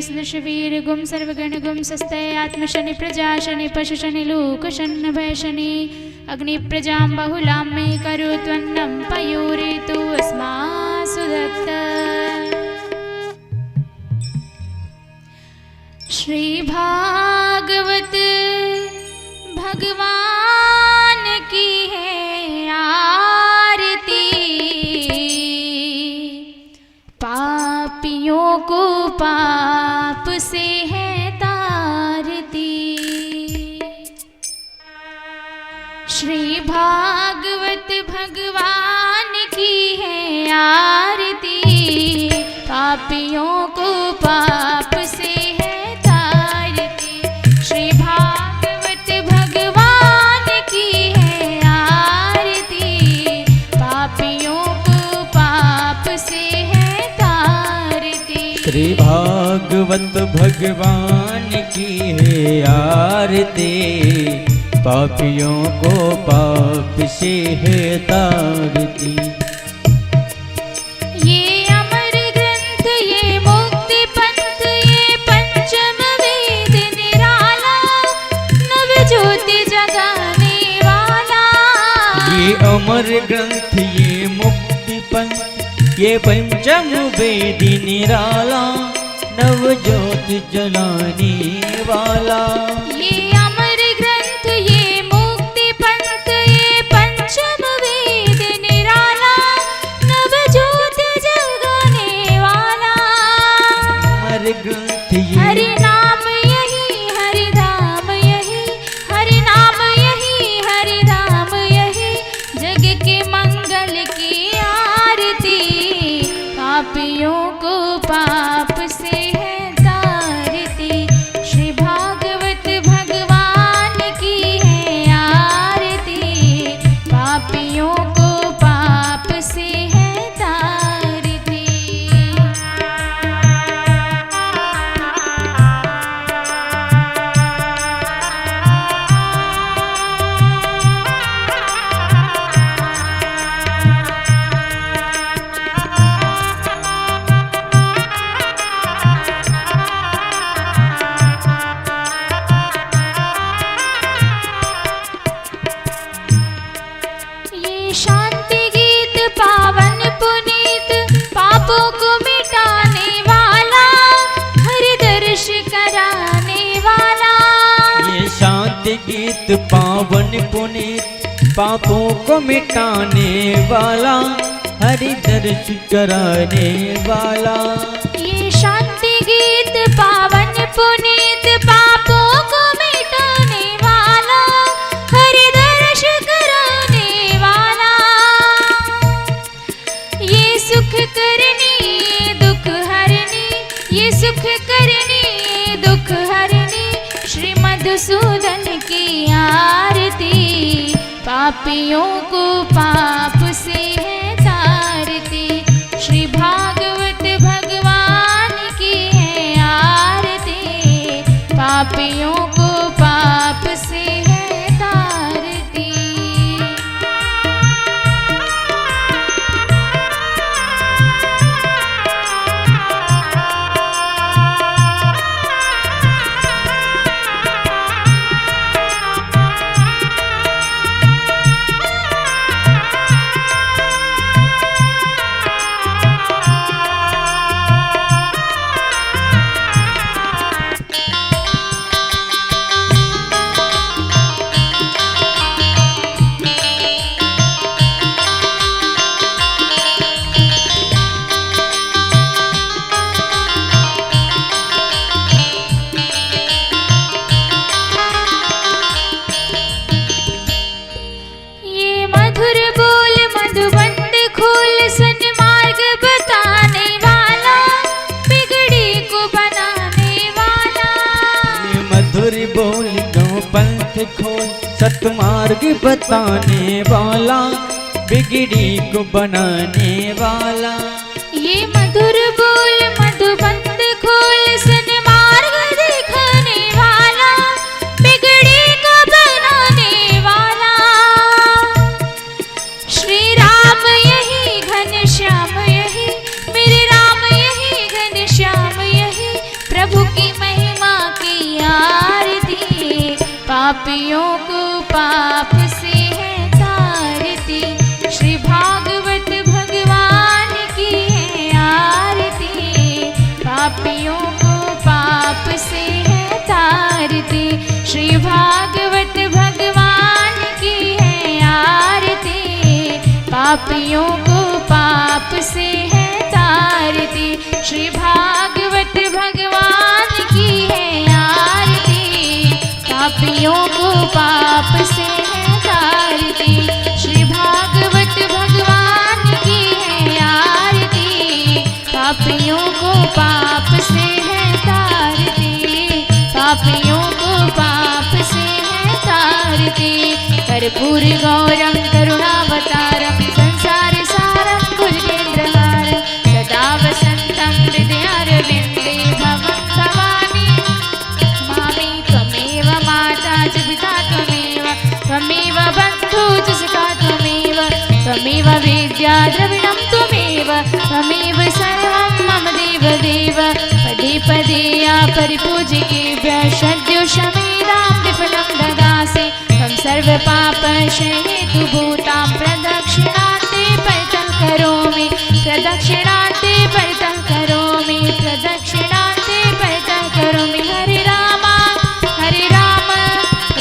सदृश वीर गुम सर्वगण गुम सस्तय आत्म शनि प्रजा शनि पशु शनि लोक शन्न भय शनि अग्नि प्रजां बहुलां मे करो त्वन्नं पयूरे तु अस्मासु दत्त। श्री भागवत भगवान की है आरती, पापियों को पाप से है तारती। श्री भागवत भगवान की है आरती, पापियों को पाप से है तारती। श्री भागवत भगवान की है आरती, पापियों को पाप से है तारती। श्री भागवत भगवान की है आरती, पापियों को पाप से है तारती। ये अमर ग्रंथ ये मुक्ति पंथ ये पंचम वेद निराला, नव ज्योति जगाने वाला। ये अमर ग्रंथ ये मुक्ति पंथ ये पंचम वेद निराला, नव ज्योति जलाने वाला। ये अमर ग्रंथ ये मुक्ति पंथ ये पंचम वेद निराला, नव ज्योति जगाने वाला। अमर ग्रंथ ये हरि नाम यही हरि धाम यही, हरि नाम यही हरि धाम यही, जग के मंगल की आरती, पापियों को पाप से है तारती। श्री भागवत भगवान की है आरती, पापियों को पाप से है तारती। ये शांति गीत पावन पुनीत, पापों को मिटाने वाला, हरि दर्श कराने वाला। ये शांति गीत पावन पुनीत, पापों को मिटाने वाला, हरि दर्श कराने वाला। ये शांति गीत पावन पुनीत, पापों को मिटाने वाला, हरि दर्श कराने वाला। ये सुख करनी ये दुख हरनी, ये सुख करनी ये दुख हरनी, श्री मधुसूदन की आरती, पापियों को पाप से है तारती। श्री भागवत भगवान की है आरती, पापियों को पाप से है तारती। ये मधुर बोल मधुबंध खोल, सन्मार्ग बताने वाला, बिगड़ी को बनाने वाला। ये मधुर बोल गो पंथ खोल, सतमार्ग बताने वाला, बिगड़ी को बनाने वाला। ये मधुर बोल मधुबंध खोल, सन्मार्ग दिखाने वाला, बिगड़ी को बनाने वाला। श्री राम यही घनश्याम यही, मेरे राम यही घनश्याम यही, प्रभु पापियों को पाप से है तारती, श्री भागवत भगवान की है आरती। पापियों को पाप से है तारती, श्री भागवत भगवान की है आरती। पापियों को पाप से है तारती, श्री भागवत भगवान की है आरती। पापियों को पाप से है तारती, श्री भागवत भगवान की है आरती। पापियों को पाप से है तारती, पापियों को पाप से है तारती। कर्पूर गौरम करुणावतारम संसार सारम भुजगेन्द्रहारं सदा वसन्तं हृदयारविन्दे भवं भवानी। मामी त्वमेव माता च पिता त्वमेव, त्वमेव बन्धु च सखा त्वमेव, त्वमेव विद्या द्रविणं त्वमेव, त्वमेव सर्वं मम देवदेव। पदे पदे या परिपूज्यकेभ्यः षड्योषमेधां विफलं ददासि। त्वं सर्वपापक्षयहेतु भूतां प्रदक्षिणान्ते परितं करोमि, प्रदक्षिणान्ते परितं करोमि, प्रदक्षिणान्ते परितं करोमि। हरे राम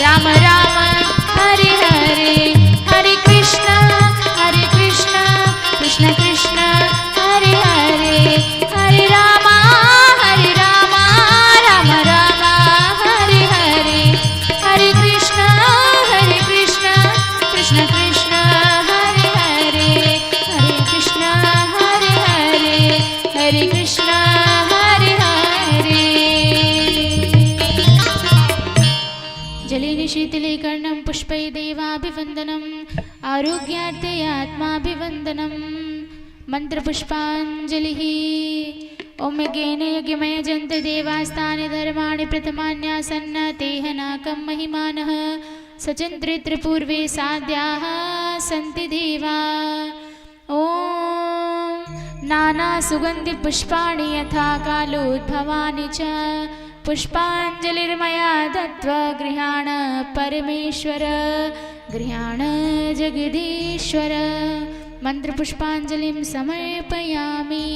राम राम हरे हरे, हरे कृष्ण कृष्ण कृष्ण हरे हरे, हरे राम राम राम हरे हरे, हरे कृष्ण कृष्ण कृष्ण हरे हरे, हरे कृष्ण हरे हरे, हरे कृष्ण हरे हरे। जलेन शीतले कर्णं पुष्पै देवाभिवन्दनम्, आरोग्यार्थे आत्माभिवन्दनम्। मन्त्रपुष्पाञ्जलिः। ॐ यज्ञेन यज्ञमय जन्त देवास्तानि धर्माणि प्रथमान्यासन्न तेह नाकं महिमानः। सचन्त्रित्रपूर्वे साध्याः सन्ति देवा। ॐ नानासुगन्धिपुष्पाणि यथा कालोद्भवानि च पुष्पाञ्जलिर्मया दत्त्वा गृहाण परमेश्वर, गृहाण जगदीश्वर। मंत्रपुष्पांजलिं समर्पयामि।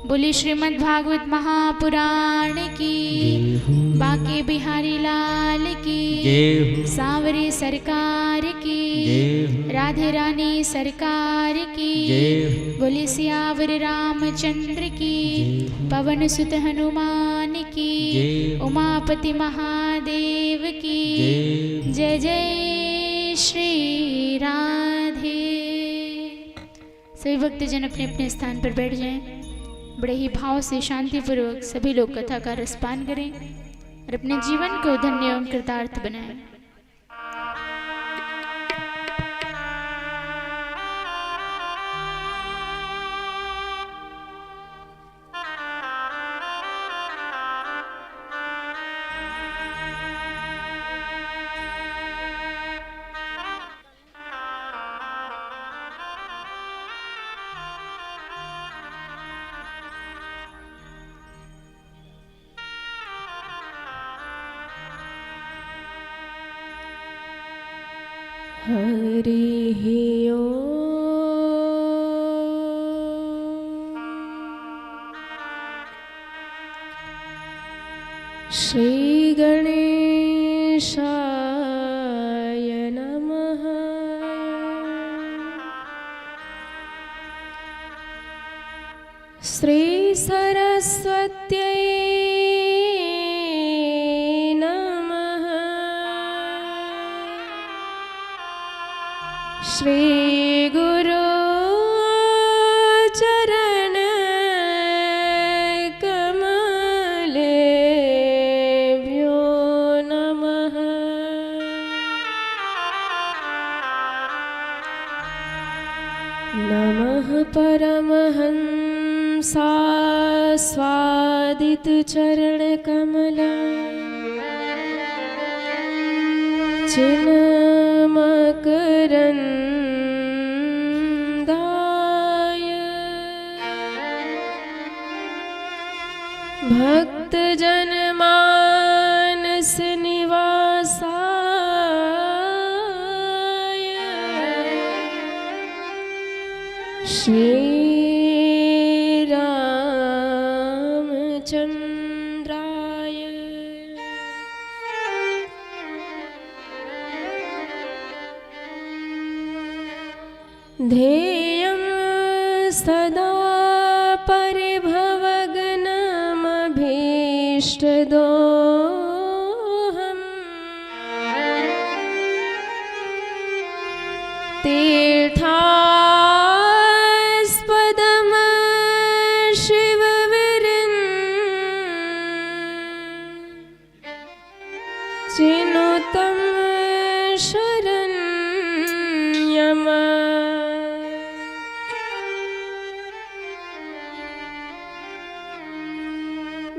बोली श्रीमद्भागवत महापुराण की, बांके बिहारी लाल की, सांवरे सरकार की, राधे रानी सरकार की। बोली सियावर रामचंद्र की, पवन सुत हनुमान की, उमापति महादेव की। जय जय श्री राधे। सभी भक्तजन अपने अपने स्थान पर बैठ जाएं। बड़े ही भाव से शांतिपूर्वक सभी लोग कथा का रसपान करें और अपने जीवन को धन्य एवं कृतार्थ बनाएं। हरिः ओम्। श्री गणेशाय नमः। श्री सरस्वत्यै श्री गुरु चरण कमलेभ्यो नमः। नमः परमहंसास्वादित चरण कमला चिन्मकरन्दाय भक्तजनमानस निवासाय श्रीरामचन्द्राय ध्येयं सदा परिभवग्नमभीष्टदोहम् तीर्थास्पदम् चिनुतं शरण्यम्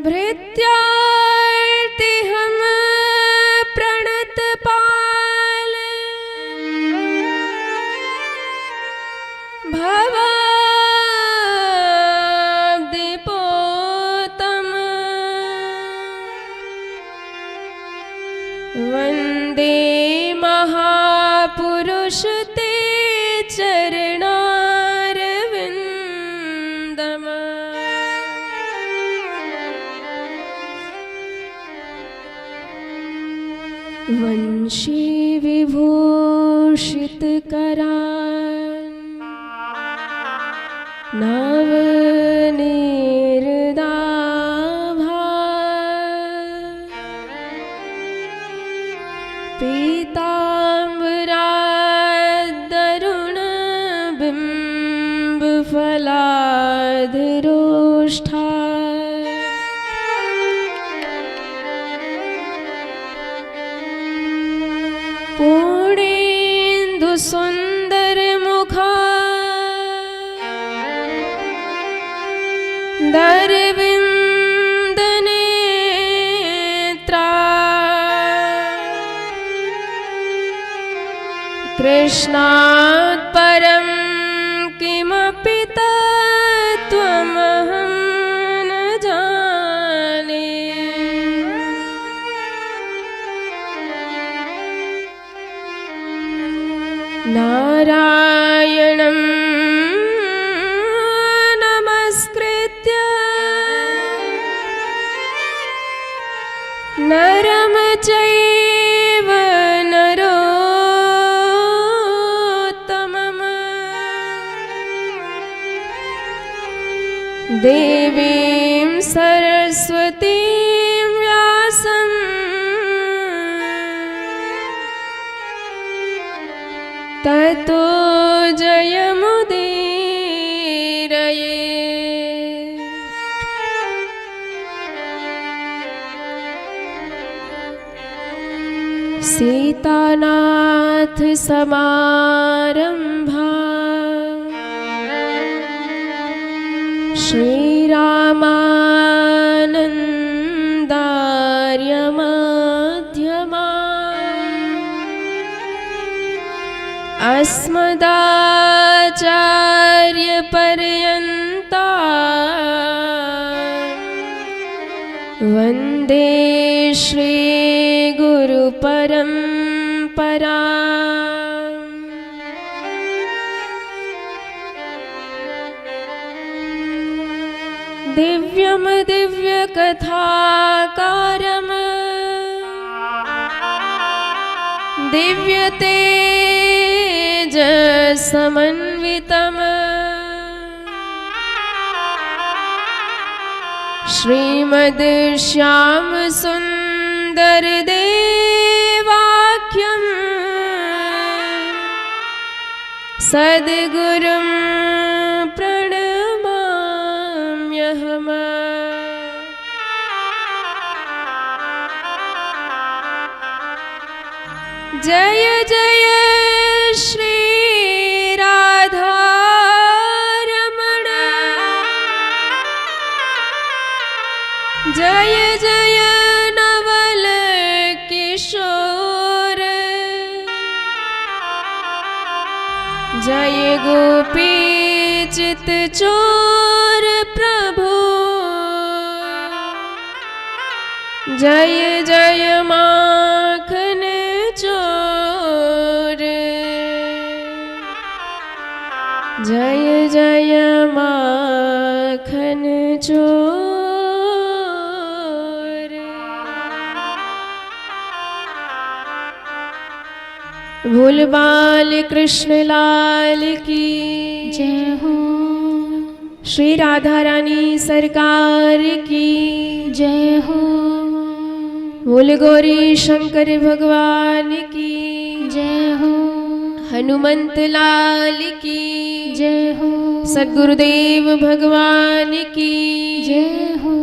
भृत्यार्तिहं प्रणतपाल भवाब्धिपोतम् वन्दे महापुरुष ते चरणारविन्दम् वंशी विभूषितकरान् नवनिर्दाभा पीताम्बरादरुणबिम्बफलाधरोष्ठा पूर्णेन्दुसुन्दरमुखा दरविन्दनेत्रा कृष्णात् परं किमपि तत्त्वमहं न जाने नारायणं नमस्कृत्य नरं चैव नरोत्तमम् देवीं सरस्वतीं व्यासं ततो जयमुदीरये। सीतानाथ समारंभा श्रीरामानन्दार्य मध्यमा अस्मदाचार्यपर्यन्ता वन्दे श्रीगुरुपरम्परा। दिव्यं दिव्यकथाकारम् दिव्यतेजसमन्वितम् श्रीमद् श्यामसुन्दरदेवाख्यं सद्गुरुं प्रणमाम्यहम्। जय जय श्री राधा रमण, जय जय नवल किशोर, जय गोपी चित चोर प्रभु, जय जय माखन चोर, जय जय माखन चोर। भूल बाल कृष्ण लाल की जय हो। श्री राधा रानी सरकार की जय हो। भूल गौरी शंकर भगवान की जय हो। हनुमंत लाल की जय हो। सद्गुरुदेव भगवान की जय हो।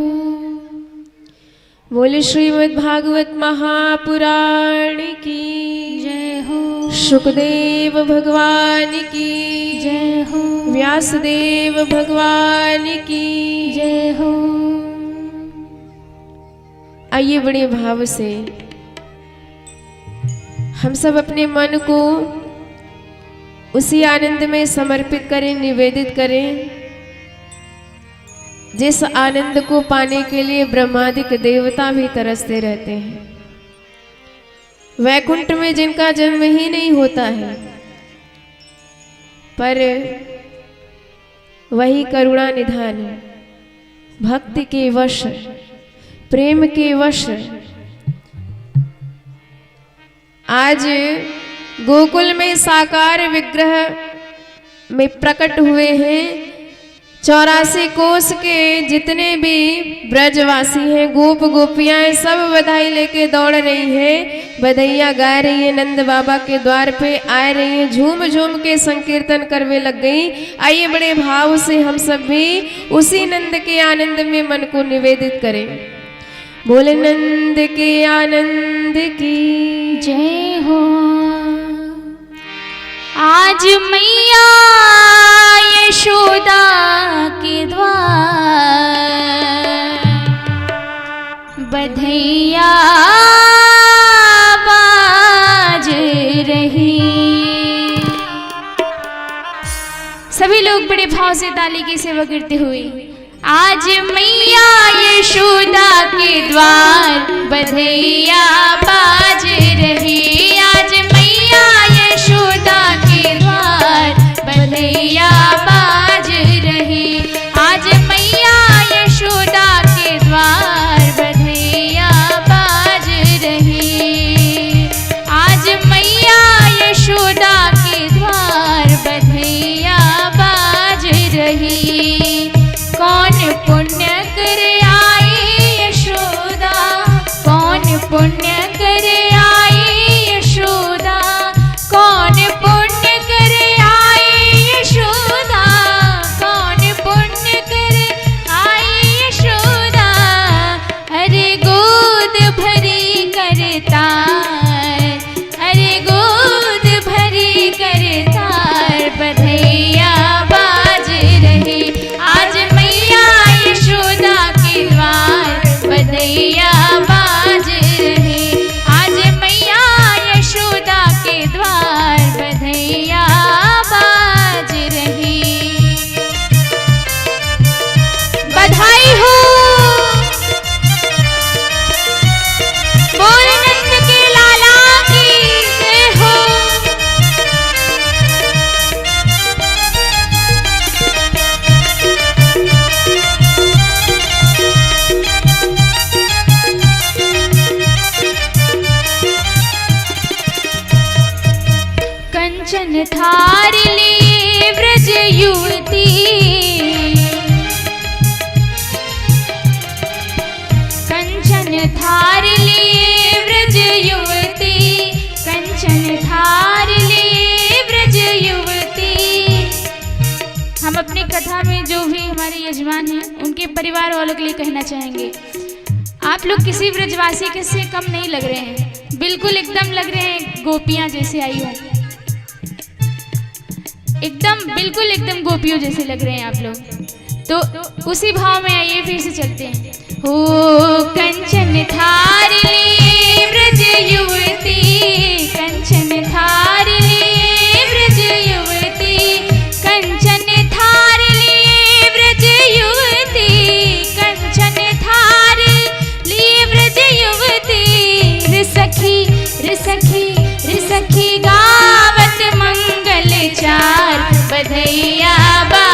बोले श्रीमद् भागवत महापुराण की जय हो। शुकदेव भगवान की जय हो। व्यासदेव भगवान की जय हो। आइए बड़े भाव से हम सब अपने मन को उसी आनंद में समर्पित करें, निवेदित करें जिस आनंद को पाने के लिए ब्रह्मादिक देवता भी तरसते रहते हैं। वैकुंठ में जिनका जन्म ही नहीं होता है, पर वही करुणा निधान, भक्ति के वश, प्रेम के वश आज गोकुल में साकार विग्रह में प्रकट हुए हैं। 84 कोस के जितने भी ब्रजवासी हैं, गोप गोपियां सब बधाई लेके दौड़ रही हैं, बधाइयाँ गा रही हैं, नंद बाबा के द्वार पे आ रही हैं, झूम झूम के संकीर्तन करने लग गई। आइए बड़े भाव से हम सब भी उसी नंद के आनंद में मन को निवेदित करें। बोले नंद के आनंद की जय हो। आज मैया यशोदा के द्वार बधैया बाज रही। सभी लोग बड़े भाव से ताली की सेवा करते हुए आज मैया यशोदा के द्वार बधैया बाज रही। आज मैया यशोदा के द्वार बधैया बाज रही। आज मैया यशोदा के द्वार बधैया बाज रही। आज मैया यशोदा के द्वार बधैया बाज रही। कौन पुण्य कर आई यशोदा, कौन पुण्य कर आई यशोदा, कौन पुण्य कर आई यशोदा, कौन पुण्य कर आई यशोदा। अरे गोद भरी करतार, अरे गोद भरी करतार बधैया बाज रही। आज यशोदा के द्वार बधैया बाज रही। आज मैया यशोदा के द्वार बधैया बाज रही। बधाई हो। बोल नंद के लाला की जय हो। कंचन थार लिए व्रज युवती, कंचन थार लिए व्रज युवती, कंचन थार लिए व्रज युवती। हम अपनी कथा में जो भी हमारे यजमान हैं उनके परिवार वालों के लिए कहना चाहेंगे, आप लोग किसी ब्रजवासी के से कम नहीं लग रहे हैं, बिल्कुल एकदम लग रहे हैं गोपियां जैसे आई हो, एकदम बिल्कुल एकदम गोपियों जैसे लग रहे हैं आप लोग। तो उसी भाव में आइए फिर से चलते हैं। हो कंचन थार लिए व्रज युवती, कंचन थार लिए व्रज युवती, कंचन थार लिए व्रज युवती, कंचन थार लिए व्रज युवती। रिसखी रिसखी रिसखी गावत मंगल चार बधैया बा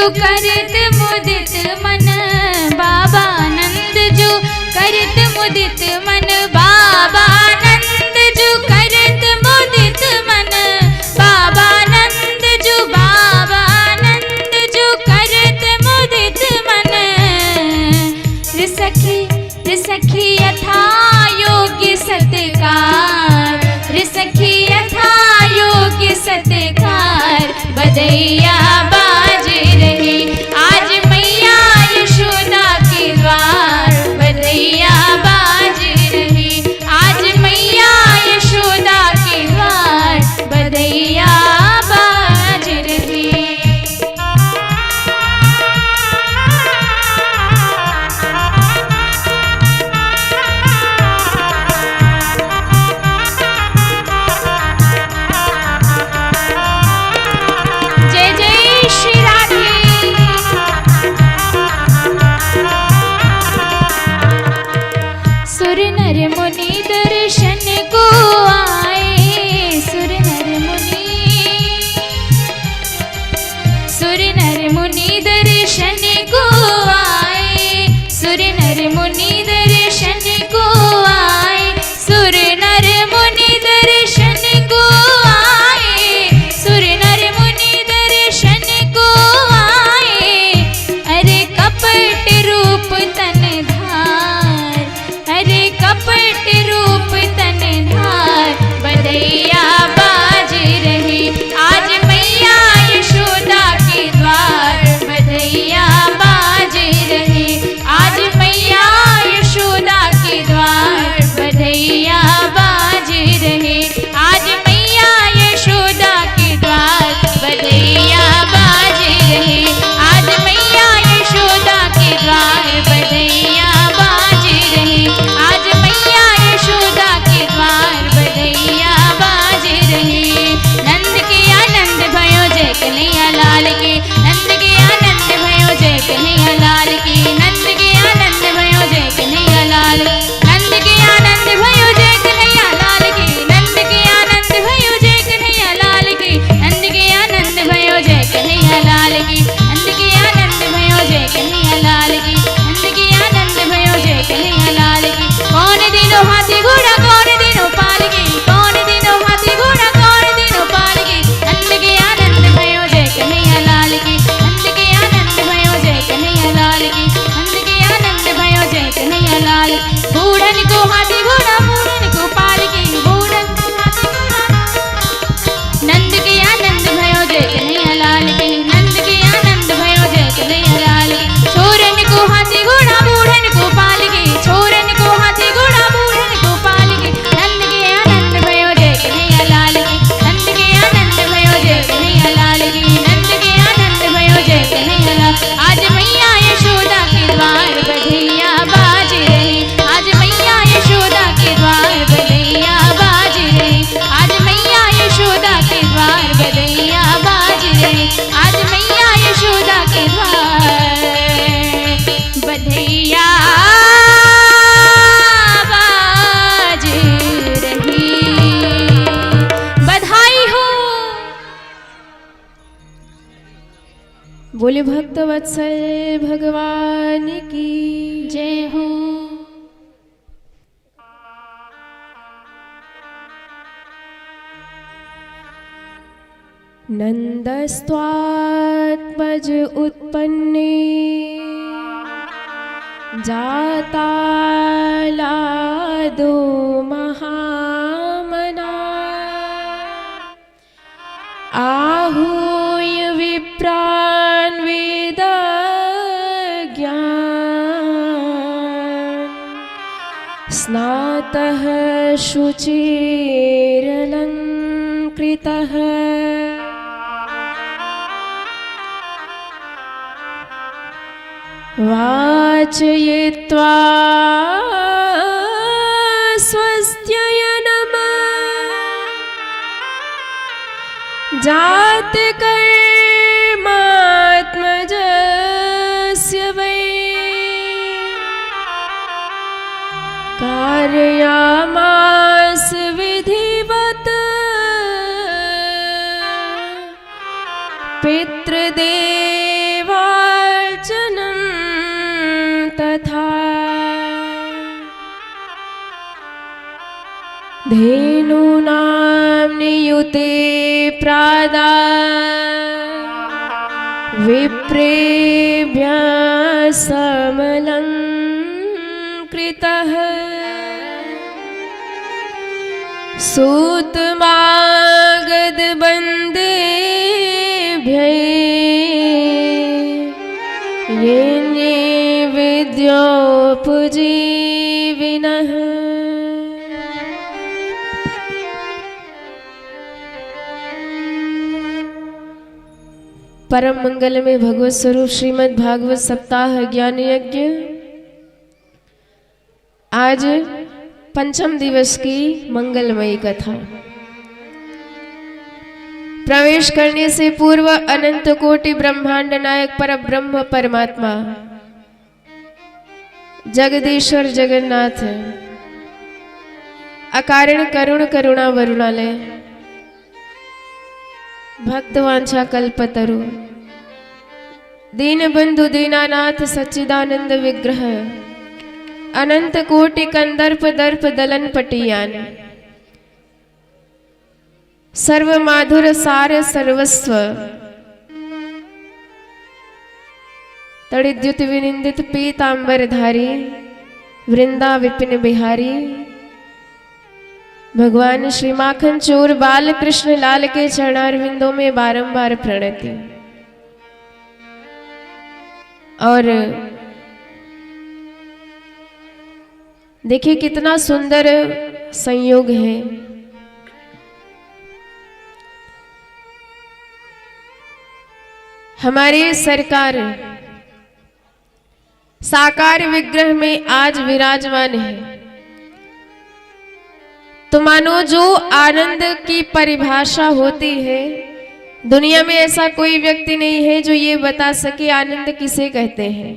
जो करत मुदित मन, बाबानंद जो करत मुदित मन, बाबानंद जो करत मुदित मन, बाबानंद जो करत मुदित मन। सखी यथा योग्य सत्कार, सखी यथा योग्य सत्कार, बधैया बाज रही आज मैया यशोदा के द्वार, बधैया बाज रही आज मैया यशोदा के द्वार, बधैया बाज रही। सुर नर मुनि दर्शन को आए, सुर नर मुनि दर्शन को आए, सुर नर मुनि दर्शन को आए, सुर नर मुनि दर्शन को आए, सुर नर मुनि दर्शन को आए। अरे कपट रूप तन धार, अरे कपट रूप तन धार, बधैया बाज रही आज मैया यशोदा के द्वार, बधैया बाज रही आज मैया यशोदा के द्वार, बधैया बाज रही आज मैया यशोदा के द्वार, बधैया बाज रही आज मैया यशोदा के द्वार, बधैया बाज रही आज मैया यशोदा के द्वार, बधैया बाज रही। नंद के आनंद भयो जय कन्हैया लाल की, नंद के आनंद भयो जय कन्हैया लाल की, नंद के आनंद भयो जय कन्हैया लाल, नंद के आनंद भयो जय कन्हैया लाल की, नंद के आनंद भयो जय कन्हैया लाल की, नंद के आनंद भयो जय कन्हैया लाल की, नंद के आनंद भयो जय कन्हैया लाल की, नंद के आनंद भयो जय कन्हैया लाल की। कौन दिनो हाथी घोड़ा कौन दिनो पालकी, कौन दिनो हाथी घोड़ा कौन दिनो पालकी, नंद के आनंद भयो जय कन्हैया लाल की, नंद के आनंद भयो जय कन्हैया लाल की, नंद के आनंद भयो जय कन्हैया लाल। बूढ़न को हाथी घोड़ा बूढ़न को पालकी, बूढ़न को हाथी घोड़ा, नंद के आनंद भयो जय कन्हैया लाल की, नंद के आनंद भयो जय कन्हैया लाल की। छोरन को हाथी घोड़ा बूढ़न को पालकी, छोरन को हाथी घोड़ा बूढ़न को पालकी, नंद के आनंद भयो जय कन्हैया लाल की, नंद के आनंद भयो जय कन्हैया लाल की, नंद के आनंद भयो जय कन्हैया लाल। आज मैया यशोदा के द्वार, बधैया बाज रही आज मैया यशोदा के द्वार, बधैया बाज रही आज मैया यशोदा के द्वार, बधैया बाज रही आज मैया यशोदा के द्वार, बधैया बाज रही। बधाई हो। बोले भक्त वत्सल भगवान की जय हो। नंदस्त्वात्मज उत्पन्ने जाता लादो महामना, आहूय विप्रान् वेदज्ञान्, स्नातः शुचिरलङ्कृतः, वाचयित्वा स्वस्त्यय नमः, जातकर्मात्मजस्य वै कारयामास विधिवत् पितृदेवा धेनूनां नियुते प्रादा विप्रेभ्यः समलङ्कृतः सूतमागधवन्देभ्यः येने विद्योपजीविनः। परम मंगल में भगवत स्वरूप श्रीमद् भागवत सप्ताह ज्ञान यज्ञ आज पंचम दिवस की मंगलमयी कथा। प्रवेश करने से पूर्व अनंत कोटि ब्रह्मांड नायक पर ब्रह्म परमात्मा जगदीश्वर जगन्नाथ अकारण करुण करुणा वरुणालय भक्तवांछा कल्पतरु दीनबंधु दीनानाथ सच्चिदानंद विग्रह अनंत कोटि कंदर्प दर्प दलन पटियान सर्व माधुर सार सर्वस्व तड़िद्युत विनिंदित पीतांबरधारी वृंदा विपिन बिहारी भगवान श्री माखन चोर बाल कृष्ण लाल के चरणारविंदों में बारंबार प्रणति। और देखिए कितना सुंदर संयोग है। हमारी सरकार साकार विग्रह में आज विराजमान है। तो मानो जो आनंद की परिभाषा होती है, दुनिया में ऐसा कोई व्यक्ति नहीं है जो ये बता सके आनंद किसे कहते हैं।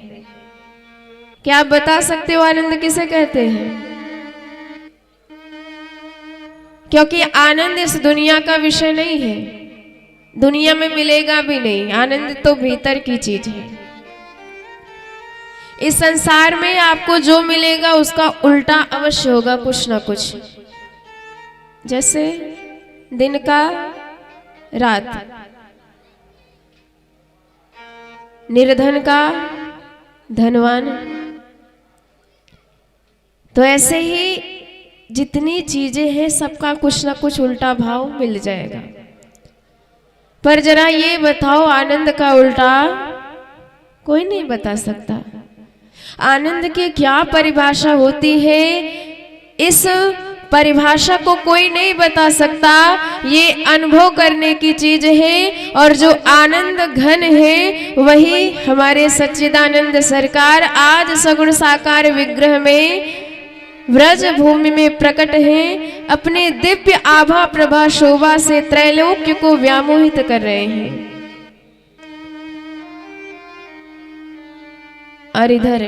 क्या आप बता सकते हो आनंद किसे कहते हैं? क्योंकि आनंद इस दुनिया का विषय नहीं है, दुनिया में मिलेगा भी नहीं। आनंद तो भीतर की चीज है। इस संसार में आपको जो मिलेगा उसका उल्टा अवश्य होगा कुछ ना कुछ। जैसे दिन का रात, निर्धन का धनवान, तो ऐसे ही जितनी चीजें हैं सबका कुछ ना कुछ उल्टा भाव मिल जाएगा। पर जरा ये बताओ आनंद का उल्टा कोई नहीं बता सकता। आनंद की क्या परिभाषा होती है, इस परिभाषा को कोई नहीं बता सकता। ये अनुभव करने की चीज है। और जो आनंद घन है वही हमारे सच्चिदानंद सरकार आज सगुण साकार विग्रह में व्रज भूमि में प्रकट हैं। अपने दिव्य आभा प्रभा शोभा से त्रैलोक्य को व्यामोहित कर रहे हैं। और इधर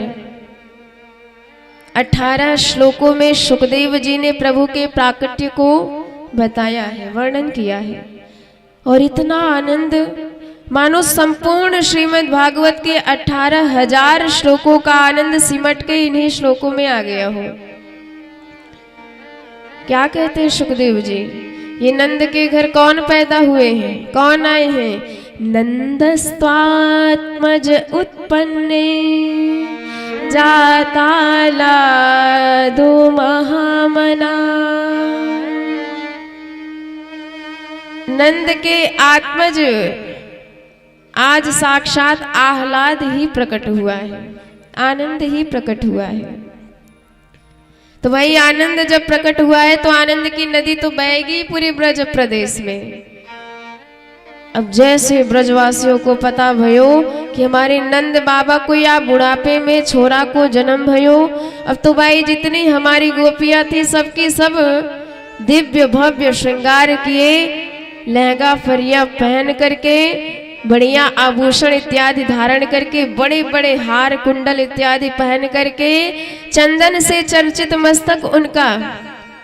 18 श्लोकों में सुखदेव जी ने प्रभु के प्राकट्य को बताया है, वर्णन किया है। और इतना आनंद मानो संपूर्ण श्रीमद् भागवत के 18,000 श्लोकों का आनंद सिमट के इन्हीं श्लोकों में आ गया हो। क्या कहते हैं सुखदेव जी, ये नंद के घर कौन पैदा हुए हैं, कौन आए हैं? नंदस्त्वात्मज उत्पन्ने जातालादो महामना। नंद के आत्मज आज साक्षात आह्लाद ही प्रकट हुआ है, आनंद ही प्रकट हुआ है। तो वही आनंद जब प्रकट हुआ है तो आनंद की नदी तो बहेगी पूरे ब्रज प्रदेश में। अब जैसे ब्रजवासियों को पता भयो कि हमारे नंद बाबा को या बुढ़ापे में छोरा को जन्म भयो, अब तो भाई जितनी हमारी गोपियां थी सबकी सब दिव्य भव्य श्रृंगार किए, लहंगा फरिया पहन करके, बढ़िया आभूषण इत्यादि धारण करके, बड़े बड़े हार कुंडल इत्यादि पहन करके, चंदन से चर्चित मस्तक उनका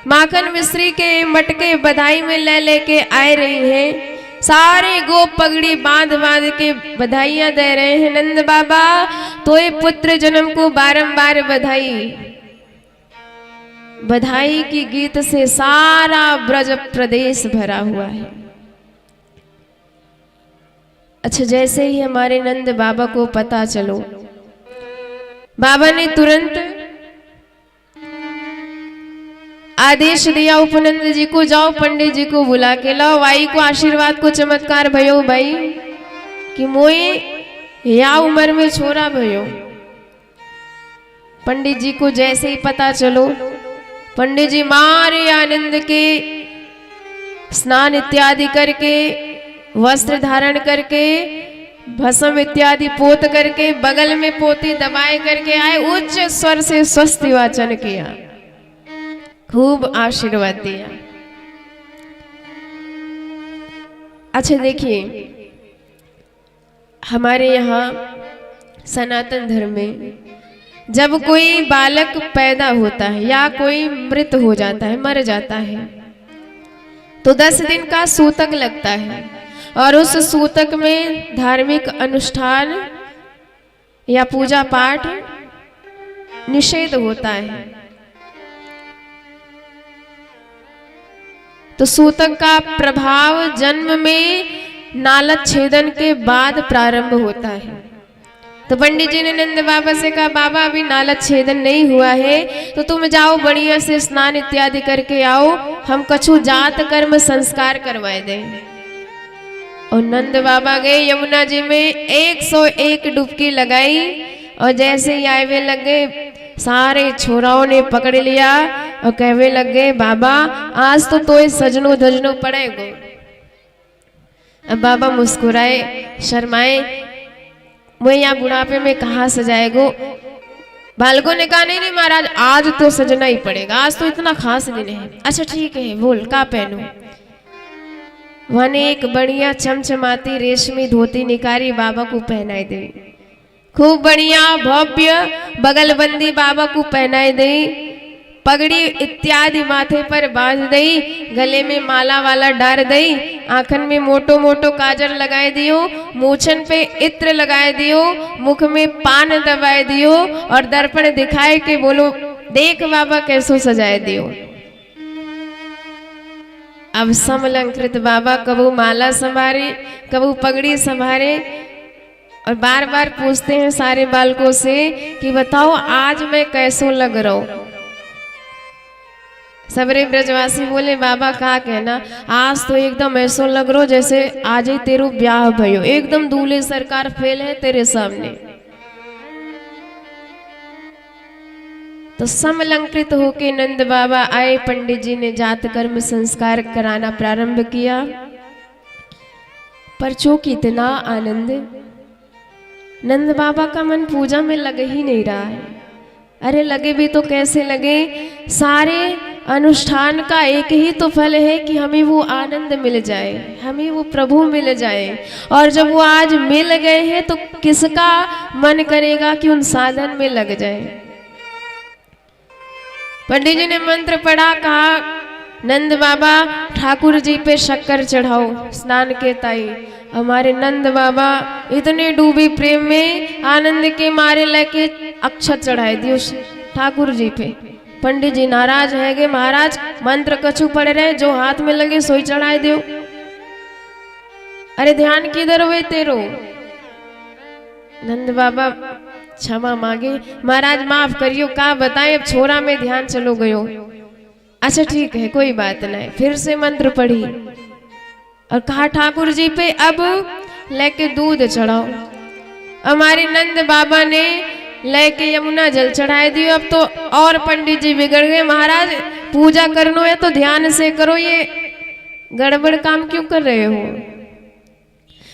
माखन मिश्री के मटके बधाई में ले लेके आए रही हैं। सारे गोप पगड़ी बांध बांध के बधाइयां दे रहे हैं। नंद बाबा तोए पुत्र जन्म को बारंबार बधाई। बधाई की गीत से सारा ब्रज प्रदेश भरा हुआ है। अच्छा, जैसे ही हमारे नंद बाबा को पता चलो, बाबा ने तुरंत आदेश दिया उपनंद जी को, जाओ पंडित जी को बुला के लाओ, आई को आशीर्वाद को चमत्कार भयो भाई कि मोए या उम्र में छोरा भयो। पंडित जी को जैसे ही पता चलो, पंडित जी मारे आनंद के स्नान इत्यादि करके, वस्त्र धारण करके, भस्म इत्यादि पोत करके, बगल में पोती दबाए करके आए, उच्च स्वर से स्वस्ति वाचन किया, खूब आशीर्वाद दिया। अच्छा देखिए, हमारे यहाँ सनातन धर्म में जब कोई बालक पैदा होता है या कोई मृत हो जाता है, मर जाता है, तो 10 दिन का सूतक लगता है और उस सूतक में धार्मिक अनुष्ठान या पूजा पाठ निषेध होता है। तो सूतक का प्रभाव जन्म में नालक छेदन के बाद प्रारंभ होता है। तो पंडित जी ने नंद बाबा से कहा, बाबा अभी नालक छेदन नहीं हुआ है, तो तुम जाओ बढ़िया से स्नान इत्यादि करके आओ, हम कछु जात कर्म संस्कार करवाए दें। और नंद बाबा गए यमुना जी में 101 डुबकी लगाई और जैसे ही आए वे लग गए, सारे छोराओं ने पकड़ लिया और कहवे लग गए, बाबा आज तो ये सजनो धजनो पड़ेगो। अब बाबा मुस्कुराए, शर्माए, मैं यहाँ बुढ़ापे में कहाँ सजाएगो। बालकों ने कहा, नहीं नहीं महाराज आज तो सजना ही पड़ेगा, आज तो इतना खास दिन है। अच्छा ठीक है, बोल का पहनूं। वहां एक बढ़िया चमचमाती रेशमी धोती निकारी बाबा को पहनाई दी, खूब बढ़िया भव्य बगलबंदी बाबा को पहनाई दी, पगड़ी इत्यादि माथे पर बांध दई, गले में माला वाला डार दई, आंखन में मोटो मोटो काजल लगाए दियो, मूछन पे इत्र लगाए दियो, मुख में पान दबाए दियो और दर्पण दिखाए के बोलो, देख बाबा कैसो सजाए दियो। अब समलंकृत बाबा कबू माला संभारे, कबू पगड़ी संभारे और बार बार पूछते हैं सारे बालकों से कि बताओ आज मैं कैसो लग रहा हूं। सबरे ब्रजवासी बोले, बाबा का कहना, आज तो एकदम ऐसो लग रहा जैसे आज ही तेरो ब्याह भयो, एकदम दूल्हे सरकार फेल है तेरे सामने। तो समलंकृत होके नंद बाबा आए, पंडित जी ने जात कर्म संस्कार कराना प्रारंभ किया। पर चूंकि इतना आनंद, नंद बाबा का मन पूजा में लग ही नहीं रहा है। अरे लगे भी तो कैसे लगे, सारे अनुष्ठान का एक ही तो फल है कि हमें वो आनंद मिल जाए, हमें वो प्रभु मिल जाए। और जब वो आज मिल गए हैं तो किसका मन करेगा कि उन साधन में लग जाए। पंडित जी ने मंत्र पढ़ा, कहा नंद बाबा ठाकुर जी पे शक्कर चढ़ाओ स्नान के ताई। हमारे नंद बाबा इतने डूबे प्रेम में आनंद के मारे लेके अक्षत चढ़ाए दियो ठाकुर जी पे। पंडित जी नाराज है गए, महाराज मंत्र कछु पढ़ रहे, जो हाथ में लगे सोई चढ़ाए दियो। अरे ध्यान किधर हुए तेरो। नंद बाबा क्षमा मांगे, महाराज माफ करियो, का बताएं अब छोरा में ध्यान चलो गयो। अच्छा ठीक है कोई बात नहीं। फिर से मंत्र पढ़ी और कहा ठाकुर जी पे अब लेके दूध चढ़ाओ। हमारे नंद बाबा ने लेके यमुना जल चढ़ाए दियो। अब तो और पंडित जी बिगड़ गए, महाराज पूजा करनो है तो ध्यान से करो, ये गड़बड़ काम क्यों कर रहे हो।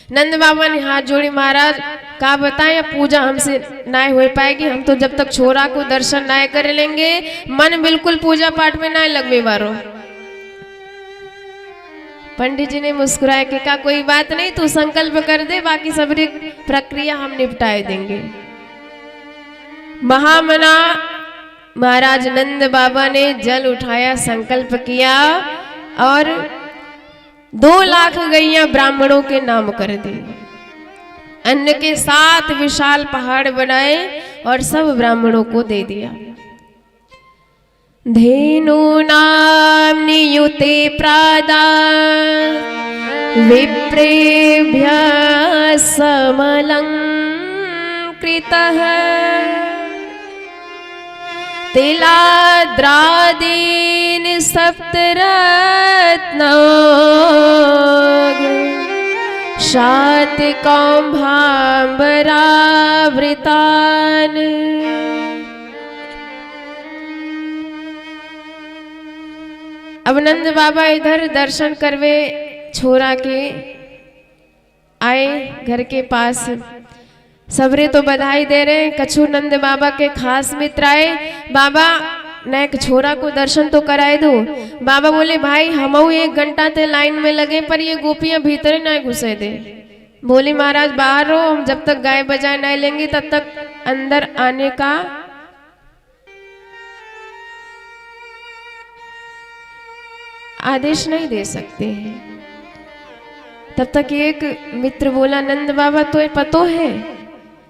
नंद बाबा ने हाथ जोड़ी, महाराज का बताएं पूजा हमसे ना हो पाएगी, हम तो जब तक छोरा को दर्शन ना कर लेंगे मन बिल्कुल पूजा पाठ में ना लगवे बारो। पंडित जी ने मुस्कुराए के कहा कोई बात नहीं, तू संकल्प कर दे, बाकी सबरी प्रक्रिया हम निपटाए देंगे। महामना महाराज नंद बाबा ने जल उठाया, संकल्प किया और 2 लाख गैया ब्राह्मणों के नाम कर दी। अन्न के 7 विशाल पहाड़ बनाए और सब ब्राह्मणों को दे दिया। धेनूनां नियुते प्रादा विप्रेभ्यः समलङ्कृतः तिलाद्रादीन् सप्तरत्नाः शातकौभाम्बरावृतान्। अब नंद बाबा इधर दर्शन करवे छोरा के आए घर के पास। सबरे तो बधाई दे रहे। कछु नंद बाबा के खास मित्र आए, बाबा न एक छोरा को दर्शन तो कराए दो। बाबा बोले भाई हम 1 घंटा ते लाइन में लगे पर ये गोपियां भीतर न घुसे दे। बोले महाराज बाहर रहो, हम जब तक गाय बजाए नहीं लेंगे तब तक अंदर आने का आदेश नहीं दे सकते हैं। तब तक एक मित्र बोला नंद बाबा तो ये पतो है,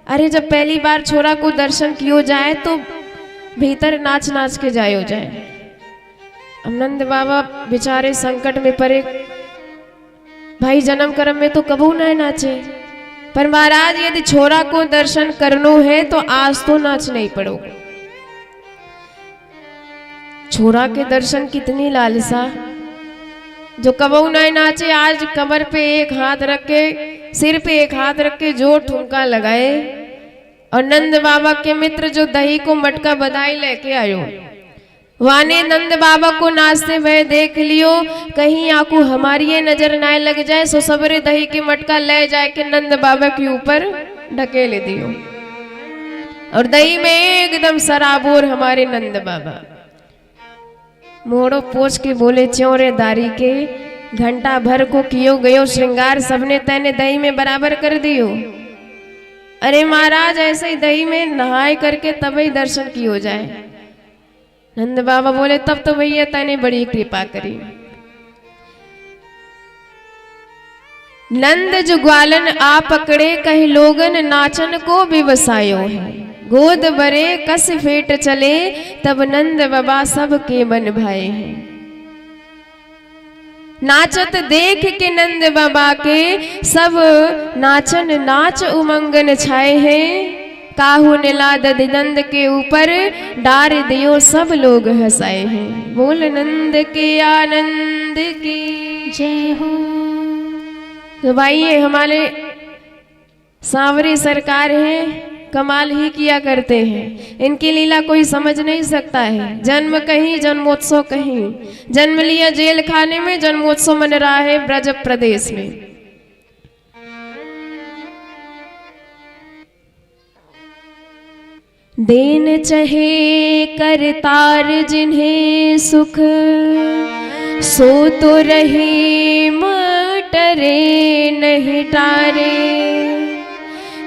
अरे जब पहली बार छोरा को दर्शन कियो जाए तो भीतर नाच नाच के जायो जाए। अब नंद बाबा बेचारे संकट में पड़े, भाई जन्म कर्म में तो कबू न नाचे, पर महाराज यदि छोरा को दर्शन करनो है तो आज तो नाच नहीं पड़ो। छोरा के दर्शन कितनी लालसा, जो कबू नहीं नाचे आज कमर पे एक हाथ रख के सिर पे एक हाथ रख के जो ठुमका लगाए। और नंद बाबा के मित्र जो दही को मटका बधाई लेके आयो, वाने नंद बाबा को नाचते हुए देख लियो, कहीं आकू हमारी ये नजर ना लग जाए, सो सबरे दही के मटका ले जाए के नंद बाबा के ऊपर ढकेले दियो। और दही में एकदम सराबोर हमारे नंद बाबा मोड़ो पोछ के बोले च्योरे दारी के घंटा भर को कियो गयो श्रृंगार सबने तैने दही में बराबर कर दियो। अरे महाराज ऐसे ही दही में नहाए करके तब ही दर्शन कियो जाए। नंद बाबा बोले तब तो भैया तैने बड़ी कृपा करी। नंद जो ग्वालन आ पकड़े कहीं लोगन नाचन को विवसायो है, गोद बरे कस फेट चले तब नंद बाबा सबके मन भाए हैं। नाचत देख के नंद बाबा के सब नाचन नाच उमंगन छाए हैं। काहू निलाद नंद के ऊपर डार दियो सब लोग हंसाए हैं। बोल नंद के आनंद की जय हो। तो भाई ये हमारे सांवरे सरकार हैं, कमाल ही किया करते हैं। इनकी लीला कोई समझ नहीं सकता है। जन्म कहीं जन्मोत्सव कहीं, जन्म लिया जेल खाने में, जन्मोत्सव मन रहा है ब्रज प्रदेश में। देन चहे करतार जिन्हें सुख, सो तो रहे मटरे नहीं टारे।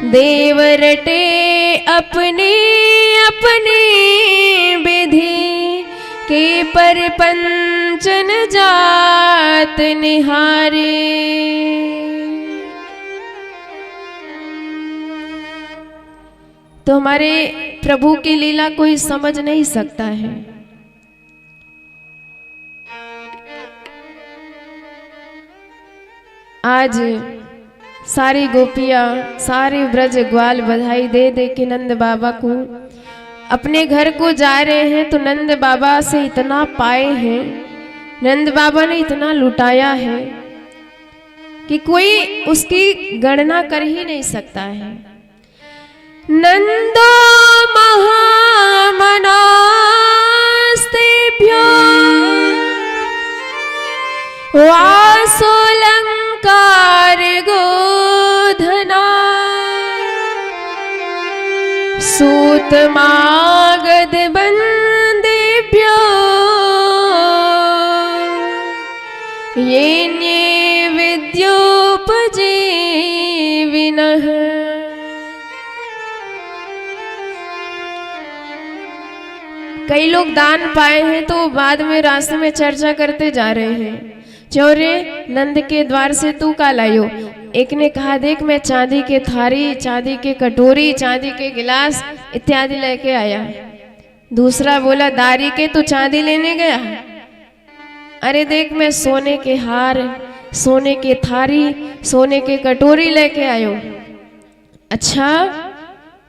देव रटे अपने अपने विधि के पर पंचन जात निहारे। तो हमारे प्रभु की लीला कोई समझ नहीं सकता है। आज सारी गोपियां सारे ब्रज ग्वाल बधाई दे दे के नंद बाबा को अपने घर को जा रहे हैं। तो नंद बाबा से इतना पाए हैं, नंद बाबा ने इतना लुटाया है कि कोई उसकी गणना कर ही नहीं सकता है। नंदो महामनास्तेभ्यो वासोलंकार गोधना सूतमागध बंदेभ्यो ये विद्योपजीविनः। कई लोग दान पाए हैं तो बाद में रास्ते में चर्चा करते जा रहे हैं, चौरे नंद के द्वार से तू का लायो। एक ने कहा देख मैं चांदी के थारी, चांदी के कटोरी, चांदी के गिलास इत्यादि लेके आया। दूसरा बोला दारी के तू चांदी लेने गया? अरे देख मैं सोने के हार, सोने के थारी, सोने के कटोरी लेके आयो। अच्छा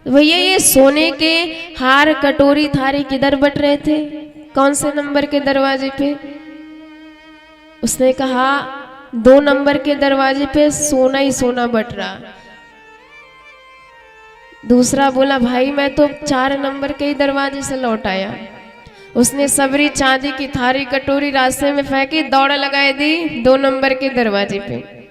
भैया ये सोने के हार कटोरी थारी किधर बट रहे थे, कौन से नंबर के दरवाजे पे? उसने कहा 2 नंबर के दरवाजे पे सोना ही सोना बट रहा। दूसरा बोला भाई मैं तो 4 नंबर के ही दरवाजे से लौट आया। उसने सबरी चांदी की थारी कटोरी रास्ते में फेंकी, दौड़ लगाए दी 2 नंबर के दरवाजे पे।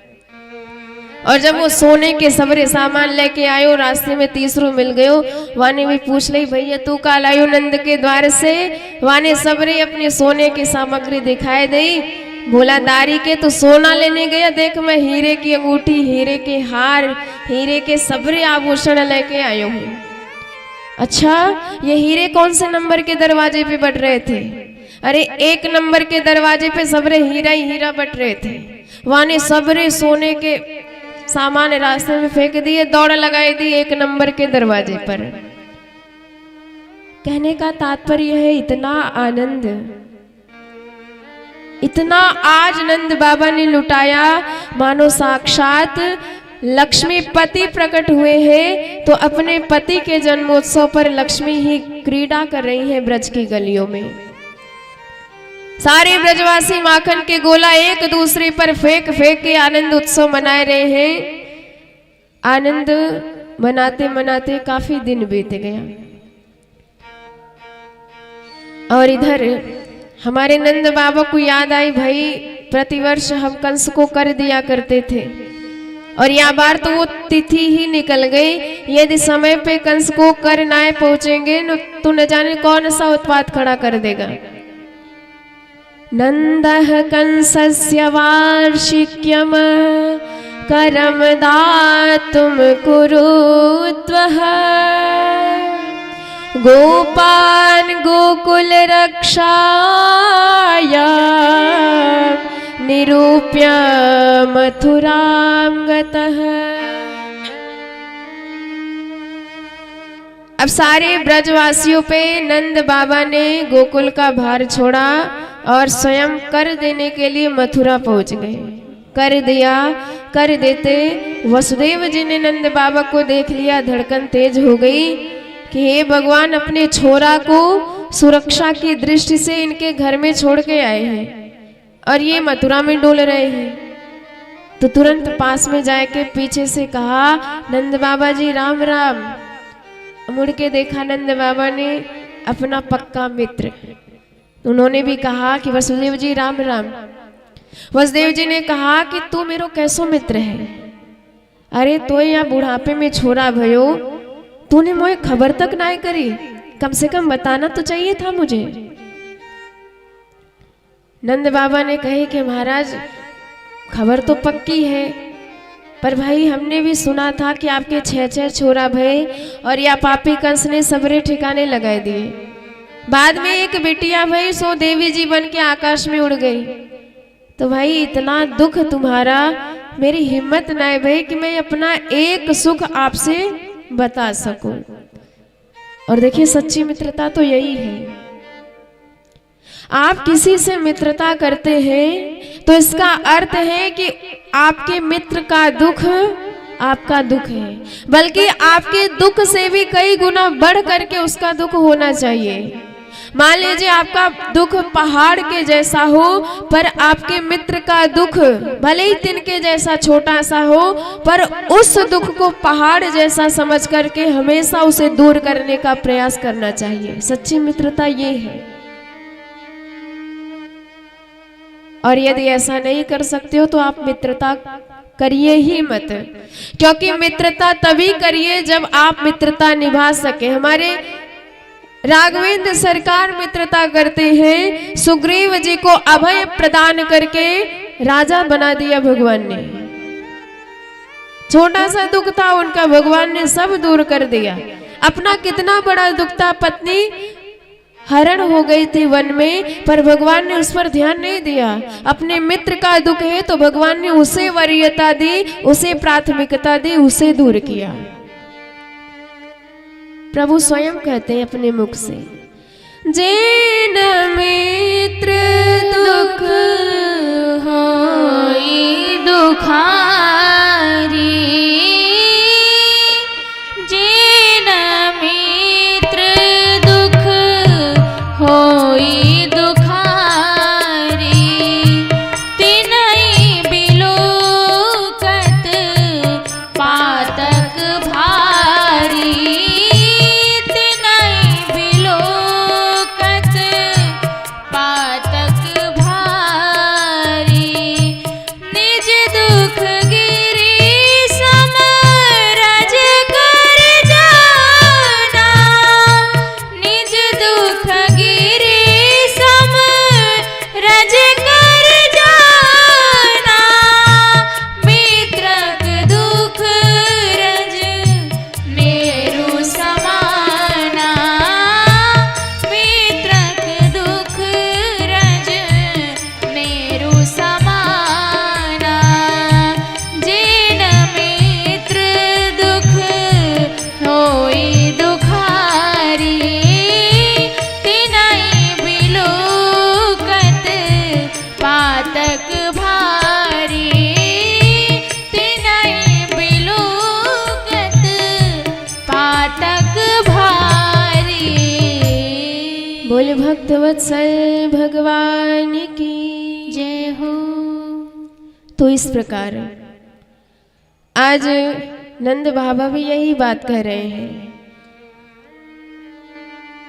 और जब वो सोने के सबरे सामान लेके आयो, रास्ते में तीसरो मिल गयो। वाने भी पूछ ली भैया तू काल आयो नंद के द्वार से? वाने सबरे अपने सोने की सामग्री दिखाई दी। बोला दारी के तू सोना लेने गया? देख मैं हीरे की अंगूठी, हीरे के हार, हीरे के सबरे आभूषण लेके आयो हूँ। अच्छा ये हीरे कौन से नंबर के दरवाजे पे बट रहे थे? अरे 1 नंबर के दरवाजे पे सबरे हीरा ही हीरा बट रहे थे। वाने सबरे सोने के सामान रास्ते में फेंक दिए, दौड़ लगाई दी 1 नंबर के दरवाजे पर। कहने का तात्पर्य है इतना आनंद, इतना आज नंद बाबा ने लुटाया मानो साक्षात लक्ष्मीपति प्रकट हुए हैं। तो अपने पति के जन्मोत्सव पर लक्ष्मी ही क्रीड़ा कर रही हैं ब्रज की गलियों में। सारे ब्रजवासी माखन के गोला एक दूसरे पर फेंक फेंक के आनंद उत्सव मना रहे हैं। आनंद मनाते मनाते काफी दिन बीत गया। और इधर हमारे नंद बाबा को याद आई, भाई प्रतिवर्ष हम कंस को कर दिया करते थे और यह बार तो वो तिथि ही निकल गई। यदि समय पे कंस को कर ना पहुंचेंगे तो न जाने कौन सा उत्पात खड़ा कर देगा। नंदः कंसस्य वार्षिक्यम करम दातुम कुरुत्वः गोपान गोकुल रक्षाय निरूप्य मथुरां गतः। अब सारे ब्रजवासियों पे नंद बाबा ने गोकुल का भार छोड़ा और स्वयं कर देने के लिए मथुरा पहुंच गए। कर दिया, कर देते वसुदेव जी ने नंद बाबा को देख लिया, धड़कन तेज हो गई कि हे भगवान अपने छोरा को सुरक्षा की दृष्टि से इनके घर में छोड़ के आए हैं और ये मथुरा में डोल रहे हैं। तो तुरंत पास में जाके पीछे से कहा नंद बाबा जी राम राम। मुड़ के देखा नंद बाबा ने अपना पक्का मित्र, उन्होंने भी कहा कि वसुदेव जी राम राम। वसुदेव जी ने कहा कि तू मेरो कैसो मित्र है? अरे तो या बुढ़ापे में छोरा भयो, तूने मुझे खबर तक ना करी, कम से कम बताना तो चाहिए था मुझे। नंद बाबा ने कहे कि महाराज खबर तो पक्की है, पर भाई हमने भी सुना था कि आपके 6 छोरा भय और या पापी कंस ने सबरे ठिकाने लगा दिए। बाद में एक बिटिया भई सो देवी जी बन के आकाश में उड़ गई। तो भाई इतना दुख तुम्हारा, मेरी हिम्मत ना है भाई कि मैं अपना एक सुख आपसे बता सकूं। और देखिए सच्ची मित्रता तो यही है। आप किसी से मित्रता करते हैं तो इसका अर्थ है कि आपके मित्र का दुख आपका दुख है, बल्कि आपके दुख से भी कई गुना बढ़ करके उसका दुख होना चाहिए। मान लीजिए आपका दुख पहाड़ के जैसा हो, पर आपके मित्र का दुख भले ही तिनके जैसा छोटा सा हो, पर उस दुख को पहाड़ जैसा समझ करके हमेशा उसे दूर करने का प्रयास करना चाहिए। सच्ची मित्रता ये है। और यदि ऐसा नहीं कर सकते हो तो आप मित्रता करिए ही मत, क्योंकि मित्रता तभी करिए जब आप मित्रता निभा सके। हमारे राघवेंद्र सरकार मित्रता करते हैं, सुग्रीव जी को अभय प्रदान करके राजा बना दिया भगवान ने। छोटा सा दुख था उनका, भगवान ने सब दूर कर दिया। अपना कितना बड़ा दुख था, पत्नी हरण हो गई थी वन में, पर भगवान ने उस पर ध्यान नहीं दिया। अपने मित्र का दुख है तो भगवान ने उसे वरीयता दी, उसे प्राथमिकता दी, उसे दूर किया। प्रभु स्वयं कहते हैं अपने मुख से जेन मित्र दुख होई दुखारी, जेन मित्र दुख होई दुखारी, तिनहि बिलोकत पातक भारी, तिनहि बिलोकत पातक भारी, निज दुख गिरि सम रज कर जाना, निज दुख गिरि सम रज कर जाना, मित्रक दुख रज मेरु समाना, मित्रक दुख रज मेरु समाना, जेन मित्र दुख होई दुखारी, तिनहि बिलोकत पातक भारी, तिनहि बिलोकत पातक भारी। बोले भक्तवत्सल भगवान की। जय हो। तो इस प्रकार आज नंद बाबा भी यही बात कह रहे हैं।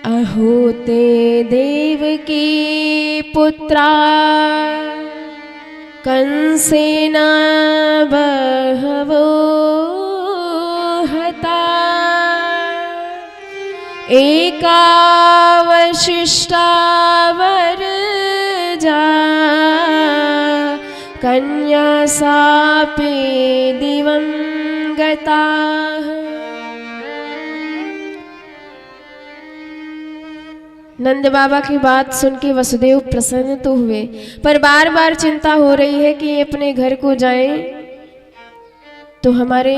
अहो ते देव की पुत्रा कंसेन बहवो हता, एकावशिष्टावर जा कन्या सापे दिवं गता। नंद बाबा की बात सुन के वसुदेव प्रसन्न तो हुए, पर बार बार चिंता हो रही है कि अपने घर को जाएं तो हमारे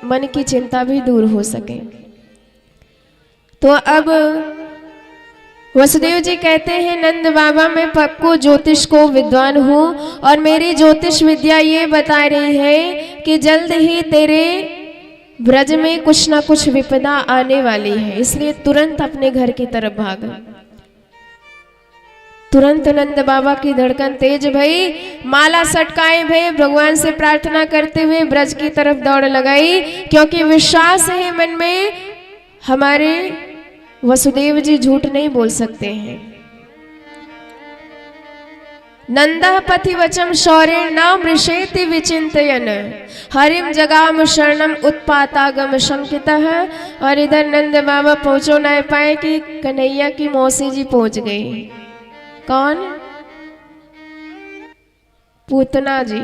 मन की चिंता भी दूर हो सके। तो अब वसुदेव जी कहते हैं, नंद बाबा मैं पक्को ज्योतिष को विद्वान हूँ और मेरी ज्योतिष विद्या ये बता रही है कि जल्द ही तेरे ब्रज में कुछ ना कुछ विपदा आने वाली है, इसलिए तुरंत अपने घर की तरफ भाग। तुरंत नंद बाबा की धड़कन तेज भई, माला सटकाए भय, भगवान से प्रार्थना करते हुए ब्रज की तरफ दौड़ लगाई, क्योंकि विश्वास है मन में हमारे वसुदेव जी झूठ नहीं बोल सकते हैं। नंदः पथिवचम शौर्य न मृषेति विचिंतयन, हरिम जगाम शरणम उत्पातागम शंकितः। और इधर नंद बाबा पहुंचो ना पाए कि कन्हैया की मौसी जी पहुंच गई। कौन? पूतना जी।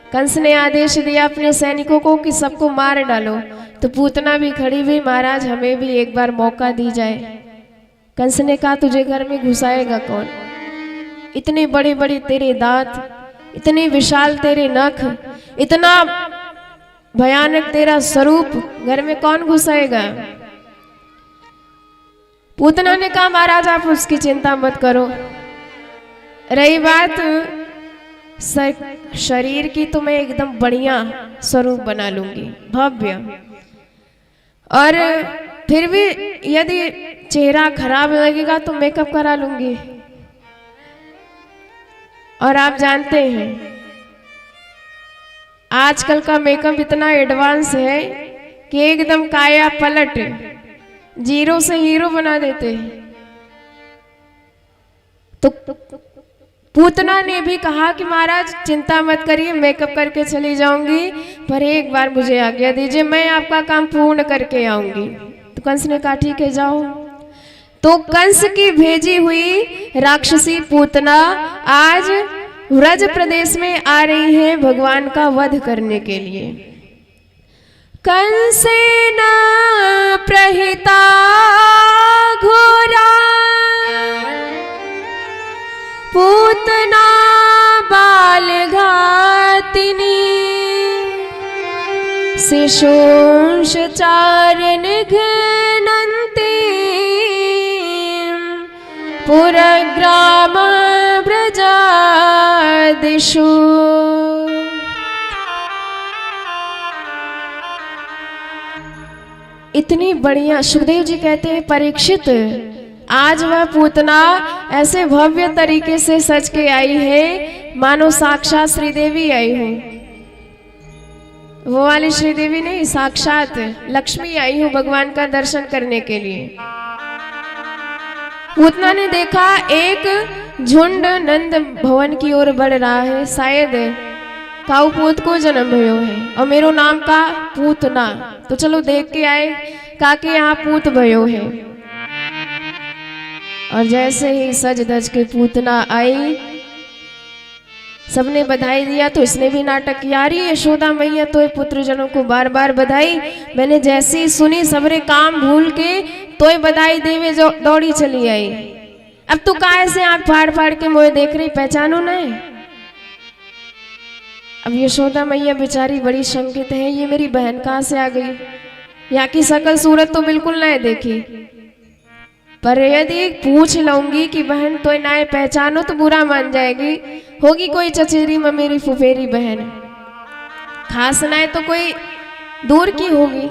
कंस ने आदेश दिया अपने सैनिकों को कि सबको मार डालो, तो पूतना भी खड़ी हुई, महाराज हमें भी एक बार मौका दी जाए। कंस ने कहा तुझे घर में घुसाएगा कौन? इतने बड़े बड़े तेरे दांत, इतने विशाल तेरे नख, इतना भयानक तेरा स्वरूप, घर में कौन घुसाएगा? पूतना ने कहा महाराज आप उसकी चिंता मत करो, रही बात शरीर की तो मैं एकदम बढ़िया स्वरूप बना लूंगी, भव्य। और फिर भी यदि चेहरा खराब लगेगा तो मेकअप करा लूंगी। और आप जानते हैं आजकल का मेकअप इतना एडवांस है कि एकदम काया पलट, जीरो से हीरो बना देते हैं। तो पूतना ने भी कहा कि महाराज चिंता मत करिए, मेकअप करके चली जाऊंगी, पर एक बार मुझे आज्ञा दीजिए, मैं आपका काम पूर्ण करके आऊंगी। तो कंस ने कहा ठीक है जाओ। तो कंस की भेजी हुई राक्षसी पूतना आज व्रज प्रदेश में आ रही है भगवान का वध करने के लिए। कंसेन प्रहिता घोरा पूतना बाल घातिनी, शिशुंश चारण घनंती पुरग्राम ब्रजादिषु। इतनी बढ़िया सुखदेव जी कहते हैं परीक्षित, आज वह पूतना ऐसे भव्य तरीके से सज के आई है मानो साक्षात श्रीदेवी आई हो। वो वाली श्रीदेवी नहीं, साक्षात लक्ष्मी आई हूँ भगवान का दर्शन करने के लिए। पूतना ने देखा एक झुंड नंद भवन की ओर बढ़ रहा है, शायद काऊ पूत को जन्म भयो है और मेरो नाम का पूतना, तो चलो देख के आए काके यहाँ पूत भयो है। और जैसे ही सज धज के पूतना आई, सबने बधाई दिया तो इसने भी नाटक किया, अरे यशोदा मैया तो पुत्रजनों को बार बार बधाई। मैंने जैसे ही सुनी सबरे काम भूल के तोय बधाई देवे जो दौड़ी चली आई। अब तू काहे से आंख फाड़ फाड़ के मोए देख रही, पहचानो नहीं। अब यशोदा मैया बेचारी बड़ी शंकित है, ये मेरी बहन कहाँ से आ गई, यहाँ की शकल सूरत तो बिल्कुल नहीं देखी, पर यदि पूछ लूंगी कि बहन तो ना पहचानो तो बुरा मान जाएगी, होगी कोई चचेरी ममेरी फुफेरी बहन, खास ना तो कोई दूर की होगी।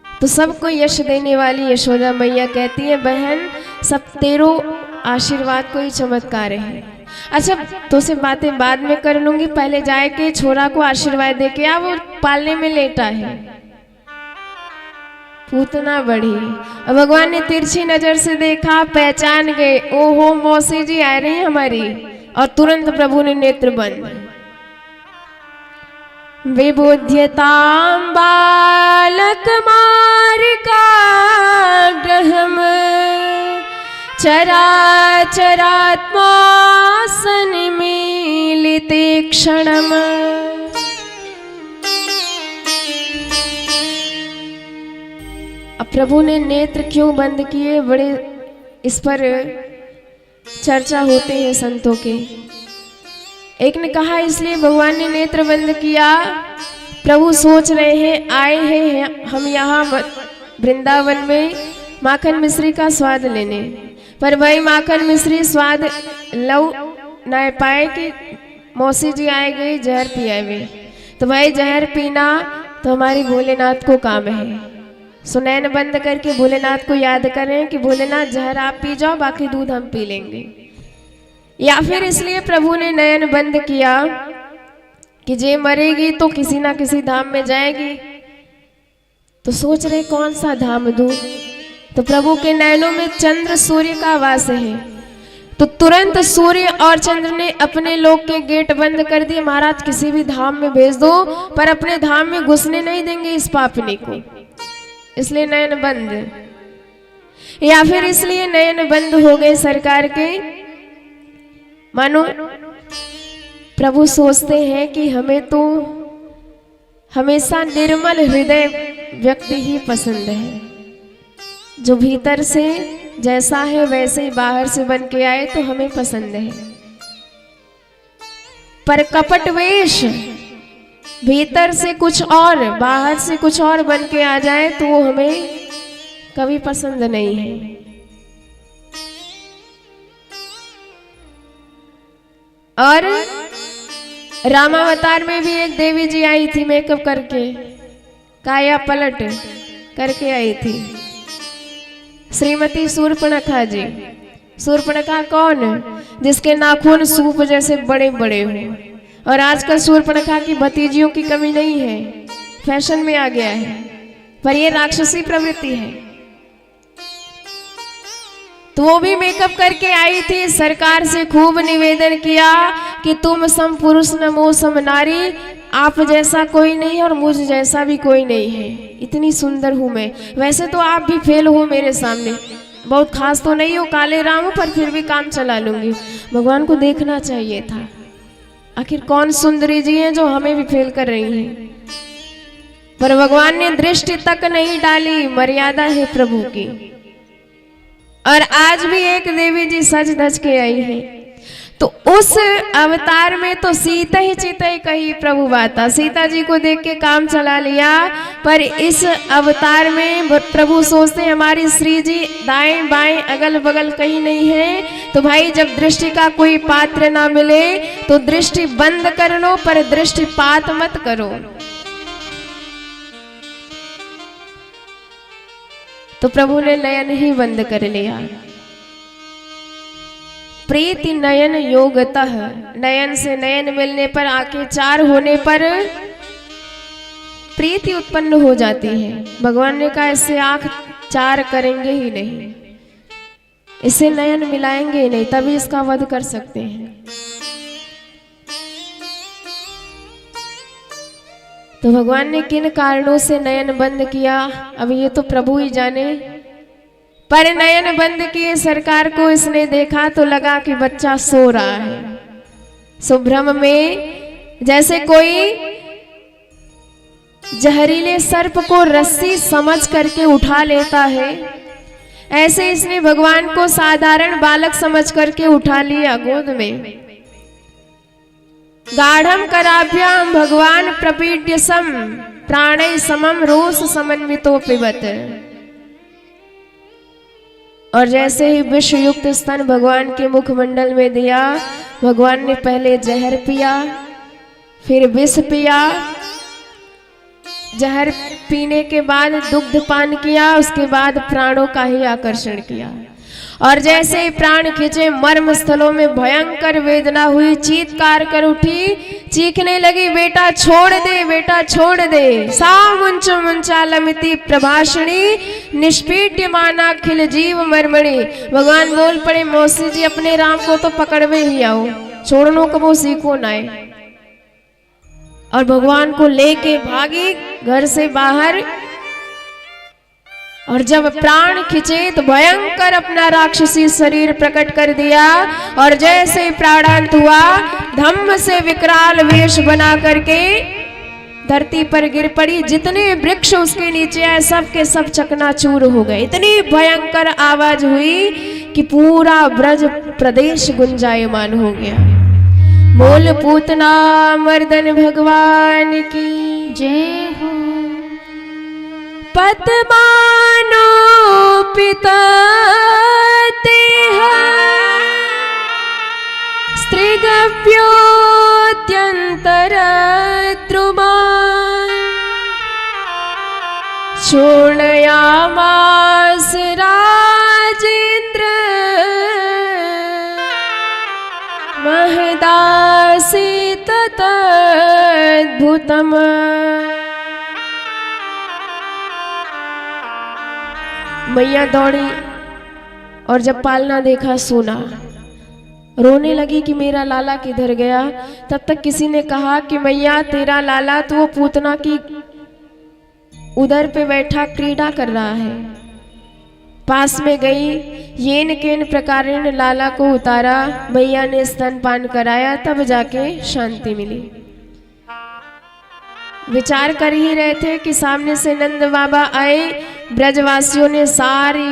तो सबको यश देने वाली यशोदा मैया कहती है, बहन सब तेरो आशीर्वाद को ही चमत्कार है। अच्छा तो से बातें बाद में कर लूंगी, पहले जाए के छोरा को आशीर्वाद दे के आ, वो पालने में लेटा है। पूतना बढ़ी, अब भगवान ने तिरछी नजर से देखा, पहचान गए, ओहो मौसी जी आ रही हमारी, और तुरंत प्रभु ने नेत्र बंद। विबुध्यतां बालक मार्गाग्रहम् चराचरात्मा सन्मीलिते क्षणम्। अब प्रभु ने नेत्र क्यों बंद किए, बड़े इस पर चर्चा होते हैं संतों के। एक ने कहा इसलिए भगवान ने नेत्र बंद किया, प्रभु सोच रहे हैं आए हैं हम यहाँ वृंदावन में माखन मिश्री का स्वाद लेने, पर भाई माखन मिश्री स्वाद लव न पाए कि मौसी जी आए गई जहर पियाए हुए, तो भाई जहर पीना तो हमारी भोलेनाथ को काम है। सुनैन बंद करके भोलेनाथ को याद करें कि भोलेनाथ जहर आप पी जाओ, बाकी दूध हम पी लेंगे। या फिर इसलिए प्रभु ने नयन बंद किया कि जे मरेगी तो किसी ना किसी धाम में जाएगी, तो सोच रहे कौन सा धाम दूं, तो प्रभु के नयनों में चंद्र सूर्य का वास है, तो तुरंत सूर्य और चंद्र ने अपने लोक के गेट बंद कर दिए। महाराज किसी भी धाम में भेज दो, पर अपने धाम में घुसने नहीं देंगे इस पापनी को, इसलिए नयन बंद। या फिर इसलिए नयन बंद हो गए सरकार के, मानो प्रभु सोचते हैं कि हमें तो हमेशा निर्मल हृदय व्यक्ति ही पसंद है, जो भीतर से जैसा है वैसे ही बाहर से बन के आए तो हमें पसंद है। पर कपट वेश भीतर से कुछ और बाहर से कुछ और बन के आ जाए तो वो हमें कभी पसंद नहीं है। और रामावतार में भी एक देवी जी आई थी मेकअप करके, काया पलट करके आई थी, श्रीमती शूर्पणखा जी। शूर्पणखा कौन? जिसके नाखून सूप जैसे बड़े बड़े हों, और आजकल शूर्पणखा की भतीजियों की कमी नहीं है, फैशन में आ गया है, पर ये राक्षसी प्रवृत्ति है। तो वो भी मेकअप करके आई थी, सरकार से खूब निवेदन किया कि तुम सम पुरुष नमो सम नारी, आप जैसा कोई नहीं और मुझ जैसा भी कोई नहीं है, इतनी सुंदर हूं मैं। वैसे तो आप भी फेल हो मेरे सामने, बहुत खास तो नहीं हो, काले राम हो, पर फिर भी काम चला लूंगी। भगवान को देखना चाहिए था, आखिर कौन सुंदरी जी हैं जो हमें भी फेल कर रही हैं। पर भगवान ने दृष्टि तक नहीं डाली, मर्यादा है प्रभु की। और आज भी एक देवी जी सज धज के आई है, तो उस अवतार में तो सीता ही कही प्रभु बाता, सीता जी को देख के काम चला लिया। पर इस अवतार में प्रभु सोचते हमारी श्री जी दाएं बाएं अगल बगल कहीं नहीं है, तो भाई जब दृष्टि का कोई पात्र ना मिले तो दृष्टि बंद कर लो, पर दृष्टिपात मत करो। तो प्रभु ने नयन ही बंद कर लिया। प्रीति नयन योगतः, नयन से नयन मिलने पर, आंखें चार होने पर प्रीति उत्पन्न हो जाती है। भगवान ने कहा इससे आंख चार करेंगे ही नहीं, इसे नयन मिलाएंगे ही नहीं, तभी इसका वध कर सकते हैं। तो भगवान ने किन कारणों से नयन बंद किया, अब ये तो प्रभु ही जाने। पर नयन बंद किए सरकार को इसने देखा तो लगा कि बच्चा सो रहा है। सुभ्रम में जैसे कोई जहरीले सर्प को रस्सी समझ करके उठा लेता है, ऐसे इसने भगवान को साधारण बालक समझ करके उठा लिया गोद में। गाढ़म कराभ्याम भगवान प्रपीड्य सम प्राणै समम रोष समन्वितो पिबत। और जैसे ही विष युक्त स्तन भगवान के मुखमंडल में दिया, भगवान ने पहले जहर पिया, फिर विष पिया, जहर पीने के बाद दुग्ध पान किया, उसके बाद प्राणों का ही आकर्षण किया। और जैसे ही प्राण खींचे मर्म स्थलों में भयंकर वेदना हुई, चीत्कार कर उठी, चीखने लगी बेटा छोड़ दे, बेटा छोड़ दे। सा मुंच मुंचालमिति प्रभाषणी निष्पीड्यमाना खिल जीव मर्मणी। भगवान बोल पड़े मौसी जी अपने राम को तो पकड़वे ही आओ, छोड़नो कबो सीखो नाए। और भगवान को लेके भागी घर से बाहर। और जब प्राण खिंचे तो भयंकर अपना राक्षसी शरीर प्रकट कर दिया। और जैसे प्राणांत हुआ, धम्म से विकराल वेश बना करके धरती पर गिर पड़ी। जितने वृक्ष उसके नीचे आए सब के सब चकनाचूर हो गए। इतनी भयंकर आवाज हुई कि पूरा ब्रज प्रदेश गुंजायमान हो गया। बोल पूतना मर्दन भगवान की जय हो। पद्मानो पिता तेहा स्त्रीगव्योत्यंतर द्रुमा चूर्णयामास राजेंद्र महदासी तद्भुतम्। मैया दौड़ी और जब पालना देखा सोना, रोने लगी कि मेरा लाला किधर गया। तब तक किसी ने कहा कि मैया तेरा लाला तो वो पूतना की उदर पे बैठा क्रीड़ा कर रहा है। पास में गई, येन केन प्रकारेण लाला को उतारा, मैया ने स्तनपान कराया, तब जाके शांति मिली। विचार कर ही रहे थे कि सामने से नंद बाबा आए। ब्रजवासियों ने सारी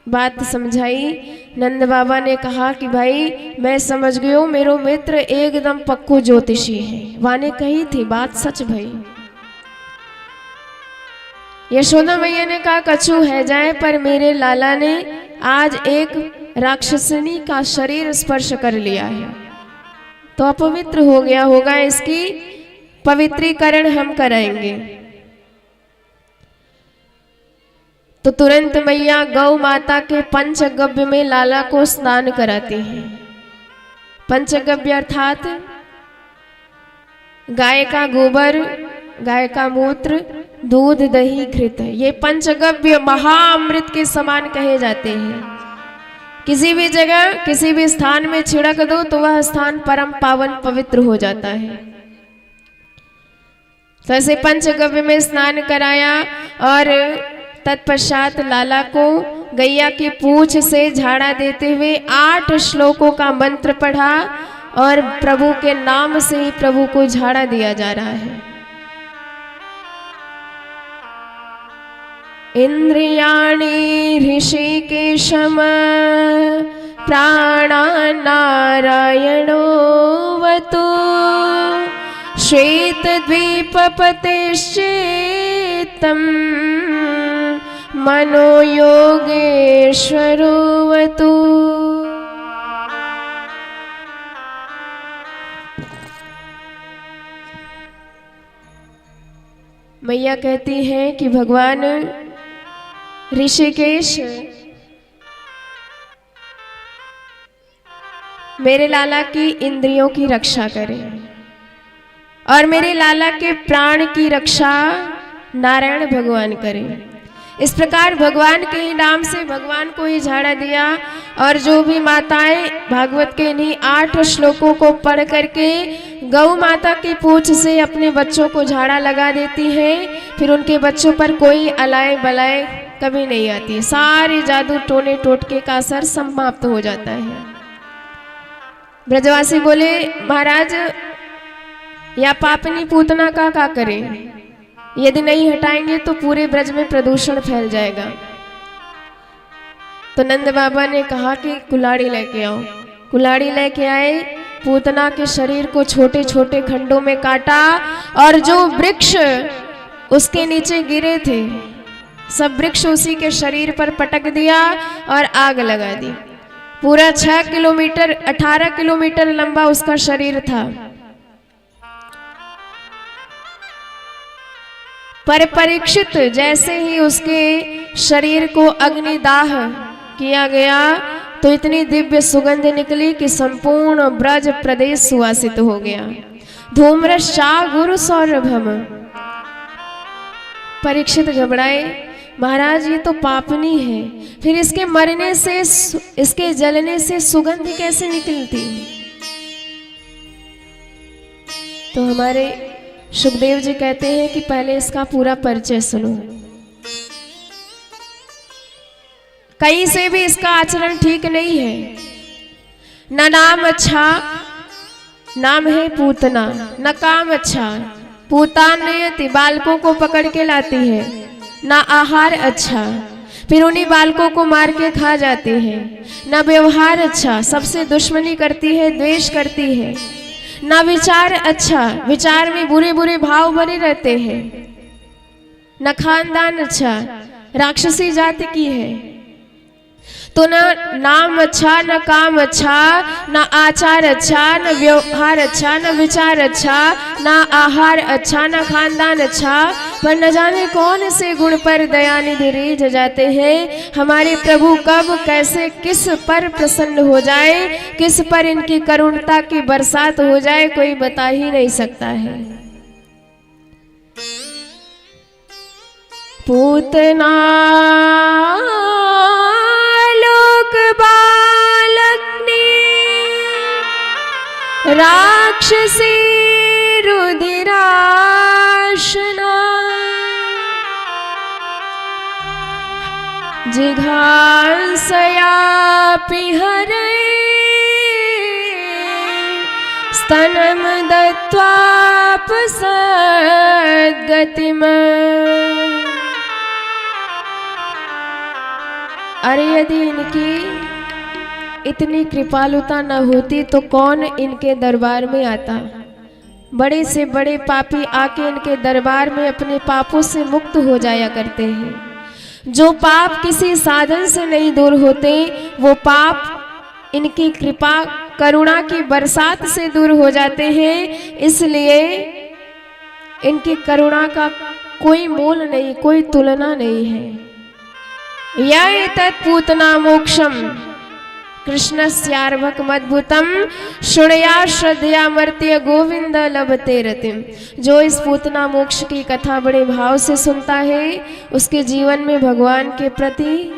बात समझाई। नंद बाबा ने कहा कि भाई मैं समझ गयो, मेरो मित्र एकदम पक्को ज्योतिषी है। वाने कही थी बात सच भाई। यशोदा मैया ने कहा कछु है जाए, पर मेरे लाला ने आज एक राक्षसनी का शरीर स्पर्श कर लिया है तो अपवित्र हो गया होगा, इसकी पवित्रीकरण हम कराएंगे। तो तुरंत मैया गौ माता के पंचगव्य में लाला को स्नान कराती हैं। पंचगव्य अर्थात गाय का गोबर, गाय का मूत्र, दूध, दही, घृत, ये पंचगव्य महाअमृत के समान कहे जाते हैं। किसी भी जगह किसी भी स्थान में छिड़क दो तो वह स्थान परम पावन पवित्र हो जाता है। तो ऐसे पंचगव्य में स्नान कराया और तत्पश्चात लाला को गैया की पूंछ से झाड़ा देते हुए 8 श्लोकों का मंत्र पढ़ा और प्रभु के नाम से ही प्रभु को झाड़ा दिया जा रहा है। इंद्रियाणि ऋषिकेशम प्राणानारायणोऽवतु श्वेतद्वीपपतेश्चेत्तं मनोयोगेश्वरोऽवतु। मैया कहती हैं कि भगवान ऋषिकेश मेरे लाला की इंद्रियों की रक्षा करें और मेरे लाला के प्राण की रक्षा नारायण भगवान करें। इस प्रकार भगवान के ही नाम से भगवान को ही झाड़ा दिया। और जो भी माताएं भागवत के इन्हीं 8 श्लोकों को पढ़ करके गौ माता की पूंछ से अपने बच्चों को झाड़ा लगा देती हैं, फिर उनके बच्चों पर कोई अलाय बलाय कभी नहीं आती। सारे जादू टोने टोटके का असर समाप्त हो जाता है। ब्रजवासी बोले, महाराज या पापनी पूतना का क्या करें, यदि नहीं हटाएंगे तो पूरे ब्रज में प्रदूषण फैल जाएगा। तो नंद बाबा ने कहा कि कुल्हाड़ी लेके आओ। कुल्हाड़ी लेके आए, पूतना के शरीर को छोटे छोटे खंडों में काटा और जो वृक्ष उसके नीचे गिरे थे सब वृक्ष उसी के शरीर पर पटक दिया और आग लगा दी। पूरा 6 किलोमीटर 18 किलोमीटर लंबा उसका शरीर था। पर परीक्षित जैसे ही उसके शरीर को अग्निदाह किया गया तो इतनी दिव्य सुगंध निकली कि संपूर्ण ब्रज प्रदेश सुवासित हो गया। धूम्रश्चा गुरु सौरभम। परीक्षित घबराए, महाराज ये तो पापनी है, फिर इसके मरने से इसके जलने से सुगंध कैसे निकलती। तो हमारे सुखदेव जी कहते हैं कि पहले इसका पूरा परिचय सुनो। कहीं से भी इसका आचरण ठीक नहीं है। न नाम अच्छा, नाम है पूतना, न काम अच्छा, पूतान्यति बालकों को पकड़ के लाती है, न आहार अच्छा, फिर उन्हीं बालकों को मार के खा जाती है, न व्यवहार अच्छा, सबसे दुश्मनी करती है, द्वेष करती है, ना विचार अच्छा, विचार में बुरे बुरे भाव बने रहते हैं, न खानदान अच्छा, राक्षसी जाति की है। तो न नाम अच्छा, न काम अच्छा, न आचार अच्छा, न व्यवहार अच्छा, न विचार अच्छा, न आहार अच्छा, न खानदान अच्छा, पर न जाने कौन से गुण पर दयानिधि रीझ जाते हैं। हमारे प्रभु कब कैसे किस पर प्रसन्न हो जाए, किस पर इनकी करुणता की बरसात हो जाए, कोई बता ही नहीं सकता है। पूतना लोक बालग्नि राक्षसी रुधिराशना जिघांसयापि हरे स्तनम दत्वापसद्गतिम्। अरे यदि इनकी इतनी कृपालुता न होती तो कौन इनके दरबार में आता। बड़े से बड़े पापी आके इनके दरबार में अपने पापों से मुक्त हो जाया करते हैं। जो पाप किसी साधन से नहीं दूर होते वो पाप इनकी कृपा करुणा की बरसात से दूर हो जाते हैं। इसलिए इनकी करुणा का कोई मोल नहीं, कोई तुलना नहीं है। या तत्पूतना मोक्षम कृष्णस्यार्भकमद्भुतम शृणुया श्रद्धया मर्त्य गोविंद लभते रतिम। जो इस पूतना मोक्ष की कथा बड़े भाव से सुनता है उसके जीवन में भगवान के प्रति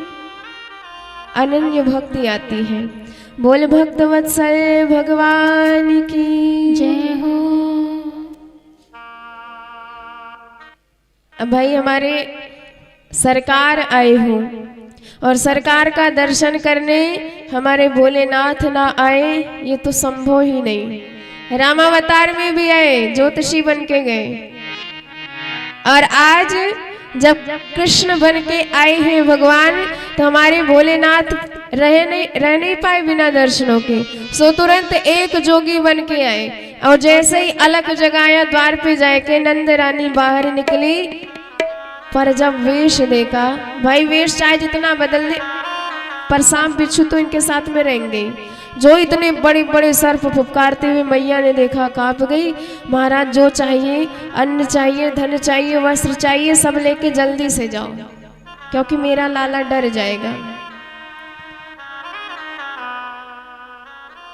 अनन्य भक्ति आती है। बोल भक्त वत्सल भगवान की जय हो। अब भाई हमारे सरकार आए हो और सरकार का दर्शन करने हमारे भोलेनाथ ना आए ये तो संभव ही नहीं। रामावतार में भी आए, ज्योतिषी बन के गए, और आज जब कृष्ण बन के आए हैं भगवान तो हमारे भोलेनाथ रह नहीं पाए बिना दर्शनों के। सो तुरंत एक जोगी बन के आए और जैसे ही अलग जगाया द्वार पे जाके नंद रानी बाहर निकली, पर जब वेश देखा, भाई वेश चाहे जितना बदल दे पर सांप बिच्छू तो इनके साथ में रहेंगे। जो इतने बड़े बड़े सर्प फुफकारते हुए मैया ने देखा, कांप गई। महाराज जो चाहिए, अन्न चाहिए, धन चाहिए, वस्त्र चाहिए, सब लेके जल्दी से जाओ, क्योंकि मेरा लाला डर जाएगा।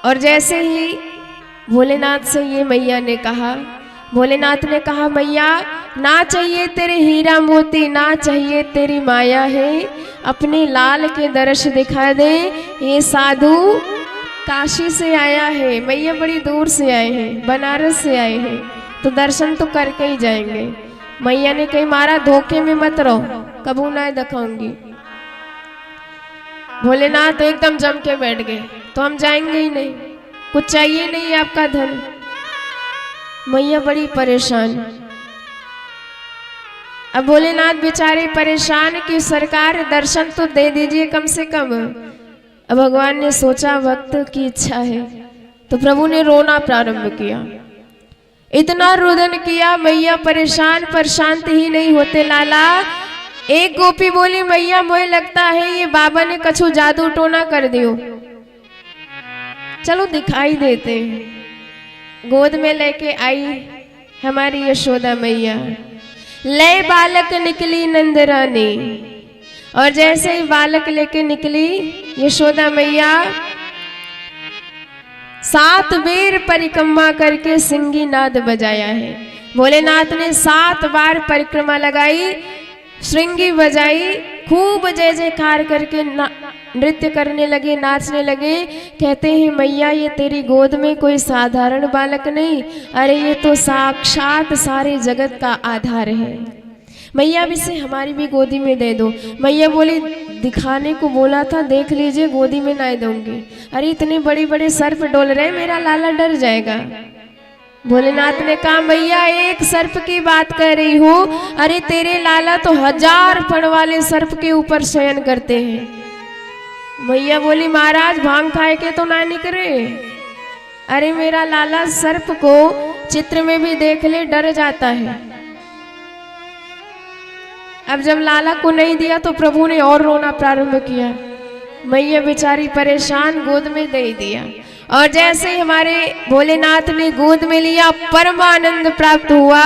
और जैसे ही भोलेनाथ से ये मैया ने कहा, भोलेनाथ ने कहा, मैया ना चाहिए तेरे हीरा मोती, ना चाहिए तेरी माया है, अपने लाल के दर्श दिखा दे। ये साधु काशी से आया है, मैया बड़ी दूर से आए हैं, बनारस से आए हैं, तो दर्शन तो करके ही जाएंगे। मैया ने कही, मारा धोखे में मत रहो, कबू ना दिखाऊंगी। भोलेनाथ तो एकदम जम के बैठ गए, तो हम जाएंगे ही नहीं, कुछ चाहिए नहीं आपका धन। मैया बड़ी परेशान। अब भोलेनाथ बेचारे परेशान कि सरकार दर्शन तो दे दीजिए कम से कम। अब भगवान ने सोचा भक्त की इच्छा है, तो प्रभु ने रोना प्रारंभ किया। इतना रुदन किया, मैया परेशान पर शांत ही नहीं होते। लाला, एक गोपी बोली, मैया मुझे लगता है ये बाबा ने कछु जादू टोना कर दियो, चलो दिखाई देते। गोद में लेके आई हमारी यशोदा मैया, ले बालक निकली नंद रानी। और जैसे ही बालक लेके निकली यशोदा मैया, 7 बेर परिक्रमा करके सिंगी नाद बजाया है। भोलेनाथ ने 7 बार परिक्रमा लगाई, श्रृंगी बजाई, खूब जय जयकार करके नृत्य करने लगे, नाचने लगे। कहते हैं मैया ये तेरी गोद में कोई साधारण बालक नहीं, अरे ये तो साक्षात सारे जगत का आधार है। मैया अब इसे हमारी भी गोदी में दे दो। मैया बोली, दिखाने को बोला था, देख लीजिए गोदी में ना दूंगी। अरे इतने बड़े बड़े सर्प डोल रहे, मेरा लाला डर जाएगा। भोलेनाथ ने कहा, मैया एक सर्प की बात कर रही हो, अरे तेरे लाला तो 1000 फण वाले सर्प के ऊपर शयन करते हैं। मैया बोली, महाराज भांग खाए के तो ना निकले, अरे मेरा लाला सर्प को चित्र में भी देख ले डर जाता है। अब जब लाला को नहीं दिया तो प्रभु ने और रोना प्रारंभ किया। मैया बेचारी परेशान, गोद में दे दिया। और जैसे ही हमारे भोलेनाथ ने गोद में लिया, परमानंद प्राप्त हुआ।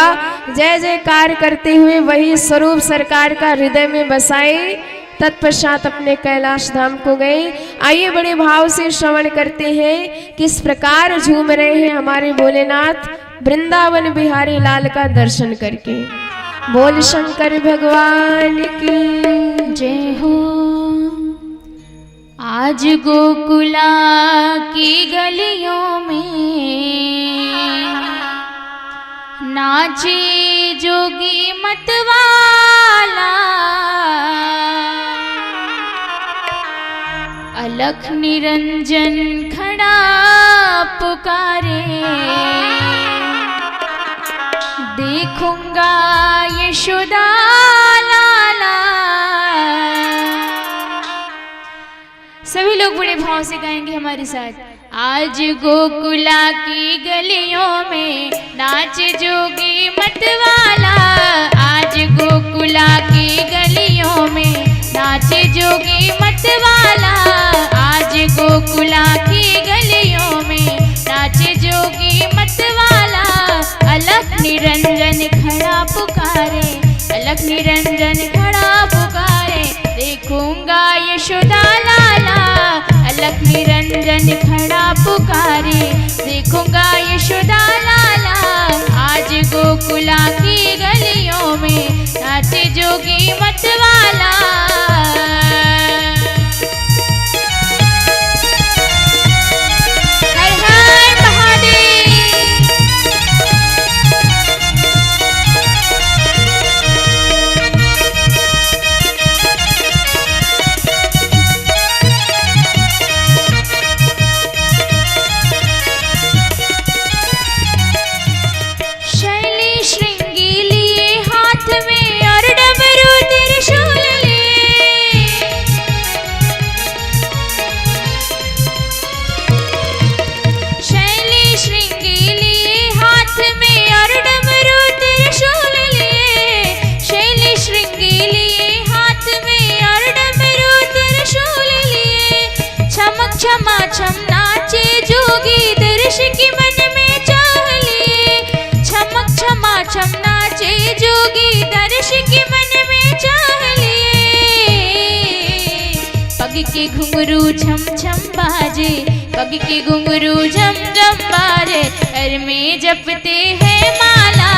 जय जयकार करते हुए वही स्वरूप सरकार का हृदय में बसाए। तत्पश्चात अपने कैलाश धाम को गए। आइए बड़े भाव से श्रवण करते हैं किस प्रकार झूम रहे हैं हमारे भोलेनाथ वृंदावन बिहारी लाल का दर्शन करके। बोल शंकर भगवान की जय हो। आज गोकुला की गलियों में नाचे जोगी मतवाला, अलख निरंजन खड़ा पुकारे, देखूंगा यशोदा लाला। सभी लोग बड़े भाव से गाएंगे हमारे साथ। आज गोकुला की गलियों में नाचे जोगी मतवाला, आज गोकुला की गलियों में नाचे जोगी मतवाला, आज गोकुला की गलियों में नाचे जोगी मतवाला। अलख निरंजन खड़ा पुकारे, अलख निरंजन खड़ा पुकारे, देखूंगा यशोदा लाला। अलख निरंजन खड़ा पुकारे, देखूंगा यशोदा लाला। आज गोकुला की गलियों में नाचे जोगी मतवाला। शैली श्रृंगी लिए हाथ में और डमरू त्रिशूल लिए, छमा छम नाचे जोगी दर्श की मन में चाह लिए। छमक छमा छम नाचे जोगी दर्श की मन में चाह लिए। पग के घुंघरू छम छम बाजे, पग के घुंघरू झम झम बाजे। घर में जपते हैं माला,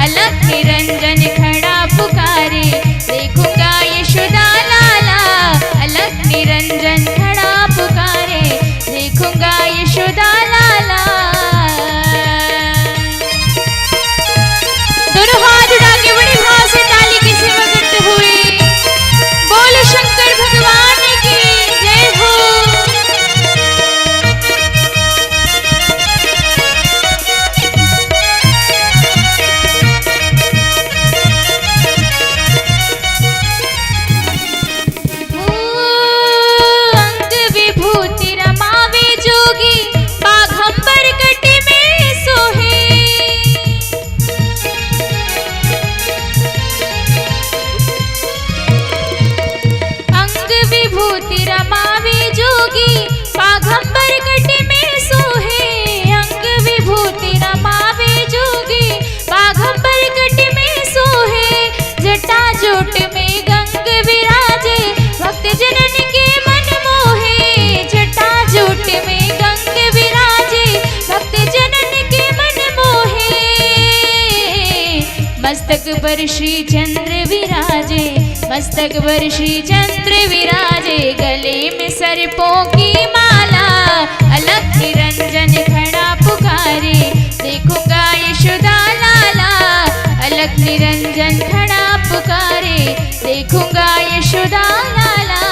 अलख निरंजन खड़ा पुकारे। देखूंगा यशोदा लाला, अलख निरंजन खड़ा पुकारे। देखूंगा यशोदा लाला। दोनों हाथ उठा के बड़े भाव से ताली की सेवा करते हुए बोलो शंकर भगवान की जय हो। अंग विभूति रमावे जोगी, बाघंबर कट में सोहे। अंग विभूति रमावे जोगी, बाघंबर कट में सोहे। अंग विभूति रमावे जोगी, बाघंबर कट में सोहे। जटा जोट में गंग विराजे, भक्त जनन के मन मोहे। जटा जोट में गंग विराजे, भक्त जनन के मन मोहे। मस्तक पर श्री चंद्र विराजे, मस्तक पर श्री चंद्र विराजे। गले में सर्पों की माला, अलख निरंजन खड़ा पुकारे। देखूंगा यशोदा लाला, अलख निरंजन खड़ा पुकारे। देखूंगा यशोदा लाला।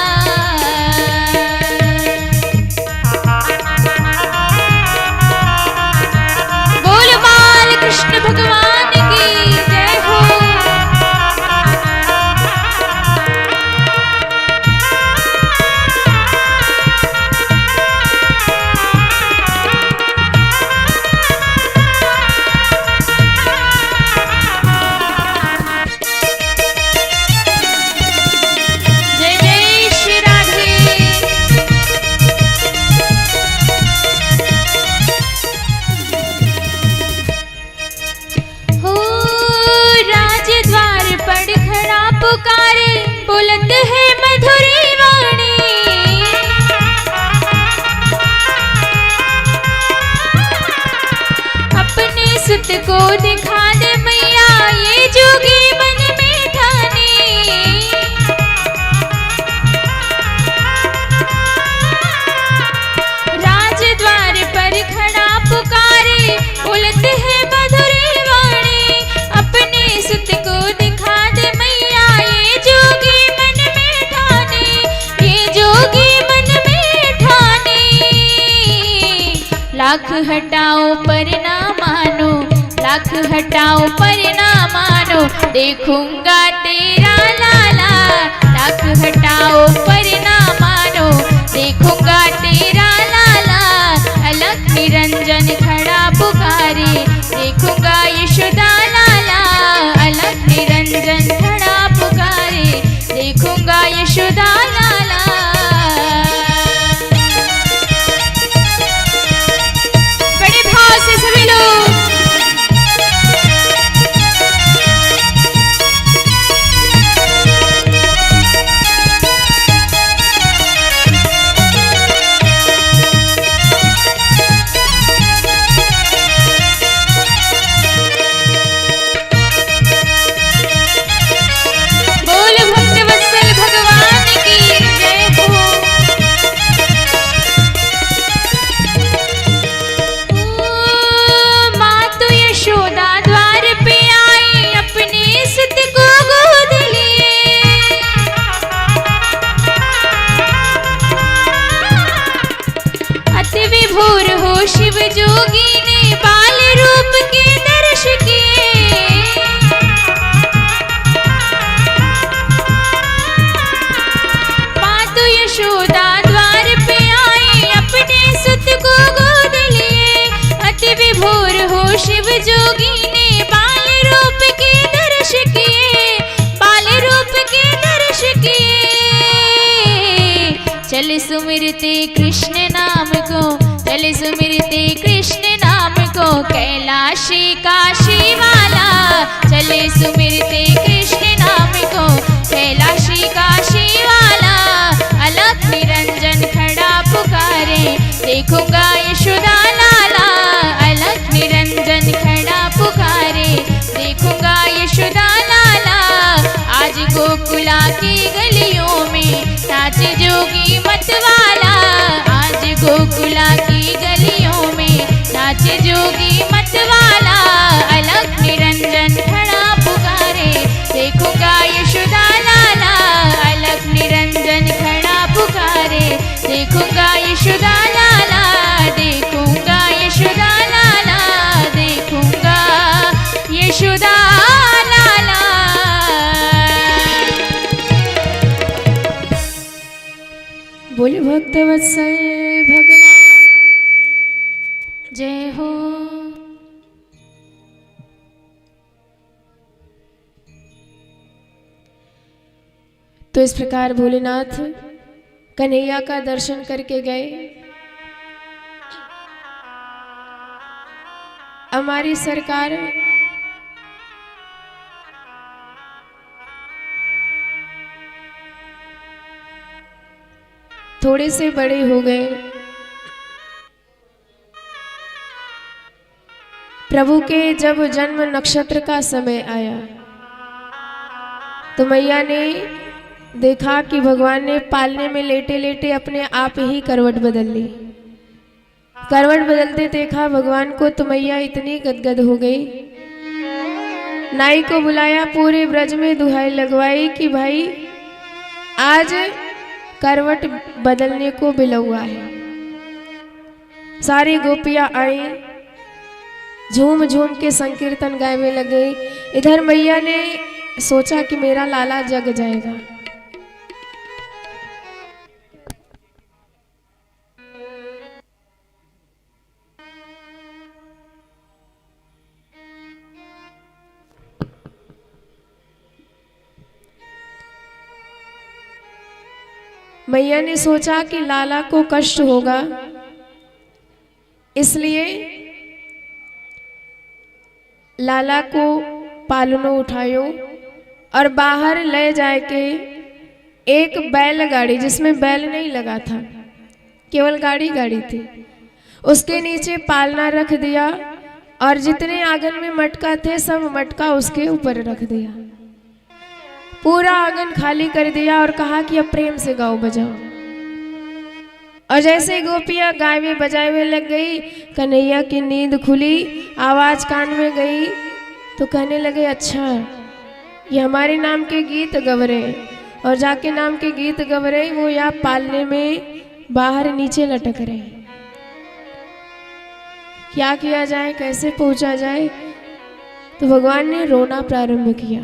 बोल बाल कृष्ण भगवान की जय हो। जय जय श्री राधे। हो राजद्वार पर खड़ा पुकारे, बुलंद है मधुरी वाणी। अपने सुत को दिखा दे मैया, ये जोगी मन में ठाने। राजद्वार पर खड़ा पुकारे, बुलंद है मधुरी वाणी। अपने सुत को दिखा दे मैया, ये जोगी मन में ठाने। ये जोगी मन में ठाने। लाख हटाओ पर ना मानो, लाख हटाओ पर ना मानो। देखूंगा तेरा लाला, लाख हटाओ पर ना मानो। देखूंगा तेरा लाला, अलख निरंजन खड़ा पुकारे। देखूंगा यशोदा लाला, अलख निरंजन खड़ा पुकारे। देखूंगा यशोदा लाला। बड़े भाव से सभी लोग बोल भक्तवत्सल भगवान की जय हो। माँ तो यशोदा द्वार पे आई, अपने सुत को गोद लिए। अति विभोर हो शिव जोगी ने, बाल रूप के दर्श किए। माँ तो यशोदा द्वार पे आई, अपने सुत को गोद लिए। अति विभोर हो शिव जोगी ने, बाल रूप के दर्श किए। बाल रूप के दर्श किए। चल सुमिरते कृष्ण नाम को, चल सुमिरते कृष्ण नाम को, कैलाशी काशी वाला। चल सुमिरते कृष्ण नाम को, कैलाशी काशी वाला। अलख निरंजन खड़ा पुकारे, देखूंगा यशोदा लाला। अलख निरंजन खड़ा पुकारे, देखूंगा यशोदा लाला। आज गोकुला की गलियों में नाचे जोगी मतवाला। आज गोकुला की गलियों में नाचे जोगी मतवाला। अलख निरंजन खड़ा पुकारे, देखूंगा यशोदा लाला। अलख निरंजन खड़ा पुकारे, देखूंगा यशोदा लाला। देखूंगा यशोदा लाला, देखूंगा यशोदा लाला। बोले भक्त वत्सल भगवान जय हो। तो इस प्रकार भोलेनाथ कन्हैया का दर्शन करके गए। हमारी सरकार थोड़े से बड़े हो गए। प्रभु के जब जन्म नक्षत्र का समय आया तो मैया ने देखा कि भगवान ने पालने में लेटे लेटे अपने आप ही करवट बदल ली। करवट बदलते देखा भगवान को तो मैया इतनी गदगद हो गई। नाई को बुलाया, पूरे ब्रज में दुहाई लगवाई कि भाई आज करवट बदलने को बिलौआ है। सारी गोपियां आई, झूम झूम के संकीर्तन गावे लगे। इधर मैया ने सोचा कि मेरा लाला जग जाएगा। मैया ने सोचा कि लाला को कष्ट होगा, इसलिए लाला को पालनो उठायो और बाहर ले जाए के एक बैलगाड़ी, जिसमें बैल नहीं लगा था, केवल गाड़ी गाड़ी थी, उसके नीचे पालना रख दिया और जितने आंगन में मटका थे सब मटका उसके ऊपर रख दिया। पूरा आंगन खाली कर दिया और कहा कि अब प्रेम से गाओ बजाओ। और जैसे गोपियां गावे बजावे लग गई, कन्हैया की नींद खुली, आवाज कान में गई तो कहने लगे अच्छा ये हमारे नाम के गीत गव रहे। और जाके नाम के गीत गव रहे, वो या पालने में बाहर नीचे लटक रहे। क्या किया जाए, कैसे पहुंचा जाए? तो भगवान ने रोना प्रारंभ किया।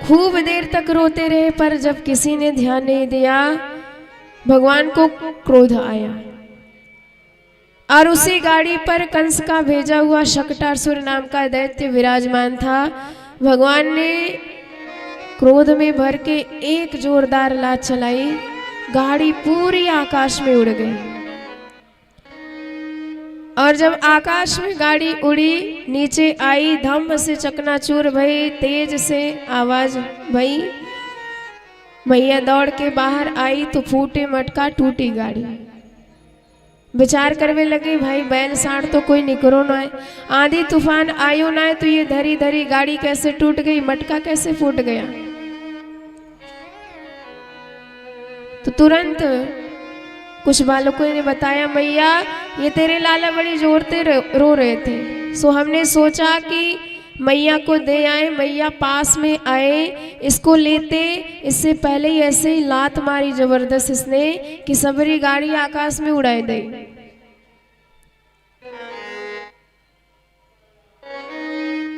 खूब देर तक रोते रहे, पर जब किसी ने ध्यान नहीं दिया भगवान को क्रोध आया और उसी गाड़ी पर कंस का भेजा हुआ शकटासुर नाम का दैत्य विराजमान था। भगवान ने क्रोध में भर के एक जोरदार लात चलाई, गाड़ी पूरी आकाश में उड़ गई। और जब आकाश में गाड़ी उड़ी, नीचे आई, धम्म से चकनाचूर भई, तेज से आवाज भई। मैया दौड़ के बाहर आई तो फूटे मटका, टूटी गाड़ी। विचार करवे लगे भाई बैल साढ़ तो कोई निकरो ना है, आंधी तूफान आयो ना है तो ये धरी धरी गाड़ी कैसे टूट गई, मटका कैसे फूट गया। तो तुरंत कुछ बालकों ने बताया मैया ये तेरे लाला बड़ी जोर से रो रहे थे, सो हमने सोचा कि मैया को दे आए। मैया पास में आए, इसको लेते, इससे पहले ही ऐसे ही लात मारी जबरदस्त इसने कि सबरी गाड़ी आकाश में उड़ाई दी।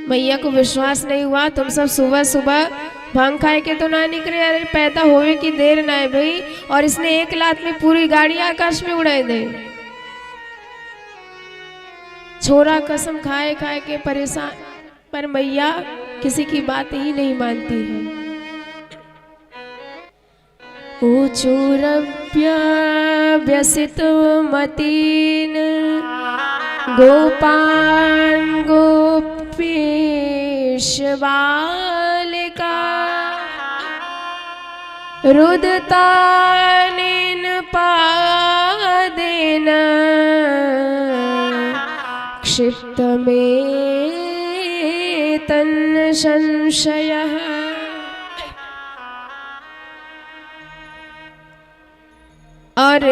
मैया को विश्वास नहीं हुआ। तुम सब सुबह सुबह भांग खाए के तो ना निकले, अरे पैदा होवे की देर ना है भाई, और इसने एक लात में पूरी गाड़ी आकाश में उड़ाई दे। छोरा कसम खाए खाए के परेशान, पर मैया किसी की बात ही नहीं मानती है। ऊचूरव्यसितमतीन् गोपान् गोपीशबालिका रुदतानेन पादेन क्षिप्तमेतन्न संशयः। और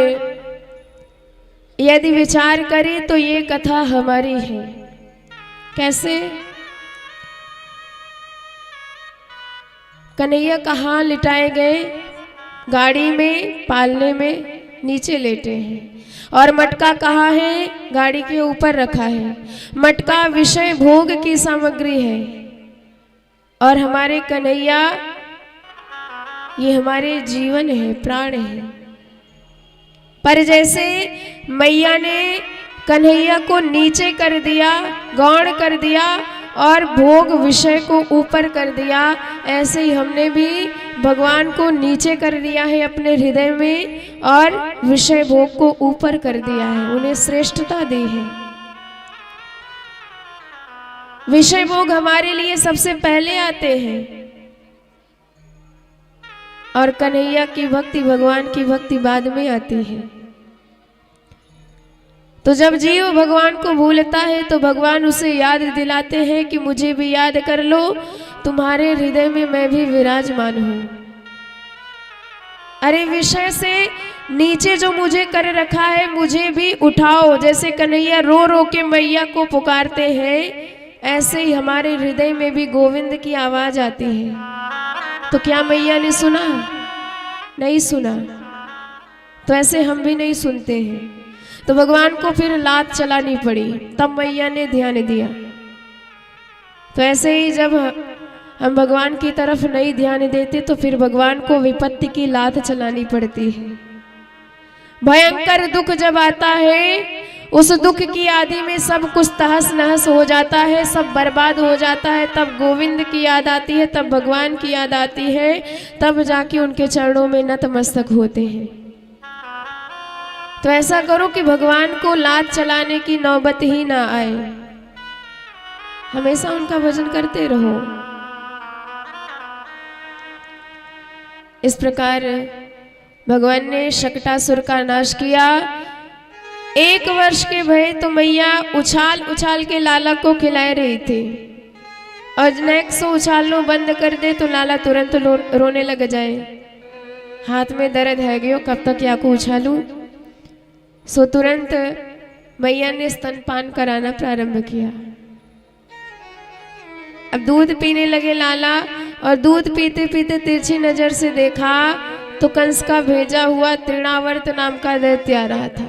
यदि विचार करें तो ये कथा हमारी है। कैसे? कन्हैया कहाँ लिटाए गए? गाड़ी में, पालने में नीचे लेटे हैं। और मटका कहाँ है? गाड़ी के ऊपर रखा है। मटका विषय भोग की सामग्री है और हमारे कन्हैया ये हमारे जीवन है, प्राण है। पर जैसे मैया ने कन्हैया को नीचे कर दिया, गौण कर दिया और भोग विषय को ऊपर कर दिया, ऐसे ही हमने भी भगवान को नीचे कर दिया है अपने हृदय में और विषय भोग को ऊपर कर दिया है, उन्हें श्रेष्ठता दी है। विषय भोग हमारे लिए सबसे पहले आते हैं और कन्हैया की भक्ति, भगवान की भक्ति बाद में आती है। तो जब जीव भगवान को भूलता है तो भगवान उसे याद दिलाते हैं कि मुझे भी याद कर लो, तुम्हारे हृदय में मैं भी विराजमान हूं। अरे विषय से नीचे जो मुझे कर रखा है मुझे भी उठाओ। जैसे कन्हैया रो रो के मैया को पुकारते हैं, ऐसे ही हमारे हृदय में भी गोविंद की आवाज आती है। तो क्या मैया ने सुना? नहीं सुना। तो ऐसे हम भी नहीं सुनते हैं, तो भगवान को फिर लात चलानी पड़ी, तब मैया ने ध्यान दिया। तो ऐसे ही जब हम भगवान की तरफ नहीं ध्यान देते तो फिर भगवान को विपत्ति की लात चलानी पड़ती है। भयंकर दुख जब आता है, उस दुख की आदि में सब कुछ तहस नहस हो जाता है, सब बर्बाद हो जाता है, तब गोविंद की याद आती है, तब भगवान की याद आती है, तब जाके उनके चरणों में नतमस्तक होते हैं। तो ऐसा करो कि भगवान को लात चलाने की नौबत ही ना आए, हमेशा उनका भजन करते रहो। इस प्रकार भगवान ने शकटासुर का नाश किया। 1 वर्ष के भय तो मैया उछाल उछाल के लाला को खिलाए रही थी और नेक्स्ट उछालना बंद कर दे तो लाला तुरंत रोने लग जाए। हाथ में दर्द है गयो, कब तक या को उछालूं। सो तुरंत मैया ने स्तनपान कराना प्रारंभ किया। अब दूध पीने लगे लाला और दूध पीते पीते तिरछी नजर से देखा तो कंस का भेजा हुआ तृणावर्त नाम का दैत्य आ रहा था।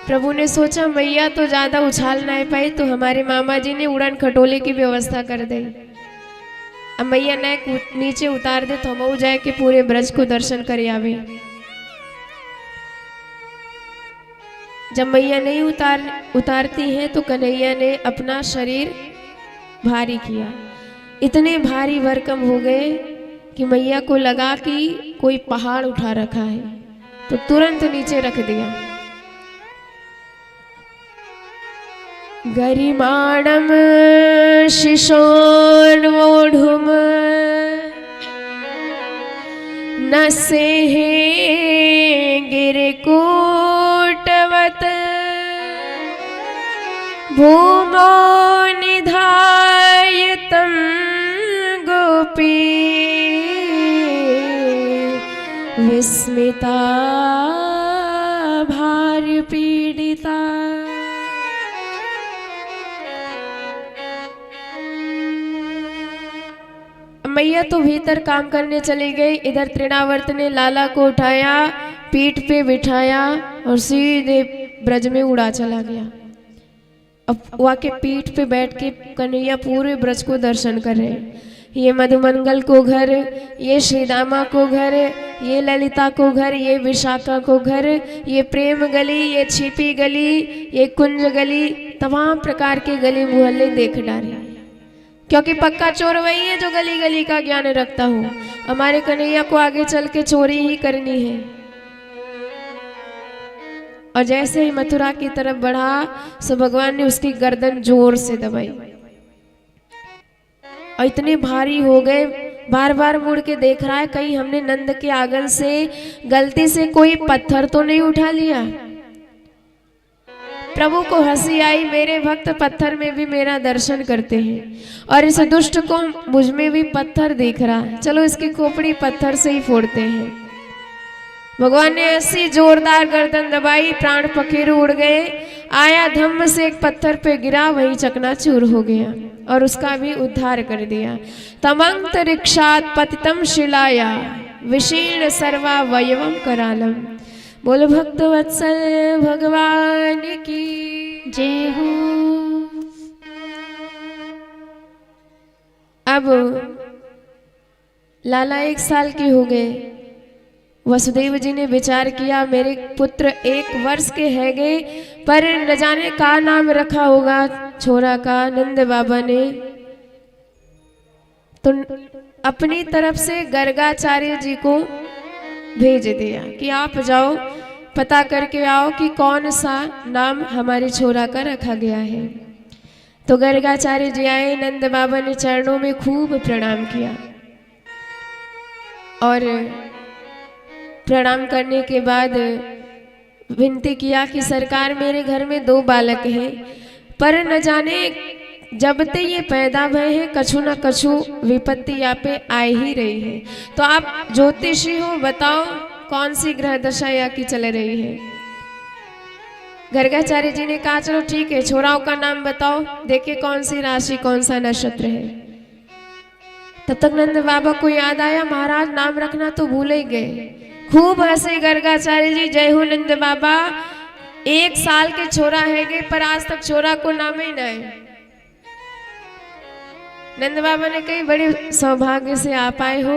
प्रभु ने सोचा मैया तो ज्यादा उछाल नहीं पाई तो हमारे मामा जी ने उड़न खटोले की व्यवस्था कर दी। अब मैया ने नीचे उतार दे तो हम जाए के पूरे ब्रज को दर्शन कर आवे। जब मैया नहीं उतारती हैं तो कन्हैया ने अपना शरीर भारी किया। इतने भारी भरकम हो गए कि मैया को लगा कि कोई पहाड़ उठा रखा है, तो तुरंत नीचे रख दिया। गरिमाणम शिशोर्वोढुम न सेहे गिरिकूटवत भूमो निधायतं गोपी विस्मिता भार्य पीड़िता। मैया तो भीतर काम करने चली गई। इधर तृणावर्त ने लाला को उठाया, पीठ पे बिठाया और सीधे ब्रज में उड़ा चला गया। अब वहाँ के पीठ पे बैठ के कन्हैया पूरे ब्रज को दर्शन कर रहे हैं। ये मधुमंगल को घर, ये श्रीदामा को घर, ये ललिता को घर, ये विशाखा को घर, ये प्रेम गली, ये छिपी गली, ये कुंज गली, तमाम प्रकार के गली मोहल्ले देख डाले। क्योंकि पक्का चोर वही है जो गली गली का ज्ञान रखता हो हमारे कन्हैया को आगे चल के चोरी ही करनी है। और जैसे ही मथुरा की तरफ बढ़ा सो भगवान ने उसकी गर्दन जोर से दबाई और इतने भारी हो गए, बार बार मुड़ के देख रहा है कहीं हमने नंद के आंगन से गलती से कोई पत्थर तो नहीं उठा लिया। प्रभु को हंसी आई, मेरे भक्त पत्थर में भी मेरा दर्शन करते हैं और इस दुष्ट को मुझ में भी पत्थर दिख रहा है, चलो इसकी खोपड़ी पत्थर से ही फोड़ते हैं। भगवान ने ऐसी जोरदार गर्दन दबाई, प्राण पखेरु उड़ गए, आया धम्म से एक पत्थर पे गिरा, वही चकनाचूर हो गया और उसका भी उद्धार कर दिया। तमंतरिक्षात् पतितम शिलाया विशीर्ण सर्वा वयवम करालम। बोल भक्त वत्सल भगवान की जय हो। अब लाला 1 साल के हो गए। वसुदेव जी ने विचार किया मेरे पुत्र 1 वर्ष के है गए, पर न जाने का नाम रखा होगा छोरा का। नंद बाबा ने तो अपनी तरफ से गर्गाचार्य जी को भेज दिया कि आप जाओ पता करके आओ कि कौन सा नाम हमारे छोरा का रखा गया है। तो गर्गाचार्य जी आए, नंद बाबा ने चरणों में खूब प्रणाम किया और प्रणाम करने के बाद विनती किया कि सरकार मेरे घर में 2 बालक हैं, पर न जाने जब ते ये पैदा भय है कछु न कछु विपत्ति यहाँ पे आ ही रही है। तो आप ज्योतिषी हो, बताओ कौन सी ग्रह दशा यहाँ की चल रही है। गर्गाचार्य जी ने कहा चलो ठीक है, छोराओं का नाम बताओ, देखे कौन सी राशि कौन सा नक्षत्र है। तब तक नंद बाबा को याद आया महाराज नाम रखना तो भूल ही गए। खूब हंसे गर्गाचार्य जी, जय हो नंद बाबा, 1 साल के छोरा है गए पर आज तक छोरा को नाम ही ना है। नंद बाबा ने कही बड़े सौभाग्य से आप आए हो,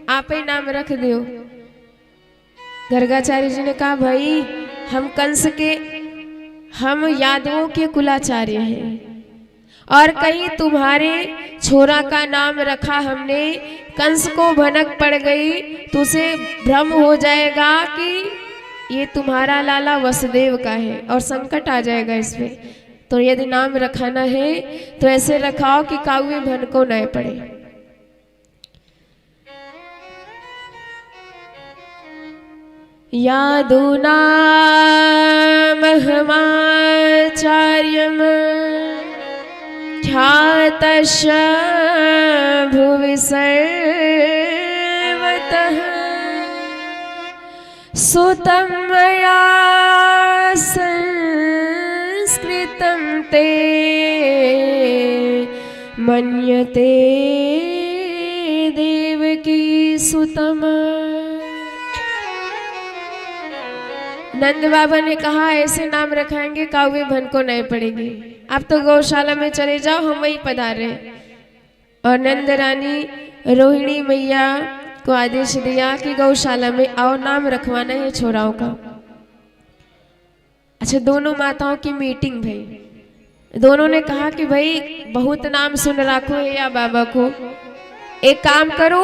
आप ही नाम रख दो। गर्गाचार्य जी ने कहा भाई हम कंस के, हम यादवों के कुलाचार्य हैं और कहीं तुम्हारे छोरा का नाम रखा हमने, कंस को भनक पड़ गई तो उसे भ्रम हो जाएगा कि ये तुम्हारा लाला वसुदेव का है और संकट आ जाएगा इसमें। तो यदि नाम रखाना है तो ऐसे रखाओ कि काउे भन को न पड़े। यादूनाम हमाचार्यम ख्यातश्च भुवि सर्वतः सुतं मया संस्कृतं ते मन्यते देवकी सुतम। नंद बाबा ने कहा ऐसे नाम रखाएंगे काव्य भन को नहीं पड़ेगी, आप तो गौशाला में चले जाओ, हम वही पधारे। और नंद रानी रोहिणी मैया को आदेश दिया कि गौशाला में आओ, नाम रखवाना है छोराओं का। अच्छा, दोनों माताओं की मीटिंग भई। दोनों ने कहा कि भाई बहुत नाम सुन रखो है या बाबा को, एक काम करो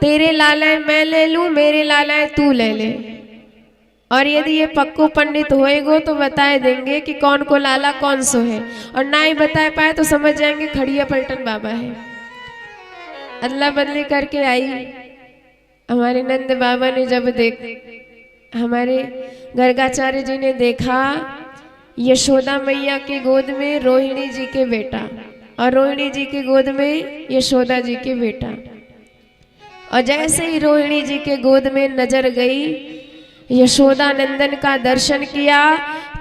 तेरे लाला मैं ले लूं, मेरे लाला तू ले ले, और यदि ये पक्को पंडित होएगो तो बताए देंगे कि कौन को लाला कौन सो है, और ना ही बता पाए तो समझ जाएंगे खड़िया पलटन बाबा है। अदला बदली करके आई। हमारे नंद बाबा ने जब हमारे गर्गाचार्य जी ने देखा यशोदा मैया के गोद में रोहिणी जी के बेटा और रोहिणी जी के गोद में यशोदा जी के बेटा, और जैसे ही रोहिणी जी के गोद में नजर गई, यशोदा नंदन का दर्शन किया,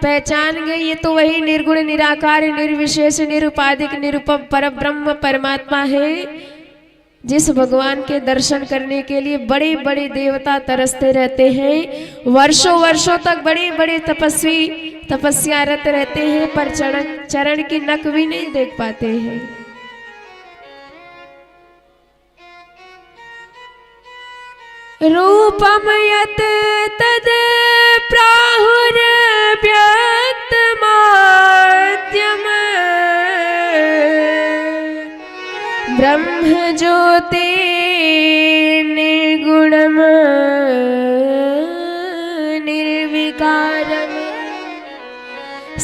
पहचान गई ये तो वही निर्गुण निराकार निर्विशेष निरुपाधिक निरुपम परब्रह्म परमात्मा है, जिस भगवान के दर्शन करने के लिए बड़े बड़े देवता तरसते रहते हैं। वर्षों वर्षों तक बड़े बड़े तपस्वी तपस्यारत रहते हैं, पर चरण की नक भी नहीं देख पाते हैं। रूपम यत तद प्राहुर व्यक्त माध्यम ब्रह्म ज्योति निर्विशेष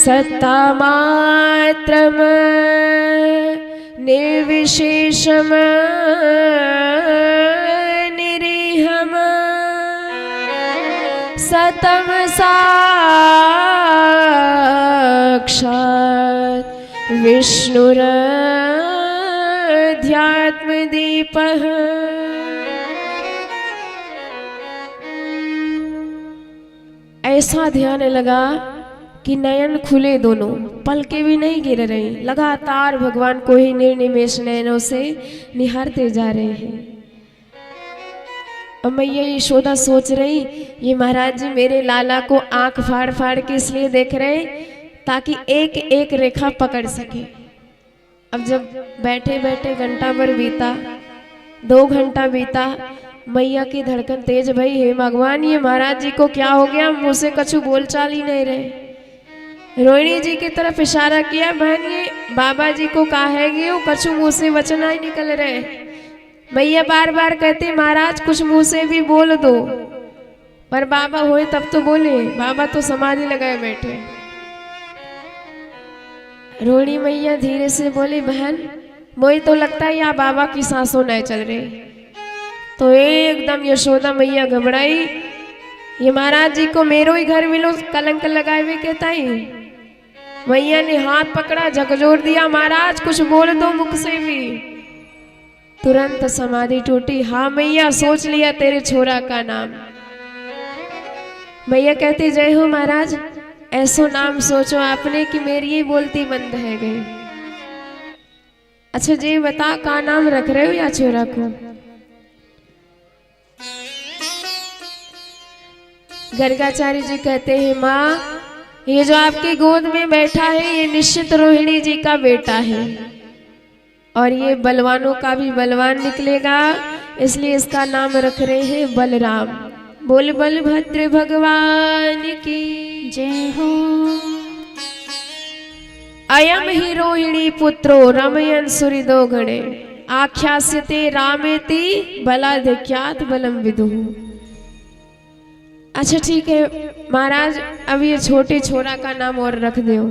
सत्ता मात्रम निर्विशेषम निरीहम सतम साक्षात् विष्णुरध्यात्मदीपः। ऐसा ध्यान लगा कि नयन खुले, दोनों पलके भी नहीं गिर रही, लगातार भगवान को ही निर्निमेष नयनों से निहारते जा रहे हैं। और मैया यशोदा सोच रही, ये महाराज जी मेरे लाला को आंख फाड़ फाड़ के इसलिए देख रहे ताकि एक एक रेखा पकड़ सके। अब जब बैठे बैठे घंटा भर बीता, 2 घंटा बीता, मैया की धड़कन तेज भई, हे भगवान ये महाराज जी को क्या हो गया, मुँह से कछु बोल चाल ही नहीं रहे। रोहिणी जी की तरफ इशारा किया, बहन ये बाबा जी को कहेगी, वो कछु मुँह से वचन ही निकल रहे। मैया बार बार कहते महाराज कुछ मुँह से भी बोल दो, पर बाबा होए तब तो बोले, बाबा तो समाधि लगाए बैठे। रोहिणी मैया धीरे से बोली, बहन मुझे तो लगता है यहाँ बाबा की सांसों नहीं चल रही। तो एकदम यशोदा मैया घबराई, ये महाराज जी को मेरो ही घर मिलो कलंक लगाए हुए कहता ही। मैया ने हाथ पकड़ा, झकझोर दिया, महाराज कुछ बोल दो मुख से भी। तुरंत समाधि टूटी। हाँ मैया सोच लिया तेरे छोरा का नाम। मैया कहती, जय हो महाराज, ऐसो नाम सोचो आपने कि मेरी ही बोलती बंद है गई। अच्छा जी बता, का नाम रख रहे हो या छोरा को? गर्गाचार्य जी कहते हैं, माँ ये जो आपकी गोद में बैठा है ये निश्चित रोहिणी जी का बेटा है, और ये बलवानों का भी बलवान निकलेगा, इसलिए इसका नाम रख रहे हैं बलराम। बोल बलभद्र भगवान की जय हो। अयम ही रोहिणी पुत्रो रमयन सुहृदो गणे आख्यास्यते रामेति बलाधिक्यात् बलम विदुः। अच्छा ठीक है महाराज, अब ये छोटे छोरा का नाम और रख दो।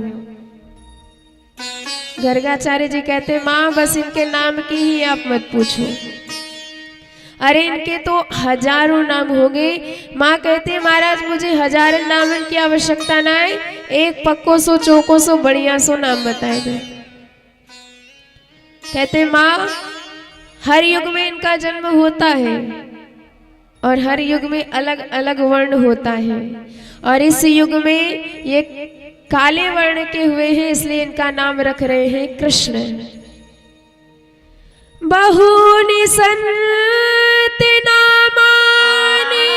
गर्गाचार्य जी कहते, माँ बस इनके नाम की ही आप मत पूछो, अरे इनके तो हजारों नाम हो गए। माँ कहते, महाराज मुझे हजारों नाम की आवश्यकता ना है, एक पक्को सो चौको सो बढ़िया सो नाम बताए दे। कहते, माँ हर युग में इनका जन्म होता है और हर युग में अलग अलग वर्ण होता है, और इस युग में ये काले वर्ण के हुए हैं, इसलिए इनका नाम रख रहे हैं कृष्ण। बहूनि सन्ति नामानि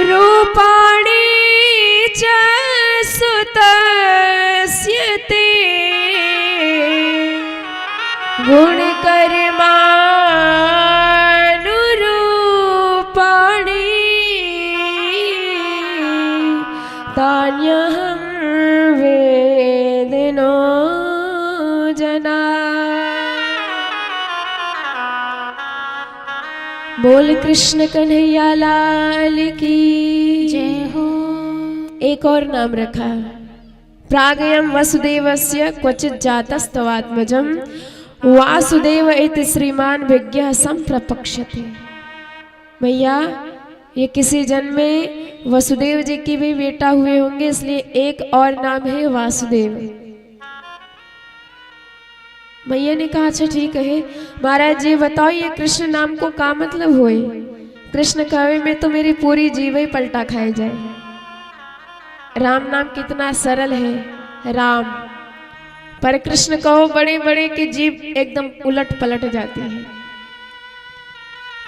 रूपाणि च सुतस्य ते गुणकर्मा तान्यहं वेदिनो जना। बोल कृष्ण कन्हैया लाल की जय हो। एक और नाम रखा, प्रागयम वसुदेवस्य क्वचित जातस्तवात्मजम वासुदेव इति श्रीमान विज्ञः संप्रपक्षते। भैया ये किसी जन्म में वसुदेव जी की भी बेटा हुए होंगे, इसलिए एक और नाम है वासुदेव। मैया ने कहा, अच्छा ठीक है महाराज जी बताओ ये कृष्ण नाम को का मतलब होए? कृष्ण कहे में तो मेरी पूरी जीव ही पलटा खाए जाए। राम नाम कितना सरल है राम, पर कृष्ण कहो बड़े बड़े की जीव एकदम उलट पलट जाती है।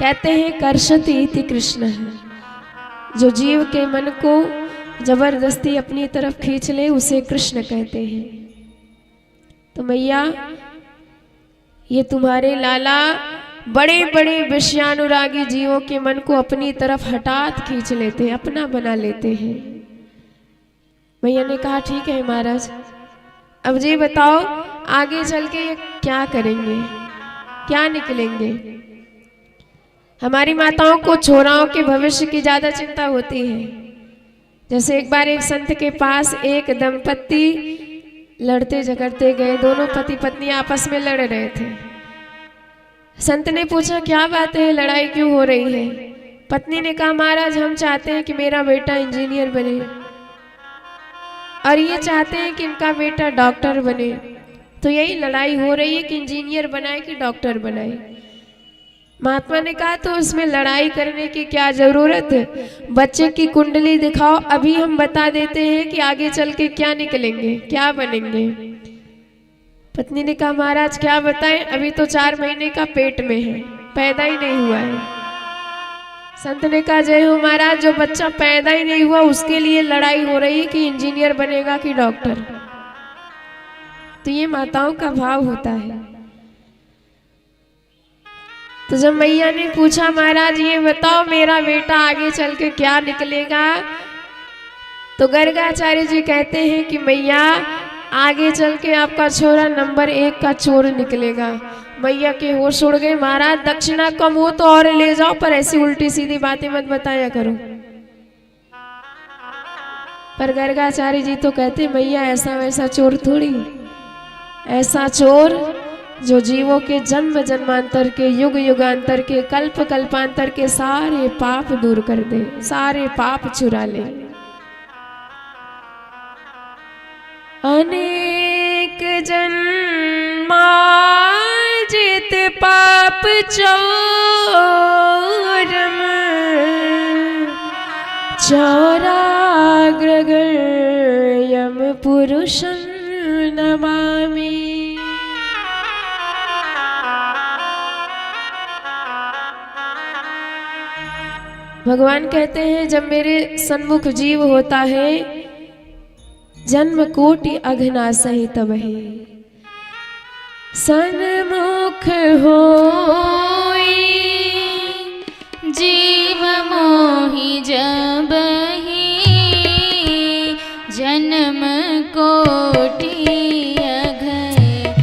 कहते हैं कर्षति इति कृष्ण है, जो जीव के मन को जबरदस्ती अपनी तरफ खींच ले उसे कृष्ण कहते हैं। तो मैया ये तुम्हारे लाला बड़े बड़े विषयानुरागी जीवों के मन को अपनी तरफ हठात खींच लेते हैं, अपना बना लेते हैं। मैया ने कहा ठीक है महाराज, अब जी बताओ आगे चल के ये क्या करेंगे, क्या निकलेंगे? हमारी माताओं को छोराओं के भविष्य की ज्यादा चिंता होती है, जैसे एक बार एक संत के पास एक दंपत्ति लड़ते झगड़ते गए, दोनों पति पत्नी आपस में लड़ रहे थे। संत ने पूछा क्या बात है, लड़ाई क्यों हो रही है? पत्नी ने कहा महाराज हम चाहते हैं कि मेरा बेटा इंजीनियर बने और ये चाहते हैं कि इनका बेटा डॉक्टर बने, तो यही लड़ाई हो रही है कि इंजीनियर बनाए कि डॉक्टर बनाए। महात्मा ने कहा तो उसमें लड़ाई करने की क्या जरूरत है, बच्चे की कुंडली दिखाओ, अभी हम बता देते हैं कि आगे चल के क्या निकलेंगे, क्या बनेंगे। पत्नी ने कहा महाराज क्या बताएं, अभी तो 4 महीने का पेट में है, पैदा ही नहीं हुआ है। संत ने कहा जय हो महाराज, जो बच्चा पैदा ही नहीं हुआ उसके लिए लड़ाई हो रही है कि इंजीनियर बनेगा कि डॉक्टर। तो ये माताओं का भाव होता है। तो जब मैया ने पूछा महाराज ये बताओ मेरा बेटा आगे चल के क्या निकलेगा, तो गर्गाचार्य जी कहते हैं कि मैया आगे चल के आपका छोरा नंबर 1 का चोर निकलेगा। मैया के होश उड़ गए, महाराज दक्षिणा कम हो तो और ले जाओ, पर ऐसी उल्टी सीधी बातें मत बताया करो। पर गर्गाचार्य जी तो कहते मैया ऐसा वैसा चोर थोड़ी, ऐसा चोर जो जीवों के जन्म जन्मांतर के, युग युगांतर के, कल्प कल्पांतर के सारे पाप दूर कर दे, सारे पाप चुरा ले। अनेक जन्मार्जित पाप चोरम चौराग्रगर्यम पुरुषं नमामि। भगवान कहते हैं जब मेरे सन्मुख जीव होता है जन्म कोटि अघनासहि तबहि, सन्मुख होई जीव मोहि जबहि, जन्म कोटि अघनासहि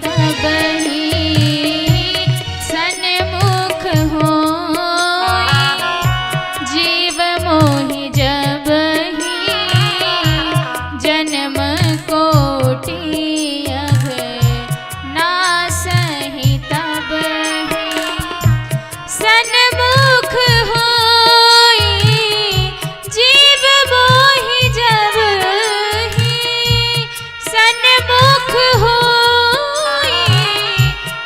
तबहि, सन्मुख होई जीव मोहि जबहि, जन्म कोटि अघनासहि तबहि, सन्मुख होई जीव मोहि जबहि, सन्मुख होई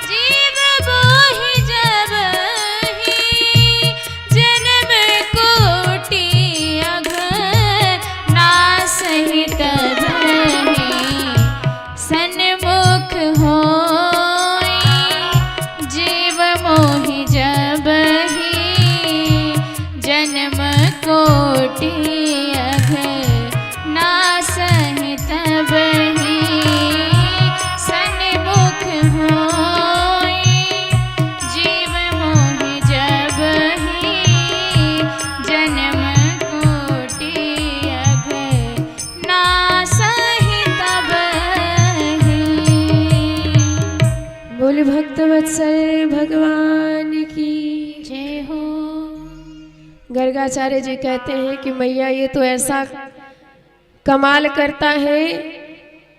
जीव मोहि जबहि, जन्म कोटि अघनासहि तबहि, सन्मुख होई जीव मोहि जबहि, जन्म कोटि अघनासहि तबहि, सन्मुख होई जीव मोहि जबहि, जन्म कोटि अघनासहि तबहि। बोले भक्त वत्सल भगवान की जय हो। गर्गाचार्य जी कहते हैं कि मैया ये तो ऐसा कमाल करता है,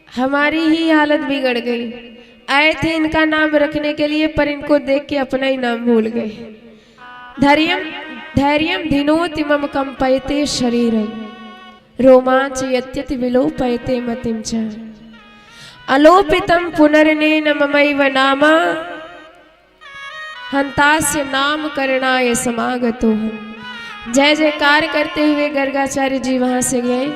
हमारी ही हालत बिगड़ गई। आए थे इनका नाम रखने के लिए पर इनको देख के अपना ही नाम भूल गए। धैर्यम धैर्यम धिनोति मम कंपयते शरीरम, रोमांच यत्यति विलोपयते मतिम च, अलोपितम पुनर्नेन ममैव नामा, हंतास्य नाम करणाय समागतो। जय जयकार करते हुए गर्गाचार्य जी वहां से गए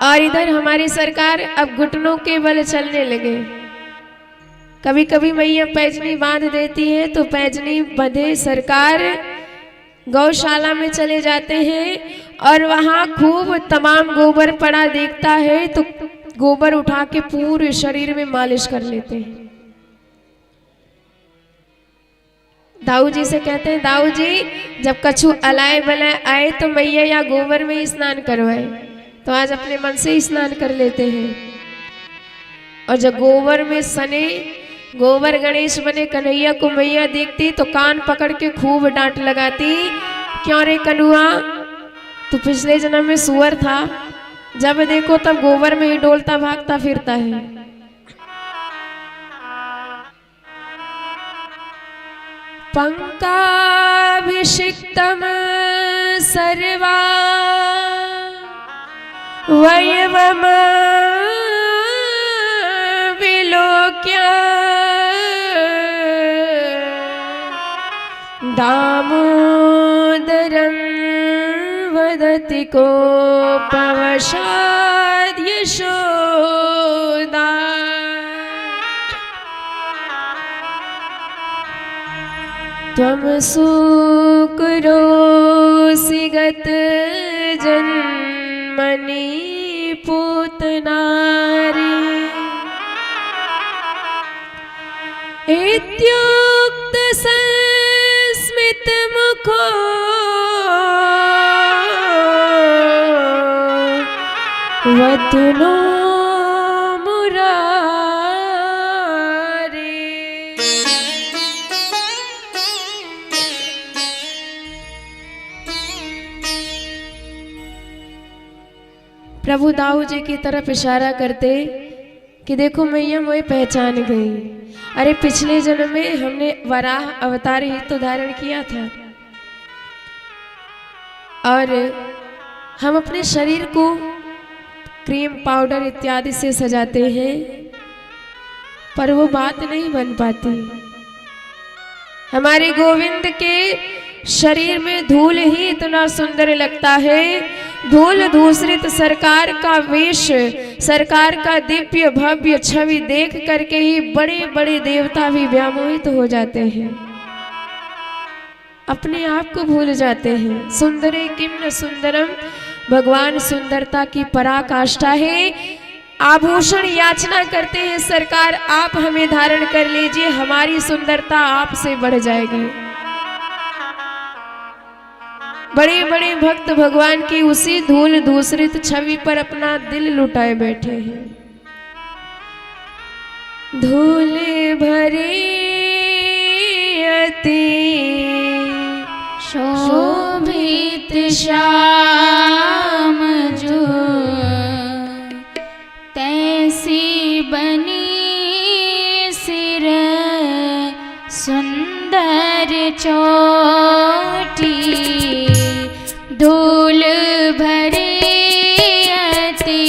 और इधर हमारी सरकार अब घुटनों के बल चलने लगे। कभी कभी मैया पैजनी बांध देती है तो पैजनी बंधे सरकार गौशाला में चले जाते हैं और वहां खूब तमाम गोबर पड़ा देखता है तो गोबर उठा के पूरे शरीर में मालिश कर लेते हैं। दाऊ जी से कहते हैं दाऊ जी जब कछु अलाए बलाए आए तो मैया या गोबर में ही स्नान करवाए, तो आज अपने मन से ही स्नान कर लेते हैं। और जब गोबर में सने गोबर गणेश बने कन्हैया को मैया देखती तो कान पकड़ के खूब डांट लगाती क्यों रे कनुआ, तू पिछले जन्म में सुअर था, जब देखो तब गोबर में ही डोलता भागता फिरता है। पंकाभिषिक्तम सर्वा वयवम विलोक्य दामोदरं वदति कोपवशाद् यशोदा। त्वं सुकरोसि गतजन्मनि पूतनारी इत्युक्त संस्मितमुखो वतुनो मुरारी। प्रभु दाऊ जी की तरफ इशारा करते कि देखो मैया मुझे पहचान गई। अरे पिछले जन्म में हमने वराह अवतार ही तो धारण किया था और हम अपने शरीर को क्रीम पाउडर इत्यादि से सजाते हैं, पर वो बात नहीं बन पाती। हमारे गोविंद के शरीर में धूल ही इतना सुंदर लगता है। धूल दूसरित सरकार का वेश, सरकार का दिव्य भव्य छवि देख करके ही बड़े बड़े देवता भी व्यामोहित हो जाते हैं, अपने आप को भूल जाते हैं। सुंदरे किम न सुंदरम, भगवान सुंदरता की पराकाष्ठा है। आभूषण याचना करते हैं, सरकार आप हमें धारण कर लीजिए, हमारी सुंदरता आपसे बढ़ जाएगी। बड़े बड़े भक्त भगवान की उसी धूल दूसरित छवि पर अपना दिल लुटाए बैठे हैं। धूल भरी अति शोभित श्याम जो तैसी बनी सिर सुंदर चोटी। धूल भरी अति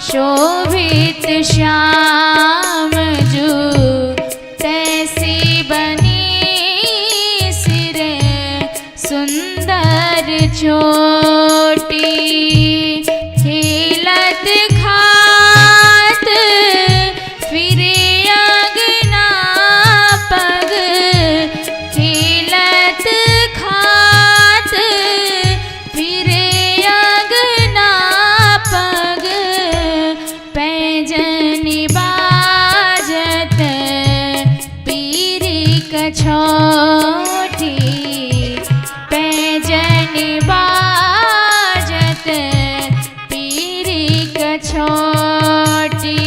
शोभित श्याम जो तैसी बनी सिर सुंदर चोटी। खेलत खात फिरे अगना पग, खेलत खात फिरे अगना पग। पैजनी बाजत पीरी कछोटी। पैजनी बाजत पीरी कछोटी।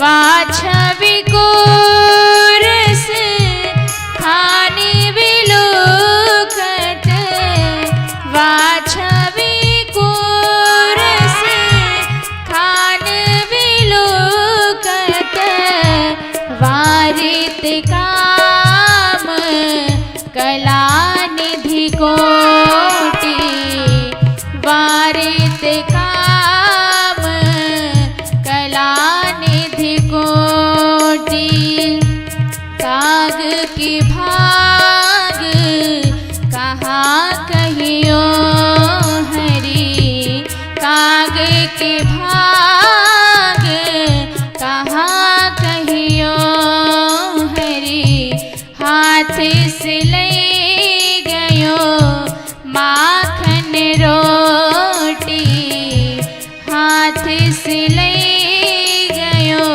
वाछवि कोरस खानी विलोकत। वाछवि कोरस खान विलोकत। वारित काम कला निधि कोटि। वारित काम कला निधि कोटि। काग की भाग कहाँ कहियो हरि। काग के भाग कहाँ कहियो हरि। हाथ से ले गयो माखन रोटी। हाथ से ले गयो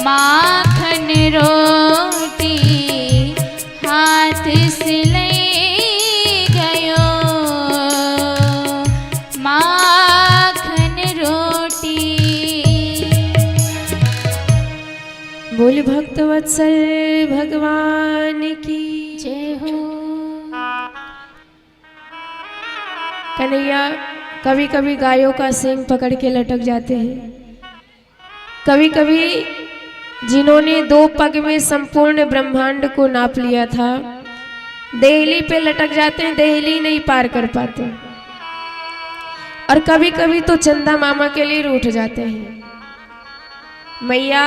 माखन रोटी। हाथ से ले गयो माखन रोटी। बोल भक्त वत्सल भगवान की जय हो। कन्हैया कभी कभी गायों का सींग पकड़ के लटक जाते हैं, कभी कभी जिन्होंने 2 पग में संपूर्ण ब्रह्मांड को नाप लिया था, देहली पे लटक जाते हैं, देहली नहीं पार कर पाते। और कभी कभी तो चंदा मामा के लिए रूठ जाते हैं। मैया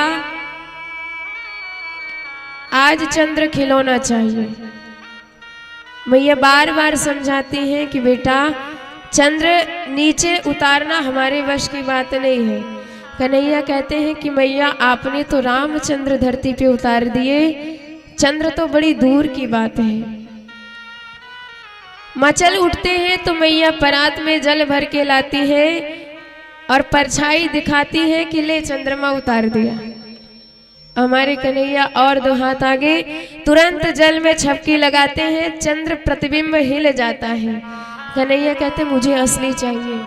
आज चंद्र खिलौना चाहिए। मैया बार बार समझाती हैं कि बेटा चंद्र नीचे उतारना हमारे वश की बात नहीं है। कन्हैया कहते हैं कि मैया आपने तो रामचंद्र धरती पे उतार दिए, चंद्र तो बड़ी दूर की बात है। मचल उठते हैं तो मैया परात में जल भर के लाती है और परछाई दिखाती है कि ले चंद्रमा उतार दिया। हमारे कन्हैया और 2 हाथ आगे तुरंत जल में छपकी लगाते हैं, चंद्र प्रतिबिंब हिल जाता है। कन्हैया कहते मुझे असली चाहिए।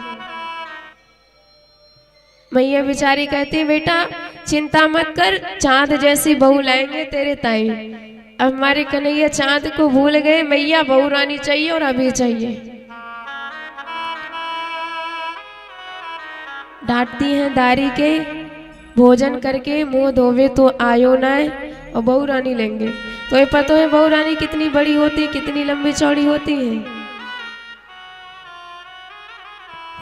मैया बेचारी कहती बेटा चिंता मत कर, चांद जैसी बहू लाएंगे तेरे ताई। अब हमारे कन्हैया चांद को भूल गए, मैया बहू रानी चाहिए और अभी चाहिए। डांटती हैं दारी के, भोजन करके मुंह धोवे तो आयो ना, और बहू रानी लेंगे। तो ये पता है बहू रानी कितनी बड़ी होती, कितनी लंबी चौड़ी होती है।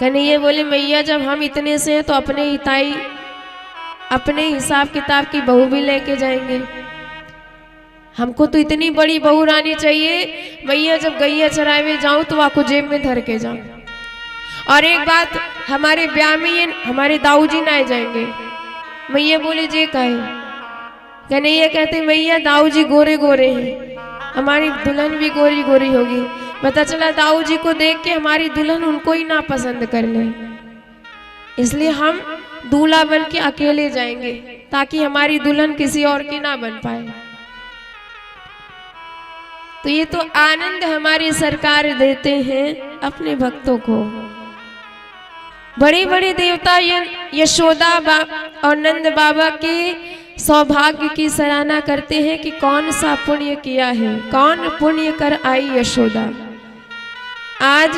कन्हैया बोले मैया जब हम इतने से हैं तो अपने हिताई अपने हिसाब किताब की बहू भी लेके जाएंगे। हमको तो इतनी बड़ी बहू रानी चाहिए, मैया जब गैया चराए में जाऊं तो आपको जेब में धर के जाऊं। और एक बात, हमारे ब्याह में ये हमारे दाऊजी ना जाएंगे। मैया बोले जे कहे। कन्हैया कहते मैया दाऊजी गोरे गोरे हैं, हमारी दुल्हन भी गोरी गोरी होगी। पता चला दाऊजी को देख के हमारी दुल्हन उनको ही ना पसंद कर ले, इसलिए हम दूल्हा बन के अकेले जाएंगे ताकि हमारी दुल्हन किसी और की ना बन पाए। तो ये तो आनंद हमारी सरकार देते हैं अपने भक्तों को। बड़े बड़े देवता यशोदा और नंद बाबा के सौभाग्य की सराहना करते हैं कि कौन सा पुण्य किया है, कौन पुण्य कर आई यशोदा। आज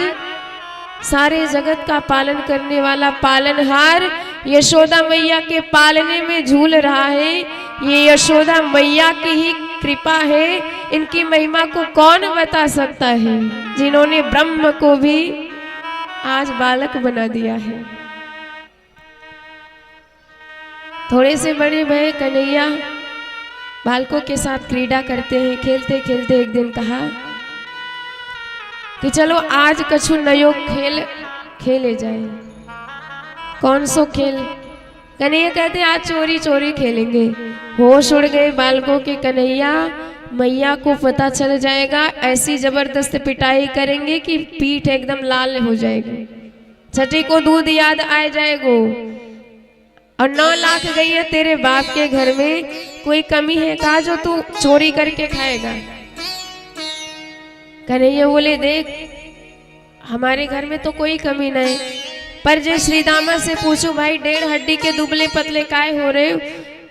सारे जगत का पालन करने वाला पालनहार यशोदा मैया के पालने में झूल रहा है। ये यशोदा मैया की ही कृपा है, इनकी महिमा को कौन बता सकता है, जिन्होंने ब्रह्म को भी आज बालक बना दिया है। थोड़े से बड़े भाई कन्हैया बालकों के साथ क्रीड़ा करते हैं। खेलते खेलते एक दिन कहा कि चलो आज कछु नयो खेल खेले जाए। कौन सो खेल? कन्हैया कहते आज चोरी चोरी खेलेंगे। होश उड़ गए बालकों के। कन्हैया मैया को पता चल जाएगा, ऐसी जबरदस्त पिटाई करेंगे कि पीठ एकदम लाल हो जाएगी, छठी को दूध याद आ जाएगो। और 9 लाख गई है तेरे बाप के घर में, कोई कमी है कहा जो तू चोरी करके खाएगा? कन्हैया बोले देख हमारे घर में तो कोई कमी नहीं, पर जो श्री दामा से पूछो भाई 1.5 हड्डी के दुबले पतले काहे हो रहे हो,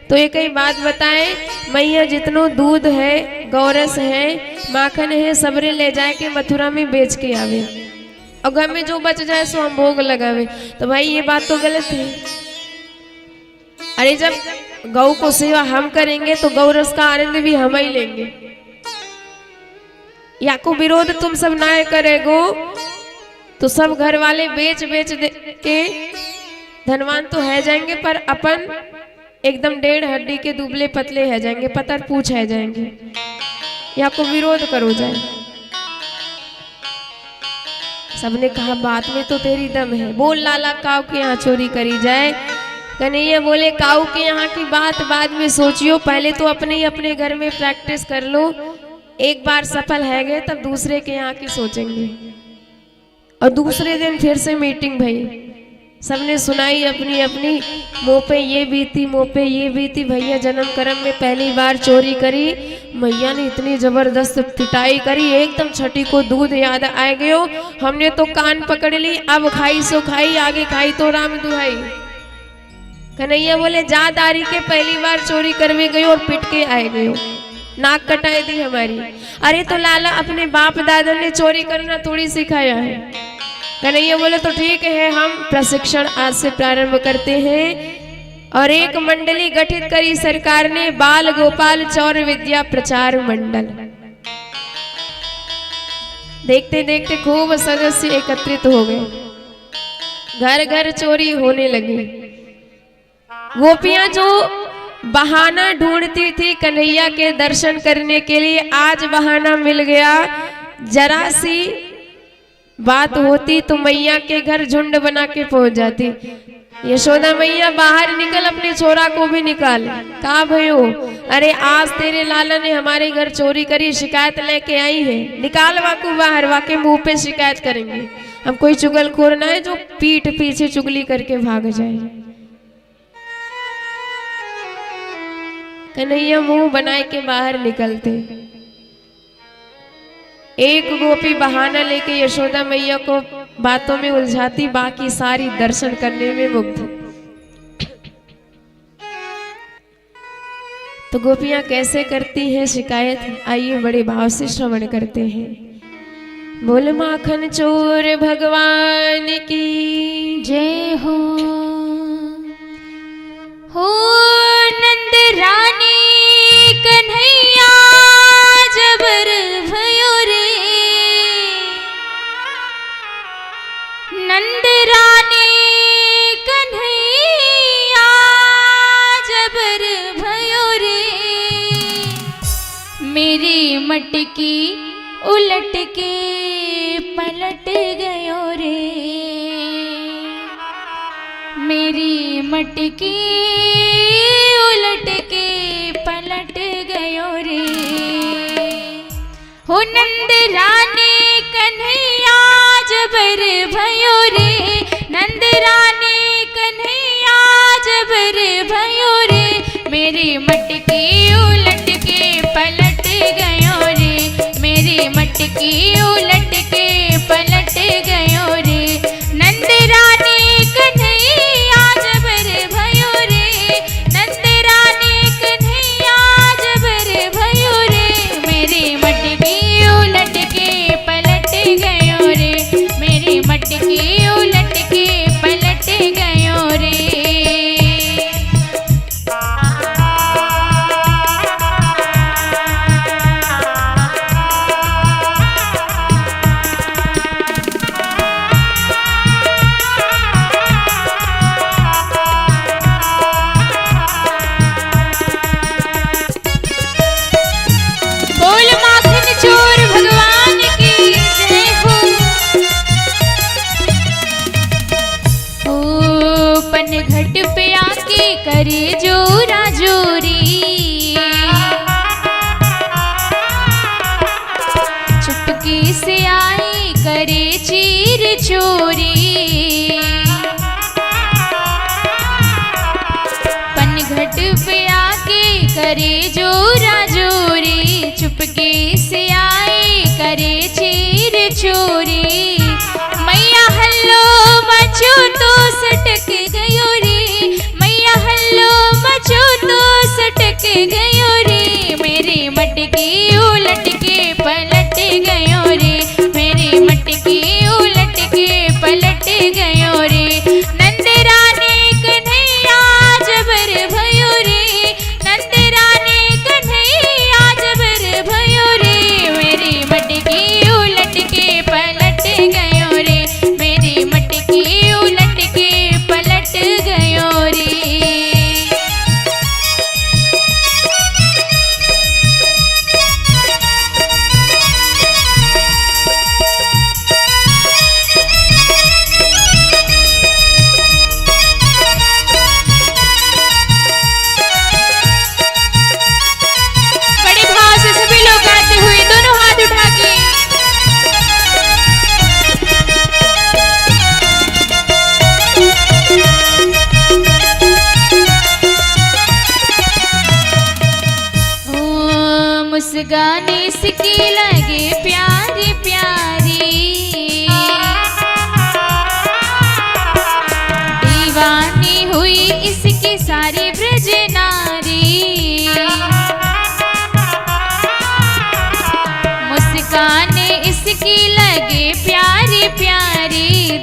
तो एक ही बात बताए मैया जितनो दूध है, गौरस है, माखन है, सबरे ले जाए के मथुरा में बेच के आवे और घर में जो बच जाए सो हम भोग लगावे। तो भाई ये बात तो गलत है। अरे जब गौ को सेवा हम करेंगे तो गौरस का आनंद भी हम ही लेंगे। या को विरोध तुम सब ना करेगो तो सब घर वाले बेच बेच के धनवान तो है जाएंगे, पर अपन एकदम 1.5 हड्डी के दुबले पतले है जाएंगे, पतर पूछ है जाएंगे। या को विरोध करो जाए। सबने कहा बात में तो तेरी दम है, बोल लाला काऊ के यहाँ चोरी करी जाए। कन्हैया बोले काऊ के यहाँ की बात बाद में सोचियो, पहले तो अपने ही अपने घर में प्रैक्टिस कर लो। एक बार सफल है गए तब दूसरे के यहाँ की सोचेंगे। और दूसरे दिन फिर से मीटिंग भई, सबने सुनाई अपनी अपनी, मुँह पे ये बीती, मुँह पे ये बीती। भैया जन्म कर्म में पहली बार चोरी करी, मैया ने इतनी जबरदस्त पिटाई करी, एकदम छठी को दूध याद आ गयो। हमने तो कान पकड़ ली, अब खाई सो खाई, आगे खाई तो राम दुहाई। कन्हैया बोले जा दारी के पहली बार चोरी करवे गयो और पिट के आए गयो, नाक कटाई दी हमारी। अरे तो लाला अपने बाप दादा ने चोरी करना थोड़ी सिखाया है, कन्हैया बोले तो ठीक है, हम प्रशिक्षण आज से प्रारंभ करते हैं। और एक मंडली गठित करी सरकार ने, बाल गोपाल चौर विद्या प्रचार मंडल। देखते देखते खूब सदस्य एकत्रित हो गए, घर घर चोरी होने लगी। गोपियां जो बहाना ढूंढती थी कन्हैया के दर्शन करने के लिए, आज बहाना मिल गया। जरा सी बात होती तो मैया के घर झुंड बना के पहुंच जाती। यशोदा मैया बाहर निकल, अपने छोरा को भी निकाल। कहा भयो, अरे आज तेरे लाला ने हमारे घर चोरी करी, शिकायत लेके आई है, निकाल वाकू बाहर, वाके मुंह पे शिकायत करेंगे। हम कोई चुगलखोर ना है जो पीठ पीछे चुगली करके भाग जाए। कन्हैया मुंह बनाए के बाहर निकलते। एक गोपी बहाना लेके यशोदा मैया को बातों में उलझाती, बाकी सारी दर्शन करने में मुग्ध। तो गोपियां कैसे करती हैं शिकायत, आइए बड़े भाव से श्रवण करते हैं। बोल माखन चोर भगवान की जय हो नंद रानी कन्हैया जबर भयो रे, नंद रानी कन्हैया जबर भयो रे, मेरी मटकी उलट के पलट गयो रे, मेरी मटकी उलट के पलट गयो रे। हो नंद रानी कन्हैया जबर भयो रे, नंद रानी कन्हैया जबर भयो रे, मेरी मटकी उलट के पलट गयो रे, मेरी मटकी उलट के पलट गयो रे। नंद रानी कन्हैया जबर भयो रे, नंद रानी कन्हैया जबर भयो रे, मेरी मटकी उलट के पलट गयो रे, मेरी मटकी उलट के पलट गयो रे। बोल माखन चोर भगवान की जय हो। ओ पनघट पे आके करे जोरा जोरी, चुपके से आई करे चीर चोरी, पनघट पे आके करे जोरा जोरी, चुपके से आई करे चीर चोरी। मैया हल्लो मचो तो सटक गयो रे, मैया हल्लो मचो तो सटक गयो रे, मेरी मटकी उलट के पलट गयो रे, मेरी मटकी उलट के पलट गयो रे। नंद रानी कन्हैया जबर भयो रे, नंद रानी कन्हैया जबर भयो रे, मेरी मटकी उलट के पलट गयो रे, मेरी मटकी उलट के पलट गयो रे। बड़े भाव से सभी लोग गाते हुए दोनों हाथ उठा के। ओ मुस्कान इसकी लगे प्यारी प्यारी, दीवानी हुई इसकी सारी ब्रज नारी, मुस्कान इसकी लगे प्यारी प्यारी,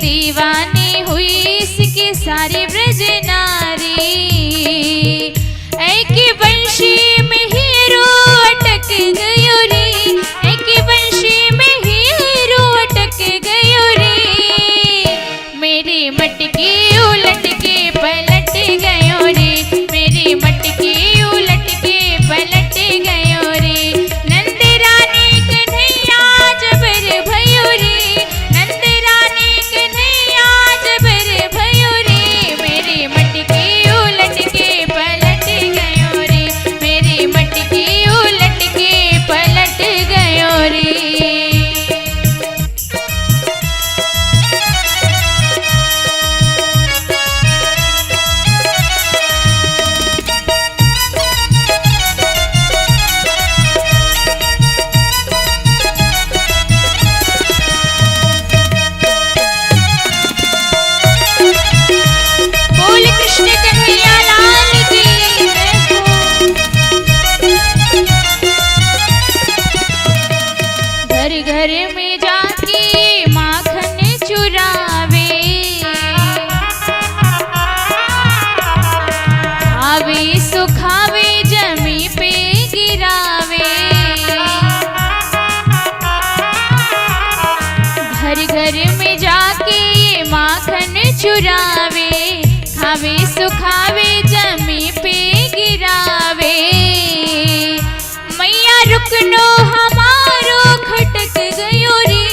रुकनो हमारो खटक गयो रे,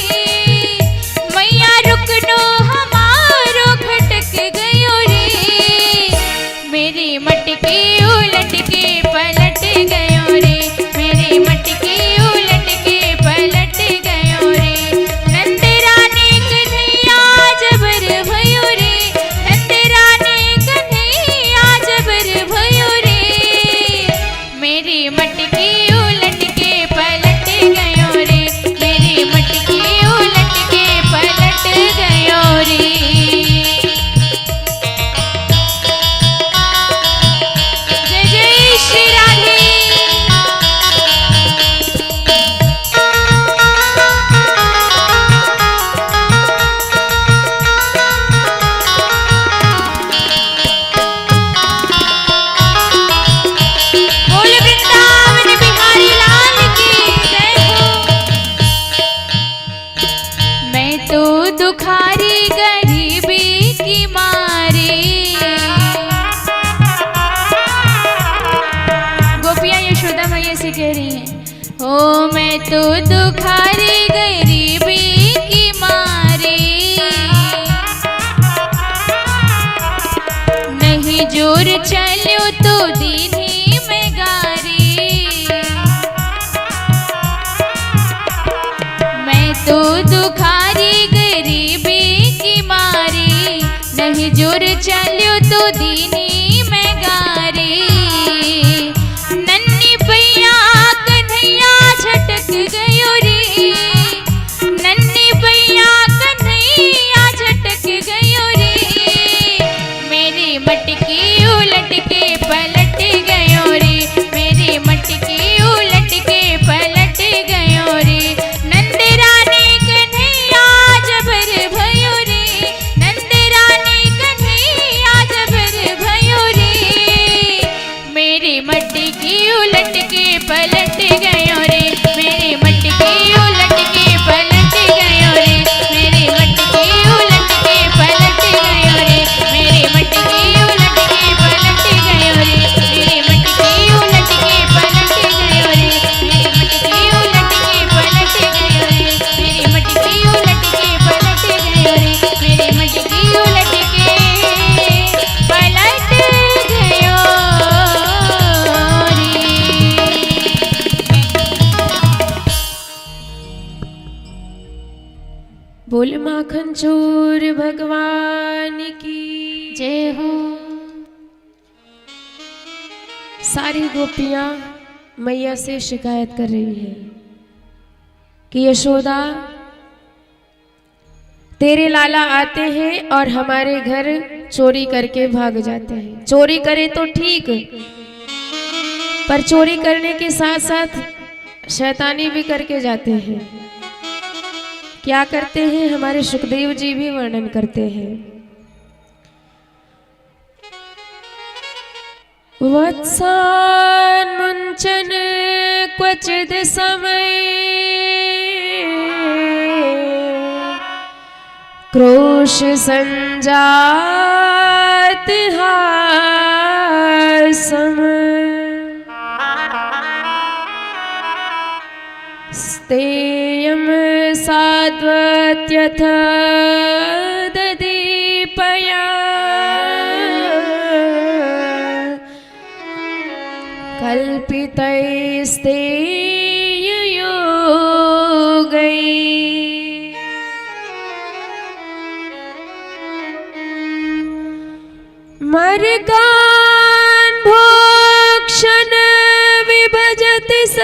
मैया रुकनो हमारो खटक गयो रे, मेरी मटकी उलट के पलट गयो रे, मेरी मटकी उलट के पलट गयो रे, नंद रानी कन्हैया जबर भयो रे, नंद रानी कन्हैया जबर भयो रे, मेरी मटकी उलट के पलट गयो रे, मेरी मटकी उलट के पलट गयो रे। जय जय श्री राधे। बोल वृंदावन बिहारी लाल की जय हो। मैं तो दुखारी गरीबी की मारी, गोपियाँ यशोदा मैया से कह रही हैं, ओ मैं तो दुखारी गरीबी की मारी, नहीं जोर चलो तो दीनी में गारी, मैं तो दुखारी गरीबी की मारी, नहीं जोर चलो तो दीनी में गारी, नन्ही पैया कन्हैया झटक गयो रे, नन्ही पैया कन्हैया झटक गयो रे, मेरी मटकी उलट के पलट गयो रे, मेरी मटकी उलट के पलट गयो रे, नंद रानी कन्हैया जबर भयो रे, नंद रानी कन्हैया जबर भयो रे, मेरी मटकी उलट के पलट गयो रे, मेरी मटकी उलट के पलट गयो रे, मेरी मटकी उलट के पलट गयो रे, मेरी मटकी उलट के पलट गयो रे, मेरी मटकी उलट के पलट गयो रे, मेरी मटकी उलट के पलट गयो रे, मेरी मटकी उलट के पलट गयो रे, मेरी मटकी उलट के पलट गयो रे। बोल माखन चोर भगवान की जय हो। सारी गोपियां मैया से शिकायत कर रही हैं कि यशोदा तेरे लाला आते हैं और हमारे घर चोरी करके भाग जाते हैं। चोरी करें तो ठीक, पर चोरी करने के साथ साथ शैतानी भी करके जाते हैं। क्या करते हैं हमारे सुखदेव जी भी वर्णन करते हैं। वत्सान मुंचन क्वचिद समय क्रोश संजात हासम स्तेयम साद्वत्यथ ददीपया कल्पितैस्तेययोगै मर्गान् भोक्षण विभजति स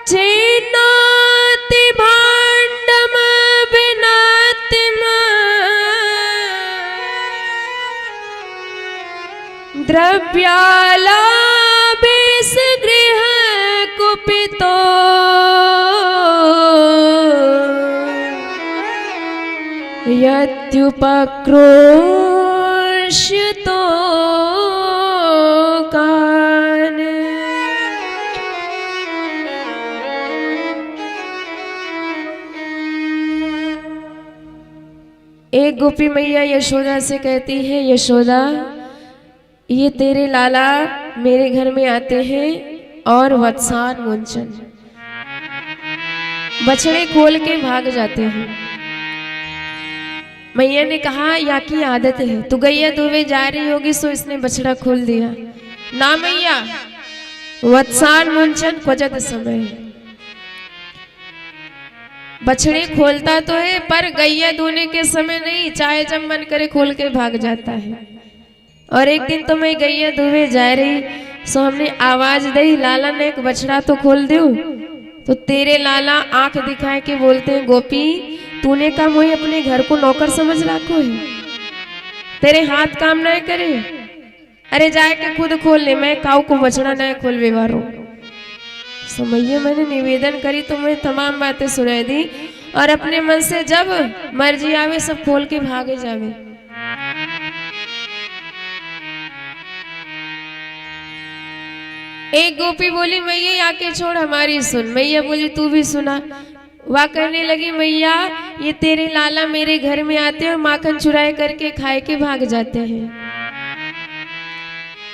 चेन्नाति भाण्डम विनातिम द्रव्यालाभेस गृह कुपितो यत्युपक्रोश्यतो कान। एक गोपी मैया यशोदा से कहती है, यशोदा ये तेरे लाला मेरे घर में आते हैं और वत्सान मुंचन बछड़े खोल के भाग जाते हैं। मैया ने कहा या की आदत है, तू गैया दुबे जा रही होगी सो इसने बछड़ा खोल दिया। ना मैया, वत्सान मुंचन क्वचत समय, बछड़े खोलता तो है पर गैया धोने के समय नहीं, चाहे जब मन करे खोल के भाग जाता है। और एक दिन तो मैं गैया दुबे जा रही सो हमने आवाज दी, लाला ने एक बछड़ा तो खोल दो। तो तेरे लाला आंख दिखाए के बोलते हैं, गोपी तूने का मोही अपने घर को नौकर समझ रखो है, तेरे हाथ काम न करे, अरे जाए के खुद खोल ले, मैं काऊ को बछड़ा न खोल व्यवहारो। समैया मैंने निवेदन करी तो मैं तमाम बातें सुनाई दी और अपने मन से जब मर्जी आवे सब खोल के भागे जावे। एक गोपी बोली मैया आके छोड़ हमारी सुन। मैया बोली तू भी सुना। वह करने लगी, मैया ये तेरे लाला मेरे घर में आते हैं और माखन चुराए करके खाए के भाग जाते हैं।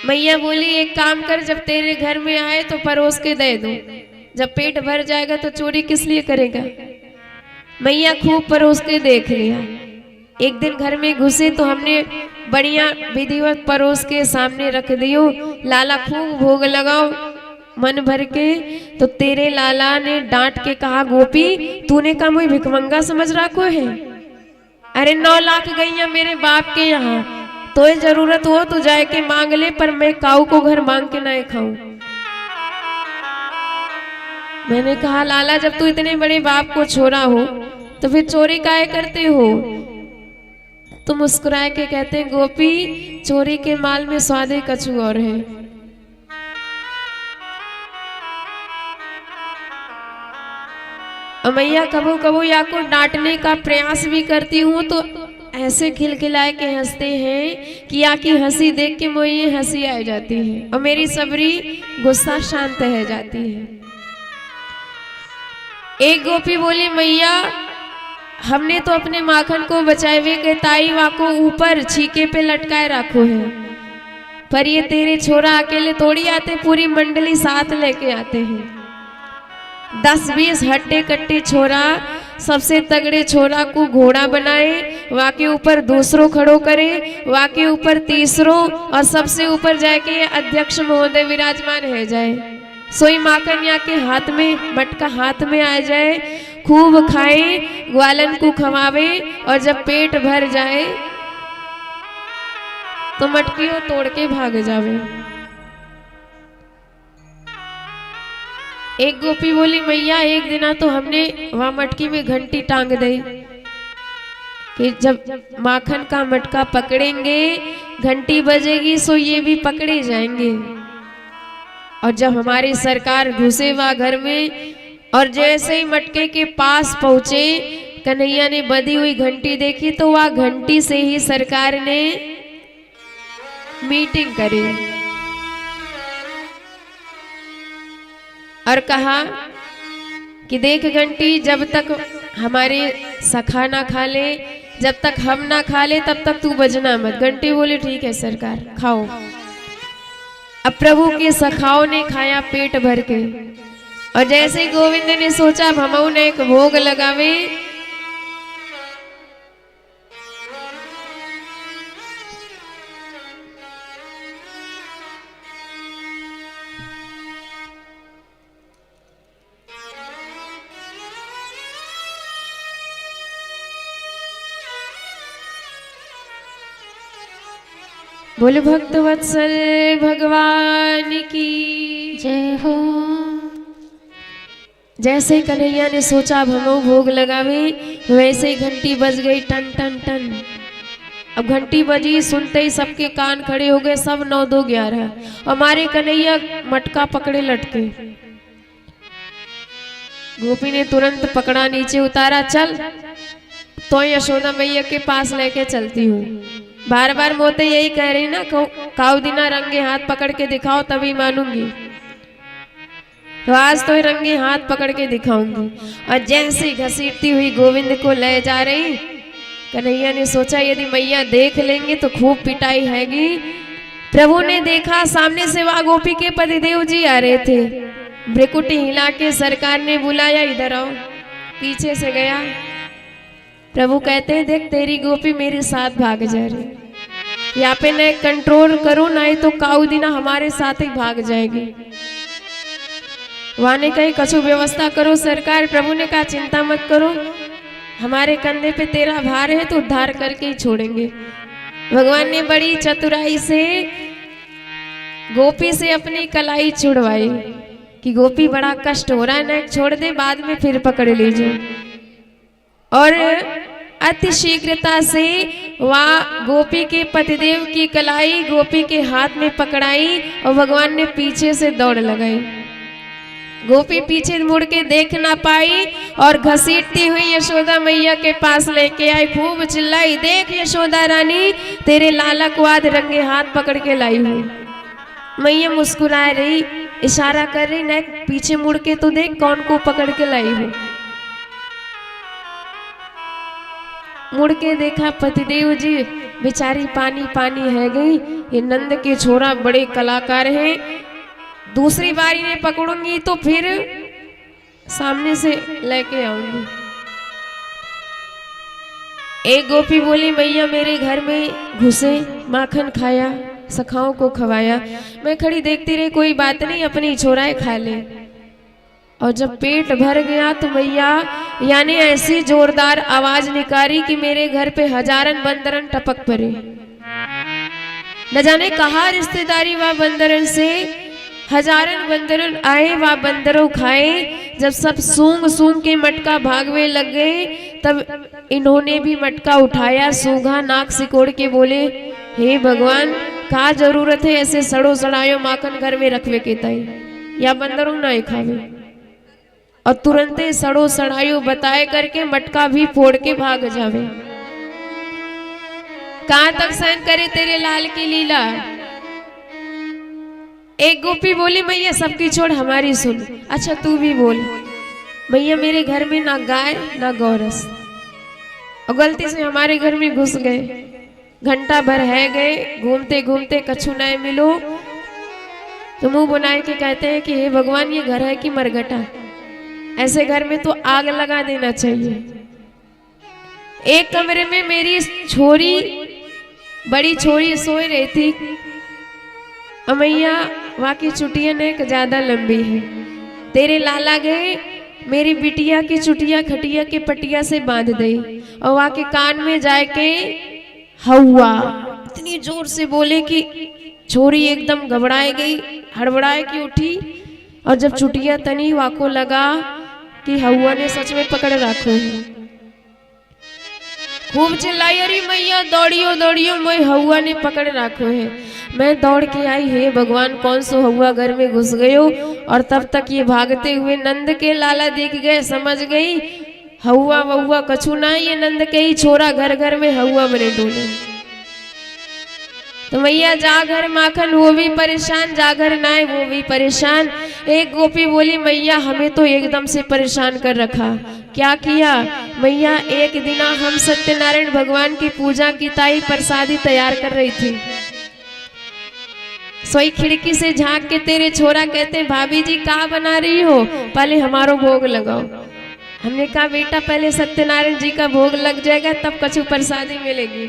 मैया बोली एक काम कर, जब तेरे घर में आए तो परोस के दे दो, जब पेट भर जाएगा तो चोरी किस लिए करेगा। मैया खूब परोस के देख लिया। एक दिन घर में घुसे तो हमने बढ़िया विधिवत परोस के सामने रख दियो, लाला खूब भोग लगाओ मन भर के। तो तेरे लाला ने डांट के कहा, गोपी तूने का मुझे भिखमंगा समझ रखो है, अरे 9 लाख गईया मेरे बाप के यहाँ, तो जरूरत हो तो जाए के मांग ले, पर मैं काऊ को घर मांग के ना खाऊं। मैंने कहा लाला जब तू इतने बड़े बाप को छोड़ा हो तो फिर चोरी काहे करते हो। तो मुस्कुराए के कहते हैं, गोपी चोरी के माल में स्वादे कछु और है। मैया कबू कबू या को डांटने का प्रयास भी करती हूँ तो ऐसे खिलखिलाए के हंसते हैं कि या की हंसी देख के मुझे हंसी आ जाती है और मेरी सबरी गुस्सा शांत हो जाती है। एक गोपी बोली, मैया हमने तो अपने माखन को बचाए हुए के ताई वाको ऊपर छीके पे लटकाए रखो है, पर ये तेरे छोरा अकेले थोड़ी आते, पूरी मंडली साथ लेके आते हैं। 10-20 हट्टे कट्टे छोरा सबसे तगड़े छोरा को घोड़ा बनाए, वाके ऊपर दूसरों खड़ो करे, वाके ऊपर तीसरों और सबसे ऊपर जाके अध्यक्ष महोदय विराजमान है जाए। सोई माखन या के हाथ में मटका हाथ में आ जाए, खूब खाए, ग्वालन को खवावे और जब पेट भर जाए तो मटकियों तोड़ के भाग जावे। एक गोपी बोली, मैया एक दिना तो हमने वहां मटकी में घंटी टांग दी कि जब माखन का मटका पकड़ेंगे घंटी बजेगी सो ये भी पकड़े जाएंगे। और जब हमारी सरकार घुसे वहां घर में और जैसे ही मटके के पास पहुंचे कन्हैया ने बधी हुई घंटी देखी तो वह घंटी से ही सरकार ने मीटिंग करी और कहा कि देख घंटी, जब तक हमारे सखा ना खा ले, जब तक हम ना खा ले तब तक तू बजना मत। घंटी बोली ठीक है सरकार, खाओ। अब प्रभु के सखाओं ने खाया पेट भर के और जैसे गोविंद ने सोचा अब हमऊ ने एक भोग लगावे, बोले भक्त वत्सल भगवान की जय हो। जैसे कन्हैया ने सोचा अब हम भोग लगावे, वैसे ही घंटी बज गई टन टन टन। अब घंटी बजी, सुनते ही सबके कान खड़े हो गए, सब 9 2 11। हमारे कन्हैया मटका पकड़े लटके। गोपी ने तुरंत पकड़ा, नीचे उतारा, चल तो यशोदा मैया के पास लेके चलती हूँ। बार बार मोते यही कह रही ना, काऊ दिना रंगे हाथ पकड़ के दिखाओ तभी मानूंगी, तो आज तो रंगे हाथ पकड़ के दिखाऊंगी। और जैसे घसीटती हुई गोविंद को ले जा रही, कन्हैया ने सोचा यदि मैया देख लेंगे तो खूब पिटाई हैगी, प्रभु ने देखा सामने से वह गोपी के पतिदेव जी आ रहे थे। भ्रिकुटी हिला के सरकार ने बुलाया, इधर आओ। पीछे से गया। प्रभु कहते हैं देख तेरी गोपी मेरे साथ भाग जा रही, यहाँ पे न कंट्रोल करो नहीं तो काऊ दीना हमारे साथ ही भाग जाएगी। वहां ने कही कछु व्यवस्था करो सरकार। प्रभु ने कहा चिंता मत करो, हमारे कंधे पे तेरा भार है तो उद्धार करके ही छोड़ेंगे। भगवान ने बड़ी चतुराई से गोपी से अपनी कलाई छुड़वाई कि गोपी बड़ा कष्ट हो रहा है ना, छोड़ दे बाद में फिर पकड़ लीजिए। और अति शीघ्रता से वह गोपी के पतिदेव की कलाई गोपी के हाथ में पकड़ाई और भगवान ने पीछे से दौड़ लगाई। गोपी पीछे मुड़ के देख ना पाई और घसीटती हुई यशोदा मैया के पास लेके आई। खूब चिल्लाई, देख यशोदा रानी तेरे लाला को आज रंगे हाथ पकड़ के लाई हूँ। मैया मुस्कुरा रही, इशारा कर रही, न पीछे मुड़ के तो देख कौन को पकड़ के लाई हूँ। मुड़ के देखा पतिदेव जी बेचारी पानी पानी है गई। ये नंद के छोरा बड़े कलाकार हैं, दूसरी बारी में पकड़ूंगी तो फिर सामने से लेके आऊंगी। एक गोपी बोली मैया मेरे घर में घुसे, माखन खाया, सखाओं को खवाया। मैं खड़ी देखती रही, कोई बात नहीं अपनी छोराए खा ले। और जब पेट भर गया तो मैया यानी ऐसी जोरदार आवाज निकाली कि मेरे घर पे हजारन बंदरन टपक पड़े। न जाने कहा रिश्तेदारी व बंदरन से हजारन बंदरन आए व बंदरों खाए। जब सब सूंघ सूंघ के मटका भागवे लग गए तब इन्होंने भी मटका उठाया, सूंघा, नाक सिकोड़ के बोले हे भगवान का जरूरत है ऐसे सड़ो सड़ायो माखन घर में रखवे के ताई, या बंदरों ना खावे। और तुरंत सड़ो सड़ायो बताए करके मटका भी फोड़ के भाग जावे। कहां तक सहन करे तेरे लाल की लीला। एक गोपी बोली मैया सबकी छोड़ हमारी सुन। अच्छा तू भी बोल। मैया मेरे घर में ना गाय ना गौरस, और गलती से हमारे घर में घुस गए, घंटा भर है गए, घूमते घूमते कछु न मिलो तो मुंह बनाए के कहते हैं कि हे भगवान ये घर है कि मरघटा, ऐसे घर में तो आग लगा देना चाहिए। एक कमरे में मेरी छोरी, बड़ी छोरी सोई रही थी। अमैया वहाँ की चुटिया ने ज्यादा लंबी है। तेरे लाला गए मेरी बिटिया की चुटिया खटिया के पटिया से बांध दी और वहाँ के कान में जाके हवा इतनी जोर से बोले कि छोरी एकदम घबराए गई, हड़बड़ाए की उठी। और जब चुटिया तनी वाको लगा कि हवा ने सच में पकड़ रखो है। खूब चिल्लाई अरे मैया दौड़ियो दौड़ियो, मैं हवा ने पकड़ रखो है। मैं दौड़ के आई, हे भगवान कौन सो हवा घर में घुस गयो। और तब तक ये भागते हुए नंद के लाला दिख गए। समझ गई हवा वहुआ कछु ना, ये नंद के ही छोरा घर घर में हवा बने डोले। तो मैया जा घर माखन वो भी परेशान, जा घर नाय वो भी परेशान। एक गोपी बोली मैया हमें तो एकदम से परेशान कर रखा। क्या किया मैया, एक दिन हम सत्यनारायण भगवान की पूजा की ताई प्रसादी तैयार कर रही थी। सोई खिड़की से झांक के तेरे छोरा कहते भाभी जी क्या बना रही हो, पहले हमारो भोग लगाओ। हमने कहा बेटा पहले सत्यनारायण जी का भोग लग जाएगा तब कछु प्रसादी मिलेगी।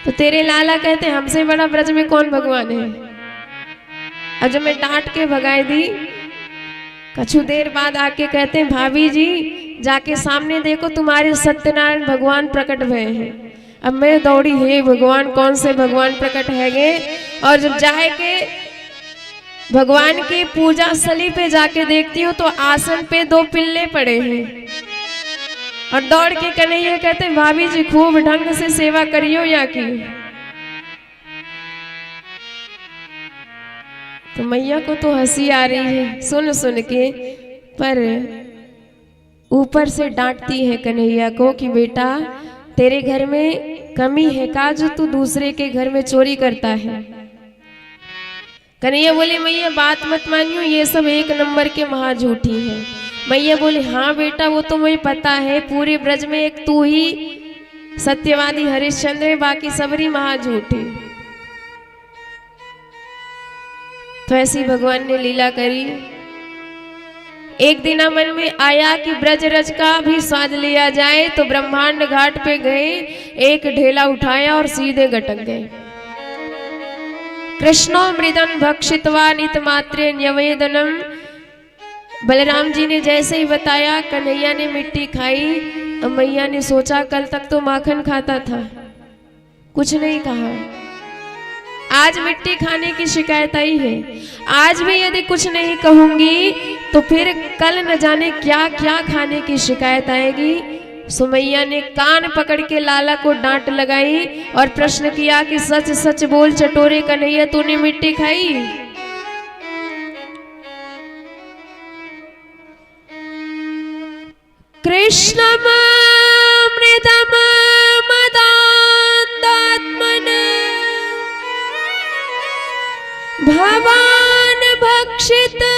तो तेरे लाला कहते हमसे बड़ा ब्रज में कौन भगवान है। और जब मैं डांट के भगाई दी, कछु देर बाद आके कहते हैं भाभी जी जाके सामने देखो तुम्हारे सत्यनारायण भगवान प्रकट हुए हैं। अब मैं दौड़ी, हे भगवान कौन से भगवान प्रकट है गे। और जब जाए के भगवान की पूजा स्थली पे जाके देखती हूँ तो आसन पे 2 पिल्ले पड़े हैं। और दौड़ के कन्हैया कहते भाभी जी खूब ढंग से सेवा करियो या की। तो मैया को तो हंसी आ रही है सुन सुन के, पर ऊपर से डांटती है कन्हैया को कि बेटा तेरे घर में कमी है का जो तू दूसरे के घर में चोरी करता है। कन्हैया बोले मैया बात मत मानियो, ये सब 1 नंबर के महा झूठी है। मैया बोले हाँ बेटा वो तो मुझे पता है, पूरे ब्रज में एक तू ही सत्यवादी हरिश्चंद्र है, बाकी सबरी महा झूठी। तो ऐसी भगवान ने लीला करी। एक दिन मन में आया कि ब्रजरज का भी स्वाद लिया जाए, तो ब्रह्मांड घाट पे गए, एक ढेला उठाया और सीधे गटक गए। कृष्णो मृदम भक्षित्वा नित मात्रे न्यवेदनम। बलराम जी ने जैसे ही बताया, कन्हैया ने मिट्टी खाई। अब मैया ने सोचा कल तक तो माखन खाता था, कुछ नहीं कहा, आज मिट्टी खाने की शिकायत आई है, आज भी यदि कुछ नहीं कहूंगी तो फिर कल न जाने क्या क्या खाने की शिकायत आएगी। सुमैया ने कान पकड़ के लाला को डांट लगाई और प्रश्न किया कि सच सच बोल चटोरे कन्हैया, तूने मिट्टी खाई? कृष्णम मृदम मदान्तात्मन भवान भक्षितवान्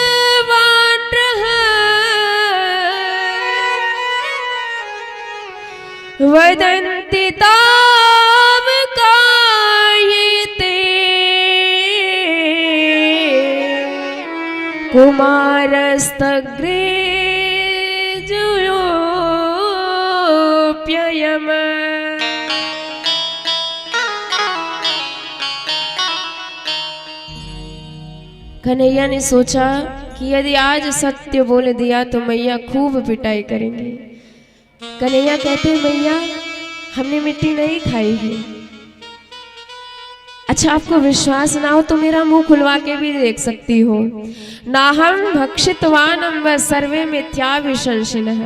वदन्ति ताव कायेते कुमारस्तग्रे जुयोऽप्ययम्। कन्हैया ने सोचा कि यदि आज सत्य बोल दिया तो मैया खूब पिटाई करेंगे। कन्हैया कहते, मैया हमने मिट्टी नहीं खाई है। अच्छा, आपको विश्वास ना हो तो मेरा मुंह खुलवा के भी देख सकती हो। नाहम भक्षितवानम व सर्वे मिथ्या विशंसिनः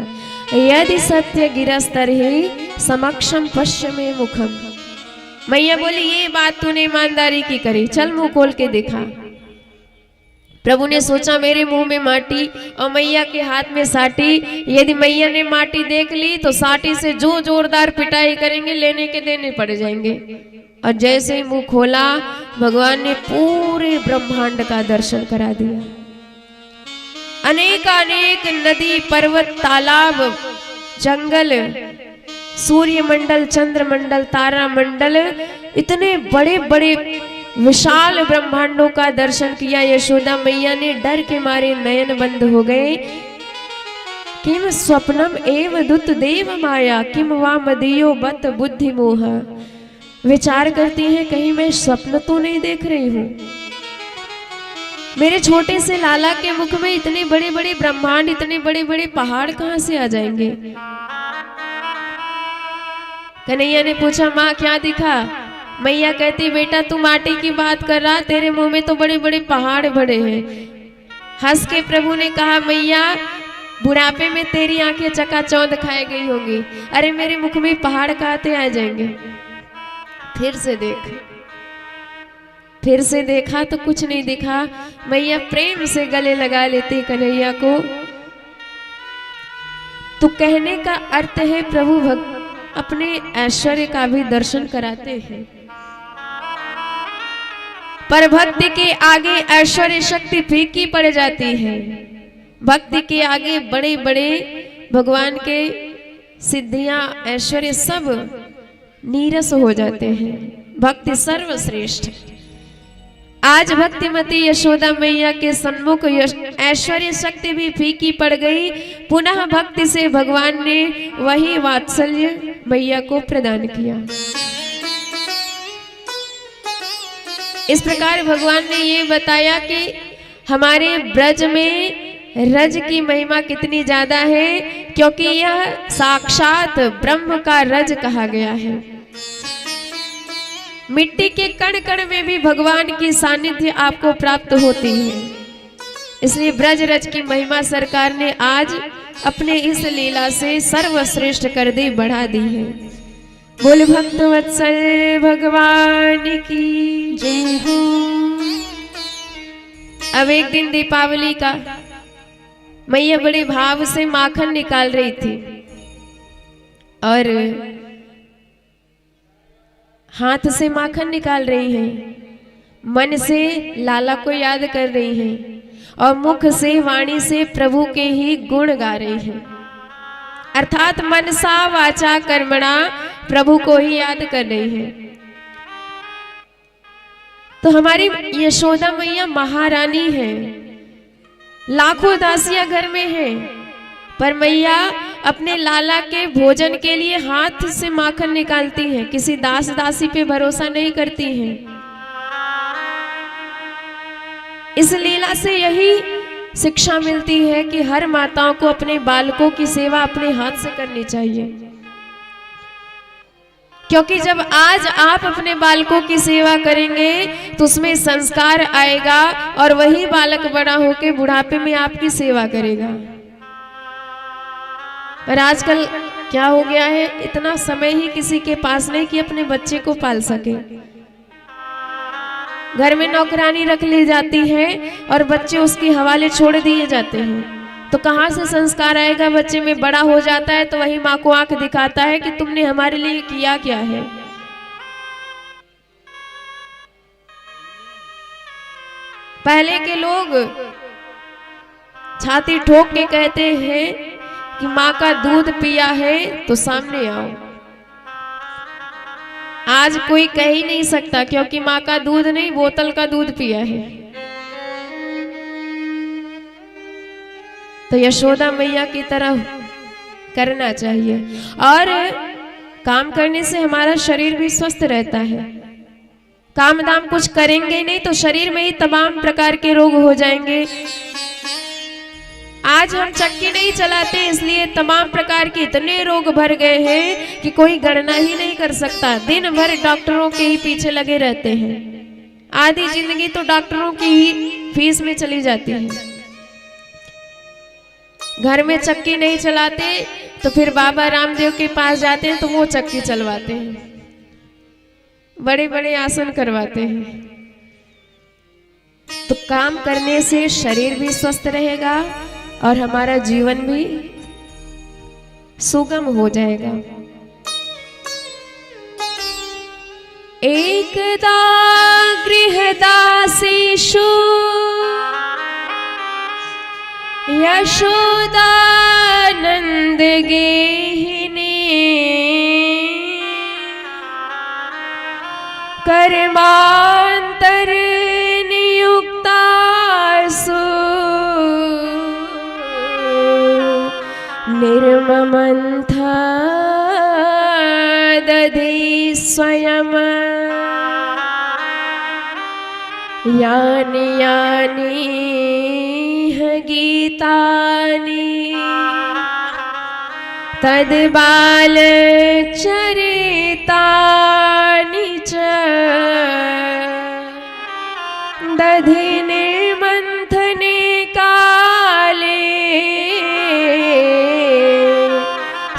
यदि सत्य गिरस्तर्हि समक्षम पश्य में मुखम। मैया बोली, ये बात तूने ईमानदारी की करी, चल मुंह खोल के दिखा। प्रभु ने सोचा मेरे मुंह में माटी और मैया के हाथ में साटी, यदि मैया ने माटी देख ली तो साटी से जो जोरदार पिटाई करेंगे, लेने के देने पड़ जाएंगे। और जैसे ही मुंह खोला, भगवान ने पूरे ब्रह्मांड का दर्शन करा दिया। अनेक नदी, पर्वत, तालाब, जंगल, सूर्य मंडल, चंद्र मंडल, तारा मंडल, इतने बड़े बड़े विशाल ब्रह्मांडों का दर्शन किया। यशोदा मैया ने डर के मारे नयन बंद हो गए। किम स्वप्नम एव दुत देव माया किम वा मदीयो बत बुद्धि मोह। विचार करती हैं, कहीं मैं स्वप्न तो नहीं देख रही हूँ। मेरे छोटे से लाला के मुख में इतने बड़े बड़े ब्रह्मांड, इतने बड़े बड़े पहाड़ कहाँ से आ जाएंगे। कन्हैया ने पूछा, माँ क्या दिखा? मैया कहती, बेटा तू माटी की बात कर रहा, तेरे मुंह में तो बड़े बड़े पहाड़ बड़े हैं। हंस के प्रभु ने कहा, मैया बुढ़ापे में तेरी आंखें चकाचौंध खाई गई होंगी, अरे मेरे मुख में पहाड़ कहाँ आ जाएंगे। फिर से देख। फिर से देखा तो कुछ नहीं दिखा। मैया प्रेम से गले लगा लेती कन्हैया को। तो कहने का अर्थ है, प्रभु अपने ऐश्वर्य का भी दर्शन कराते हैं। पर भक्ति के आगे ऐश्वर्य शक्ति फीकी पड़ जाती है। भक्ति के आगे बड़े बड़े भगवान के सिद्धियां, ऐश्वर्य सब नीरस हो जाते हैं। भक्ति सर्वश्रेष्ठ। आज भक्तिमती यशोदा मैया के सन्मुख ऐश्वर्य शक्ति भी फीकी पड़ गई। पुनः भक्ति से भगवान ने वही वात्सल्य मैया को प्रदान किया। इस प्रकार भगवान ने ये बताया कि हमारे ब्रज में रज की महिमा कितनी ज्यादा है, क्योंकि यह साक्षात ब्रह्म का रज कहा गया है। मिट्टी के कण कण में भी भगवान की सानिध्य आपको प्राप्त होती है। इसलिए ब्रज रज की महिमा सरकार ने आज अपने इस लीला से सर्वश्रेष्ठ कर दी, बढ़ा दी है। बोल भक्त वत्सल भगवान की जय हो। अब एक दिन दीपावली का, मैया बड़े भाव से माखन निकाल रही थी और हाथ से माखन निकाल रही हैं, मन से लाला को याद कर रही हैं और मुख से, वाणी से प्रभु के ही गुण गा रही हैं। अर्थात मनसा वाचा कर्मणा प्रभु को ही याद कर रही है। तो हमारी यशोदा मैया महारानी है, लाखों दासियां घर में हैं, पर मैया अपने लाला के भोजन के लिए हाथ से माखन निकालती हैं, किसी दास दासी पे भरोसा नहीं करती हैं। इस लीला से यही शिक्षा मिलती है कि हर माताओं को अपने बालकों की सेवा अपने हाथ से करनी चाहिए, क्योंकि जब आज आप अपने बालकों की सेवा करेंगे तो उसमें संस्कार आएगा और वही बालक बड़ा होकर बुढ़ापे में आपकी सेवा करेगा। पर आजकल क्या हो गया है, इतना समय ही किसी के पास नहीं कि अपने बच्चे को पाल सके। घर में नौकरानी रख ली जाती है और बच्चे उसके हवाले छोड़ दिए जाते हैं, तो कहाँ से संस्कार आएगा बच्चे में। बड़ा हो जाता है तो वही माँ को आंख दिखाता है कि तुमने हमारे लिए किया क्या है। पहले के लोग छाती ठोक के कहते हैं कि माँ का दूध पिया है तो सामने आओ। आज कोई कह ही नहीं सकता, क्योंकि माँ का दूध नहीं, बोतल का दूध पिया है। तो यशोदा मैया की तरह करना चाहिए, और काम करने से हमारा शरीर भी स्वस्थ रहता है। काम दाम कुछ करेंगे नहीं तो शरीर में ही तमाम प्रकार के रोग हो जाएंगे। आज हम चक्की नहीं चलाते, इसलिए तमाम प्रकार के इतने रोग भर गए हैं कि कोई गणना ही नहीं कर सकता। दिन भर डॉक्टरों के ही पीछे लगे रहते हैं, आधी जिंदगी तो डॉक्टरों की ही फीस में चली जाती है। घर में चक्की नहीं चलाते तो फिर बाबा रामदेव के पास जाते हैं तो वो चक्की चलवाते हैं, बड़े बड़े आसन करवाते हैं। तो काम करने से शरीर भी स्वस्थ रहेगा और हमारा जीवन भी सुगम हो जाएगा। एकदा गृहदासीषु यशोदानंद गेहिनी कर्मांतर नियुक्तासु निर्ममंथा दधि स्वयं यानि यानि गीतानि तद्बाल चरितानि च दधि निर्मंथने काले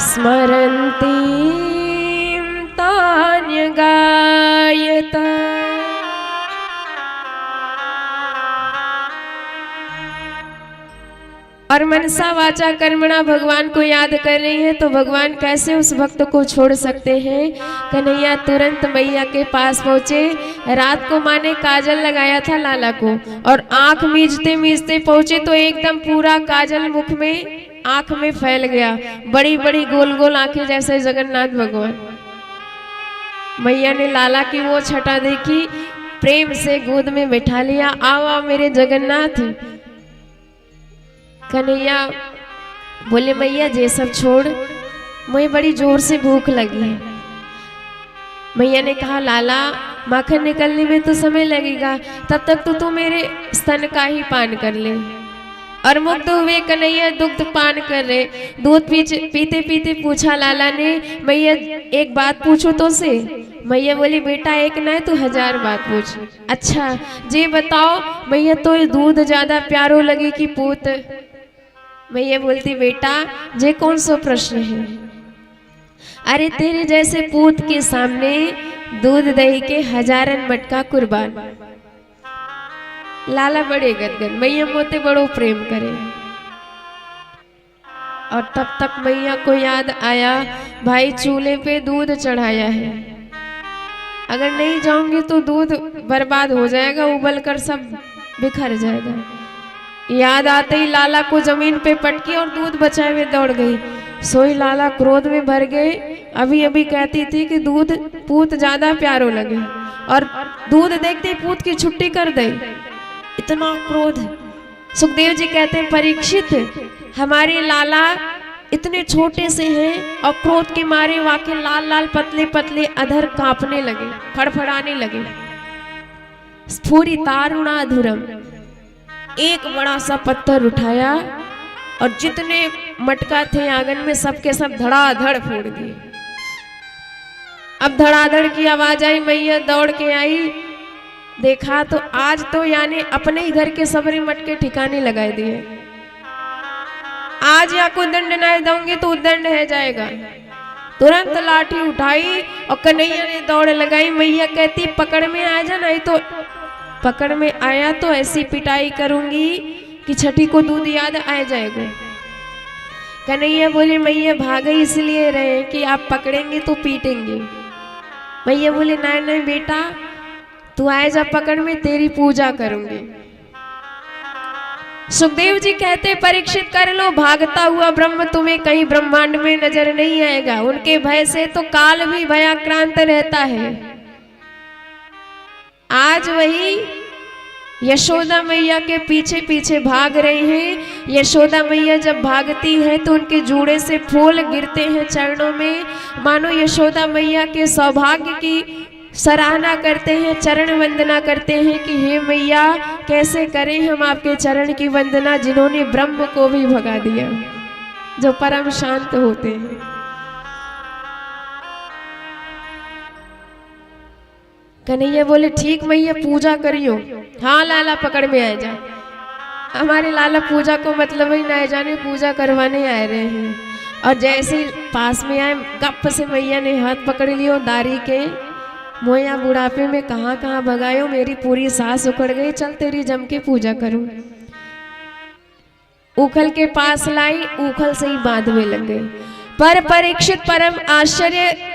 स्मरन्ति तान्यगायत। और मनसा वाचा कर्मणा भगवान को याद कर रही है, तो भगवान कैसे उस भक्त को छोड़ सकते हैं। कन्हैया तुरंत मैया के पास पहुंचे। रात को माँ ने काजल लगाया था लाला को, और आंख मीचते मीचते पहुंचे तो एकदम पूरा काजल मुख में, आंख में फैल गया। बड़ी बड़ी गोल गोल आंखें जैसे जगन्नाथ भगवान। मैया ने लाला की वो छटा देखी, प्रेम से गोद में बैठा लिया। आओ आओ मेरे जगन्नाथ। कन्हैया बोले मैया ये सब छोड़, मुझे बड़ी जोर से भूख लगी है। मैया ने कहा लाला माखन निकलने में तो समय लगेगा, तब तक तो तू मेरे स्तन का ही पान कर ले। और मुग्ध हुए कन्हैया दुग्ध पान कर रहे। दूध पीते पीते पूछा लाला ने, मैया एक बात पूछो तो से। मैया बोली बेटा एक ना है तू 1000 बात पूछ। अच्छा जे बताओ मैया, तो दूध ज्यादा प्यारो लगे कि पूत। मैया बोलती बेटा जे कौन सा प्रश्न है। अरे तेरे जैसे पूत के सामने दूध दही के 1000 मटका कुर्बान। लाला बड़े गदगद, मैया मोते बड़ो प्रेम करे। और तब तक मैया को याद आया भाई चूल्हे पे दूध चढ़ाया है, अगर नहीं जाऊंगी तो दूध बर्बाद हो जाएगा, उबल कर सब बिखर जाएगा। याद आते ही लाला को जमीन पे पटकी और दूध बचाए हुए दौड़ गई। सोई लाला क्रोध में भर गए। अभी अभी कहती थी कि दूध पूत ज्यादा प्यारो लगे, और दूध देखते ही पूत की छुट्टी कर दे, इतना क्रोध। सुखदेव जी कहते हैं परीक्षित, हमारे लाला इतने छोटे से हैं और क्रोध के मारे वाके लाल लाल पतले पतले अधर कांपने लगे, फड़फड़ाने लगे। स्फुरितारुणाधुरम, एक बड़ा सा पत्थर उठाया और जितने मटका थे आंगन में सबके सब धड़ाधड़ फोड़ दिए। अब धड़ाधड़ की आवाज आई, मैया दौड़ के आई, देखा तो आज तो यानी अपने ही घर के सबरे मटके ठिकाने लगा दिए। आज या को दंड नहीं दूंगी तो दंड है जाएगा। तुरंत लाठी उठाई और कन्हैया ने दौड़ लगाई। मैया कहती पकड़ में आ जा, नहीं तो पकड़ में आया तो ऐसी पिटाई करूंगी कि छठी को दूध याद आ जाएगा। कन्हैया बोले मैया भागे इसलिए रहे कि आप पकड़ेंगे तो पीटेंगे। मैया बोले नहीं नहीं बेटा, तू आए जा पकड़ में, तेरी पूजा करूंगी। सुखदेव जी कहते परीक्षित कर लो, भागता हुआ ब्रह्म तुम्हें कहीं ब्रह्मांड में नजर नहीं आएगा। उनके भय से तो काल भी भयाक्रांत रहता है। आज वही यशोदा मैया के पीछे पीछे भाग रहे हैं। यशोदा मैया जब भागती है तो उनके जूड़े से फूल गिरते हैं चरणों में, मानो यशोदा मैया के सौभाग्य की सराहना करते हैं, चरण वंदना करते हैं कि हे मैया कैसे करें हम आपके चरण की वंदना, जिन्होंने ब्रह्म को भी भगा दिया, जो परम शांत होते हैं। कन्हैया बोले ठीक मैया पूजा करियो। हाँ लाला पकड़ में आ जा। हमारे लाला पूजा को मतलब ही ना जाने पूजा करवाने आए रहे हैं। और जैसे पास में आए गप से मैया ने हाथ पकड़ लियो दारी के, मोया बुढ़ापे में कहाँ कहाँ भगायो, मेरी पूरी सांस उखड़ गई, चल तेरी जम के पूजा करूं। उखल के पास लाई, उखल से ही बांधने लग गई। पर परीक्षित परम आश्चर्य,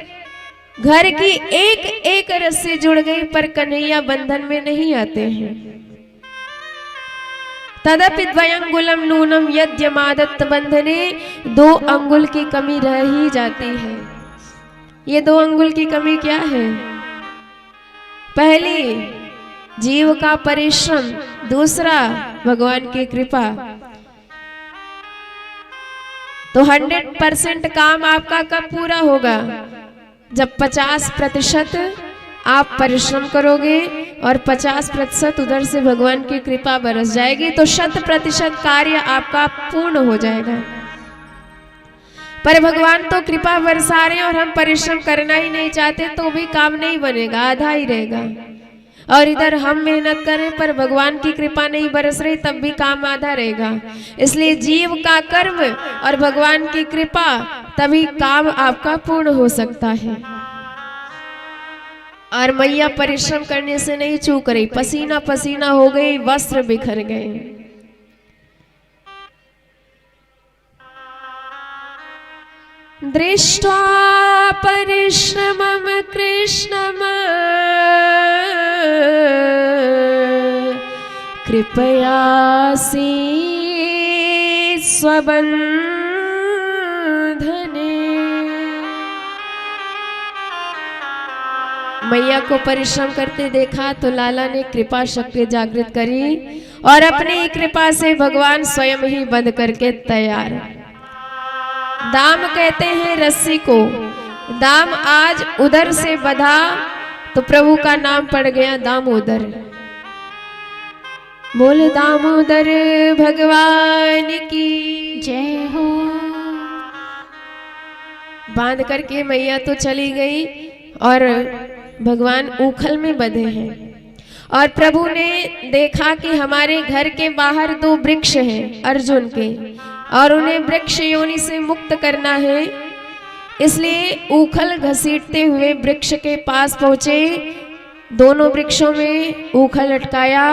घर की एक एक रस्सी जुड़ गई पर कन्हैया बंधन में नहीं आते हैं। तदपि द्वयंगुलम नूनम यद्यमादत्त बंधने, 2 अंगुल की कमी रह ही जाती है। ये 2 अंगुल की कमी क्या है? पहली जीव का परिश्रम, दूसरा भगवान की कृपा। तो 100% काम आपका कब पूरा होगा? जब 50% आप परिश्रम करोगे और 50% उधर से भगवान की कृपा बरस जाएगी, तो 100% कार्य आपका पूर्ण हो जाएगा। पर भगवान तो कृपा बरसा रहे और हम परिश्रम करना ही नहीं चाहते तो भी काम नहीं बनेगा, आधा ही रहेगा। और इधर हम मेहनत करें पर भगवान की कृपा नहीं बरस रही तब भी काम आधा रहेगा। इसलिए जीव का कर्म और भगवान की कृपा, तभी काम आपका पूर्ण हो सकता है। और मैया परिश्रम करने से नहीं चूक रही, पसीना पसीना हो गई, वस्त्र बिखर गए। दृष्ट्वा परिश्रमं कृष्णम कृपयासी स्वबंधने। मैया को परिश्रम करते देखा तो लाला ने कृपा शक्ति जागृत करी और अपनी कृपा से भगवान स्वयं ही बंध करके तैयार। दाम कहते हैं रस्सी को, दाम आज उधर से बंधा तो प्रभु का नाम पड़ गया दामोदर। बोल दामोदर भगवान की जय हो। बांध करके मैया तो चली गई और भगवान ऊखल में बंधे हैं। और प्रभु ने देखा कि हमारे घर के बाहर 2 वृक्ष हैं अर्जुन के, और उन्हें वृक्ष योनि से मुक्त करना है। इसलिए ऊखल घसीटते हुए वृक्ष के पास पहुंचे, दोनों वृक्षों में ऊखल लटकाया,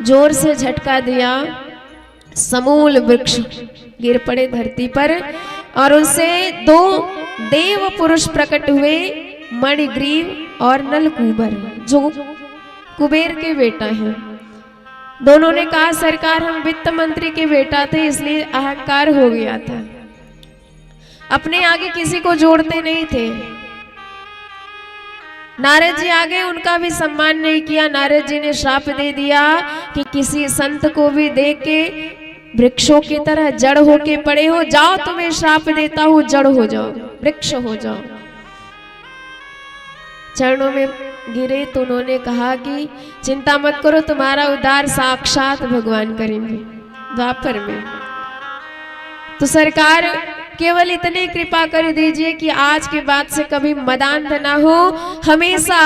जोर से झटका दिया, समूल वृक्ष गिर पड़े धरती पर। और उनसे 2 देव पुरुष प्रकट हुए, मणिग्रीव और नलकूबर, जो कुबेर के बेटा हैं। दोनों ने कहा सरकार हम वित्त मंत्री के बेटा थे इसलिए अहंकार हो गया था, अपने आगे किसी को जोड़ते नहीं थे। नारद जी आ गए, उनका भी सम्मान नहीं किया। नारद जी ने श्राप दे दिया कि किसी संत को भी देख के वृक्षों की तरह जड़ होके पड़े हो, जाओ तुम्हें श्राप देता हूं, जड़ हो जाओ, वृक्ष हो जाओ। चरणों में गिरे तो उन्होंने कहा कि चिंता मत करो, तुम्हारा उद्धार साक्षात भगवान करेंगे द्वापर में। तो सरकार केवल इतनी कृपा कर दीजिए कि आज के बाद से कभी मदांध ना हो, हमेशा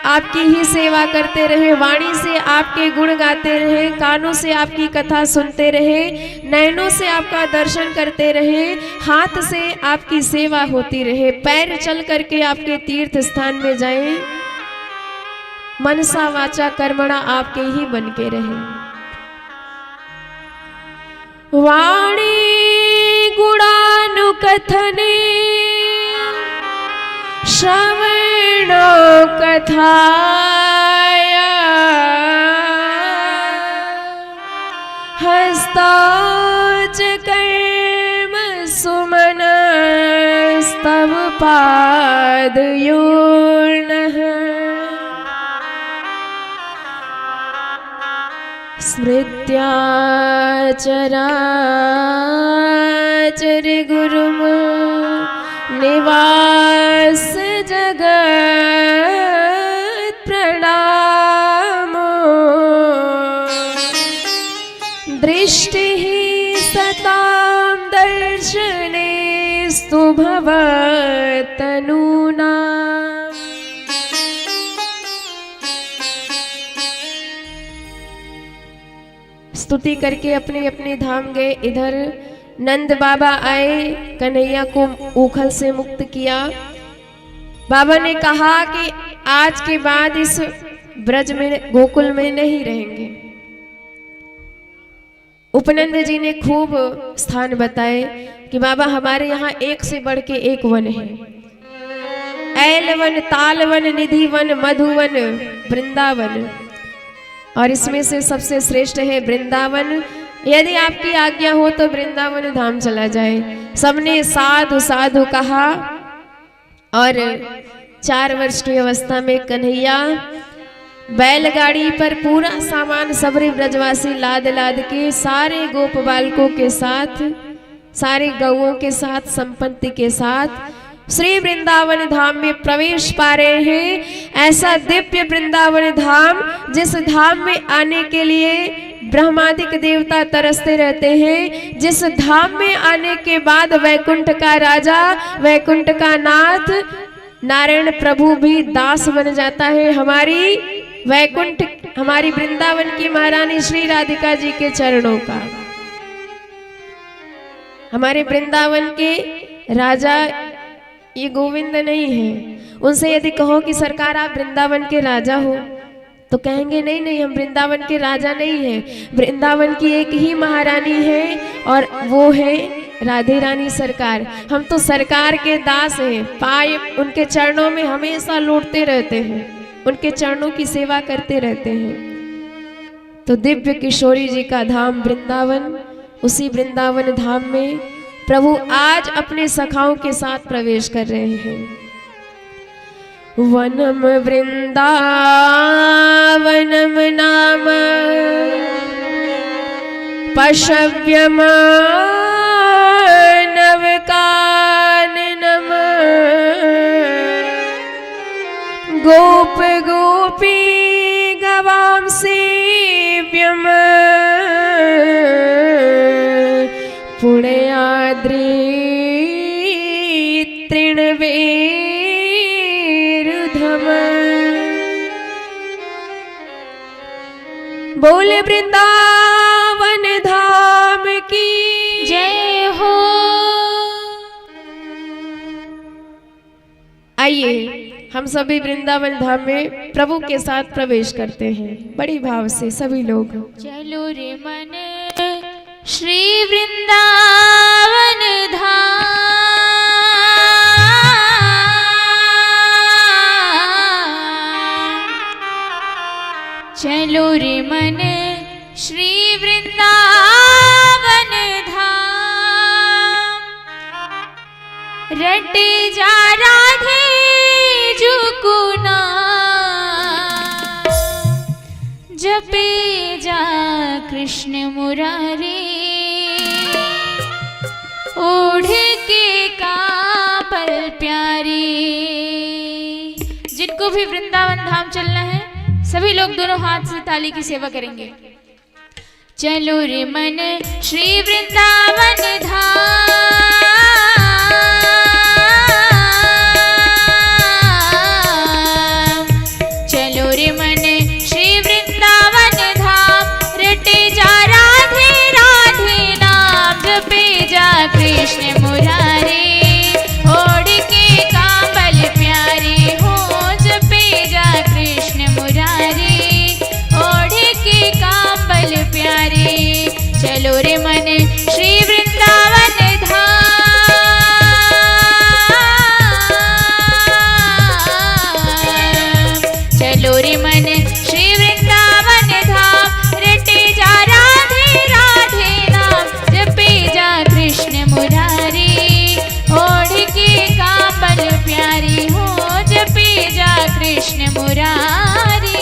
आपकी ही सेवा करते रहे, वाणी से आपके गुण गाते रहे, कानों से आपकी कथा सुनते रहे, नैनों से आपका दर्शन करते रहे, हाथ से आपकी सेवा होती रहे, पैर चल करके आपके तीर्थ स्थान में जाएं, मनसा वाचा कर्मणा आपके ही बन के रहे। वाणी गुणानुकथने श्रवण कथाया हस्ताच कर्म सुमन स्तव पादयोर्नः स्मृत्याचराचर गुरुम निवास जगत प्रणामो दृष्टि सतां दर्शनेस्तु भवतनूना। स्तुति करके अपने अपने धाम गए। इधर नंद बाबा आए, कन्हैया को ऊखल से मुक्त किया। बाबा ने कहा कि आज के बाद इस ब्रज में, गोकुल में नहीं रहेंगे। उपनंद जी ने खूब स्थान बताए कि बाबा हमारे यहाँ एक से बढ़ के एक वन है, ऐलवन, तालवन, निधिवन, मधुवन, वृंदावन, और इसमें से सबसे श्रेष्ठ है वृंदावन। यदि आपकी आज्ञा हो तो वृंदावन धाम चला जाए। सबने साधु साधु कहा और 4 वर्ष की अवस्था में कन्हैया बैलगाड़ी पर पूरा सामान सबरी ब्रजवासी लाद लाद के सारे गोप बालकों के साथ, सारे गौओं के साथ, संपत्ति के साथ श्री वृंदावन धाम में प्रवेश पा रहे हैं। ऐसा दिव्य वृंदावन धाम जिस धाम में आने के लिए ब्रह्मादिक देवता तरसते रहते हैं, जिस धाम में आने के बाद वैकुंठ का राजा, वैकुंठ का नाथ नारायण प्रभु भी दास बन जाता है। हमारी वैकुंठ, हमारी वृंदावन की महारानी श्री राधिका जी के चरणों का, हमारे वृंदावन के राजा ये गोविंद नहीं है। उनसे यदि कहो कि सरकार आप वृंदावन के राजा हो, तो कहेंगे नहीं नहीं, हम वृंदावन के राजा नहीं हैं। वृंदावन की एक ही महारानी है और वो है राधे रानी सरकार। हम तो सरकार के दास हैं, पाए उनके चरणों में हमेशा लौटते रहते हैं, उनके चरणों की सेवा करते रहते हैं। तो दिव्य किशोरी जी का धाम वृंदावन, उसी वृंदावन धाम में प्रभु आज अपने सखाओं के साथ प्रवेश कर रहे हैं। वनम वृंदावनम नाम पशव्यम नवकाननम गोप गोपी गवां सेव्यम पुण्याद्रि तृणवेरुधम। बोल वृंदावन धाम की जय हो। आइए हम सभी वृंदावन धाम में प्रभु के साथ प्रवेश करते हैं, बड़ी भाव से सभी लोग। चलो रे मन श्री वृंदावन धाम, चलो रे मन श्री वृंदावन धाम, रट जा राधे जुकुना जपे जा कृष्ण मुरारी, ओढ़ के कांबल प्यारी। जिनको भी वृंदावन धाम चलना है सभी लोग दोनों हाथ से ताली की सेवा करेंगे। चलो रे मन श्री वृंदावन धाम, चलो रे मन श्री वृंदावन धाम, रटे जा राधे राधे नाम, जपे जा कृष्ण मुरारी, ओढ़ के कांबल प्यारी हो, जपे जा कृष्ण मुरारी, ओढ़ के कांबल प्यारी। चलो रे मन श्री वृंदावन धाम, चलो रे मन श्री वृंदावन धाम, रटे जा राधे राधे नाम, जपे जा कृष्ण मुरारी, ओढ़ के कांबल प्यारी हो, जपे जा कृष्ण मुरारी,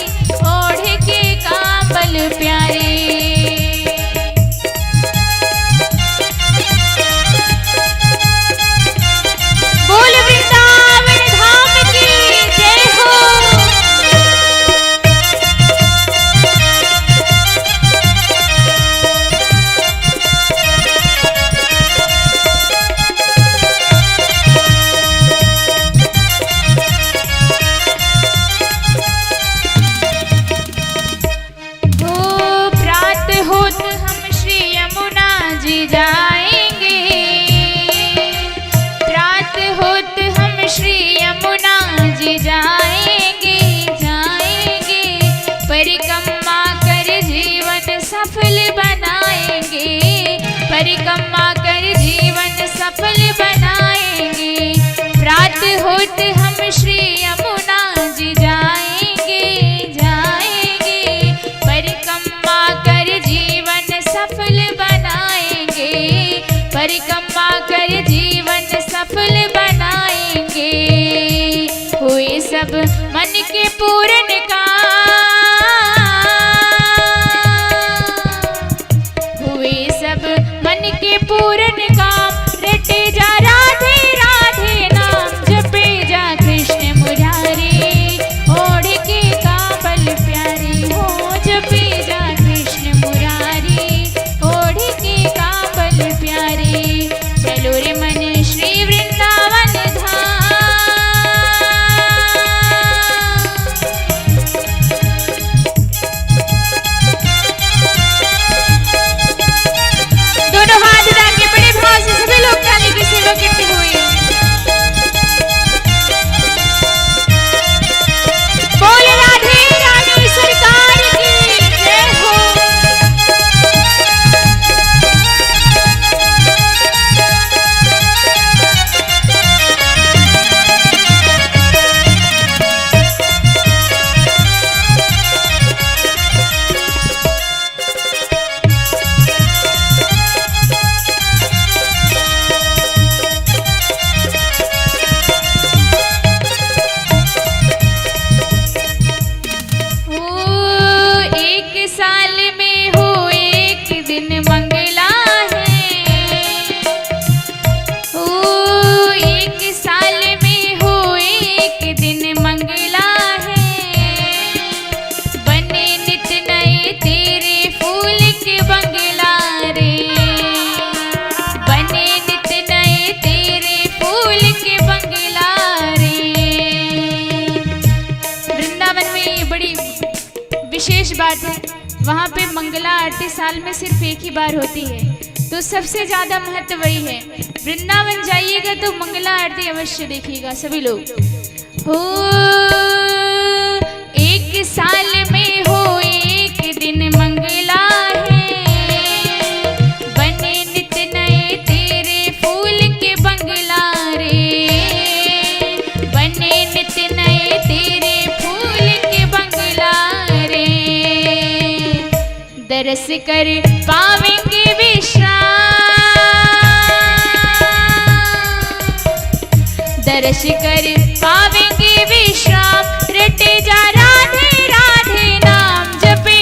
ओढ़ के कांबल प्यारी। बोल वृंदावन धाम की जय हो। प्रात होत हम श्री यमुना जी जाएंगे, प्रात होत हम श्री यमुना जी जाएंगे, जाएंगे, परिक्रमा कर जीवन सफल बनाएंगे, परिक्रमा कर जीवन सफल बनाएंगे। प्रात होत हम श्री यमुना जी जाएंगे, जाएंगे, परिक्रमा कर जीवन सफल बनाएंगे, परिक्रमा कर जीवन सफल बनाएंगे। हुए सब मन के पूर्ण काम, हुए सब मन के पूर्ण काम, रटे जा राधे राधे नाम, जपे जा कृष्ण मुरारी, ओढ़ के कांबल प्यारी हो, जपे जा कृष्ण मुरारी, ओढ़ के कांबल प्यारी। चलो रे मन श्री वृंदावन धाम। दोनों हाथ उठा के बड़े भाव से सभी लोग ताली की सेवा करते हुए बोल राधे रानी सरकार की जय हो। ओ एक साल में हो एक दिन मंगला है, ओ एक साल में हो एक दिन मंगला है, बने नित नए तेरे फूल के बंगला रे, बने नित नए तेरे फूल के बंगला रे। वृंदावन में ये बड़ी विशेष बात है, वहाँ पे मंगला आरती साल में सिर्फ एक ही बार होती है, तो सबसे ज्यादा महत्व वही है। वृंदावन जाइएगा तो मंगला आरती अवश्य देखिएगा सभी लोग। हो एक साल में हो एक दिन मंगला है, बने नित नए तेरे फूल के बंगला रे, बने नित नए तेरे फूल के बंगला रे। दरस कर पावेंगे विश्राम, दर्श कर पावेंगे विश्राम, रटे जा राधे राधे नाम, जपे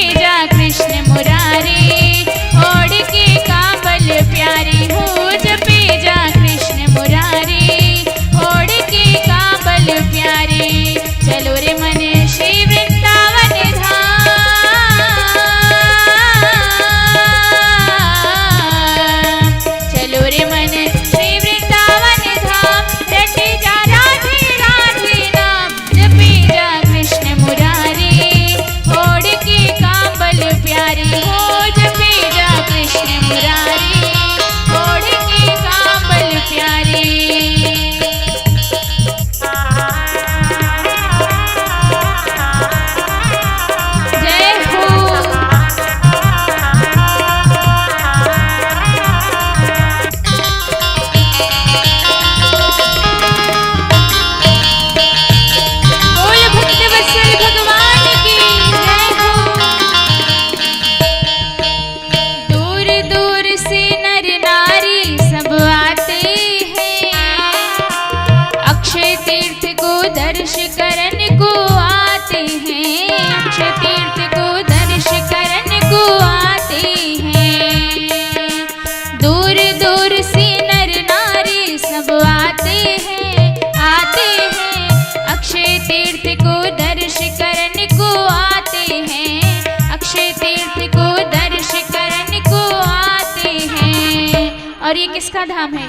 ये किसका धाम है?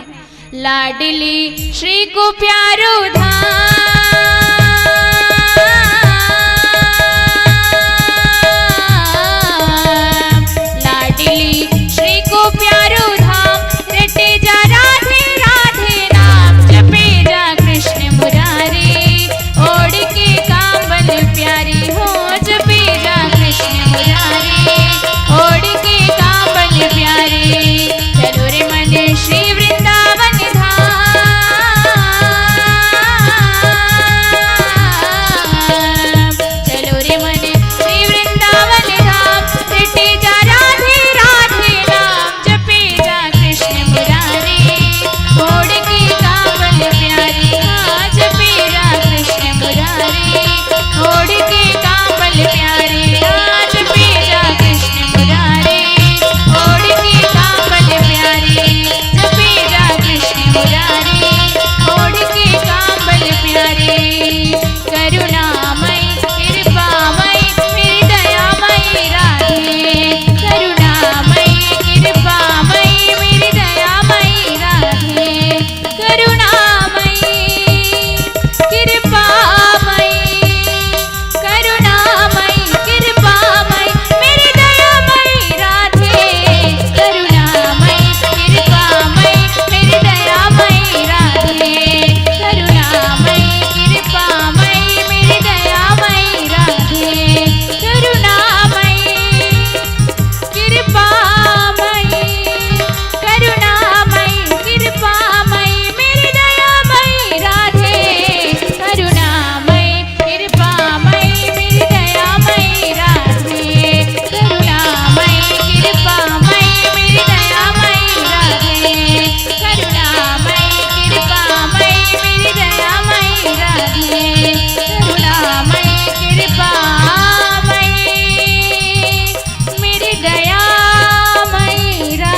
लाडली श्री को प्यारो धाम, लाडली श्री को प्यारो धाम, रटे जा राधे राधे नाम, जपे जा कृष्ण मुरारी, ओढ़ के कांवल प्यारी हो, जपे जा कृष्ण मुरारी, ओढ़ के कांवल प्यारी। चलो रे मन श्री वृंदावन धाम, चलो रे मन श्री वृंदावन धाम, रटे जा राधे राधे नाम, जपे जा कृष्ण मुरारी, ओढ़ के कांवल प्यारी, हाँ जपे जा कृष्ण मुरारी, ओढ़ के कांवल प्यारी, हाँ जपे जा कृष्ण मुरारी, ओढ़ के कांवल प्यारी, जपे जा कृष्ण मुरारी, ओढ़ के कांवल प्यारी। करुणामयी कृपामयी मेरी दयामयी राधे, करुणामयी कृपामयी मेरी दयामयी राधे, करुणामयी कृपामयी, करुणामयी कृपामयी मेरी दयामयी राधे, करुणामयी कृपामयी मेरी दयामयी राधे, करुणामयी कृपामयी मेरी दयामयी राधे, करुणामयी कृपामयी, करुणामयी कृपामयी मेरी दयामयी राधे, करुणामयी कृपामयी मेरी दयामयी राधे, करुणामयी कृपामयी मेरी दयामयी राधे, करुणामयी कृपामयी मेरी दयामयी राधे, करुणामयी कृपामयी मेरी दयामयी राधे।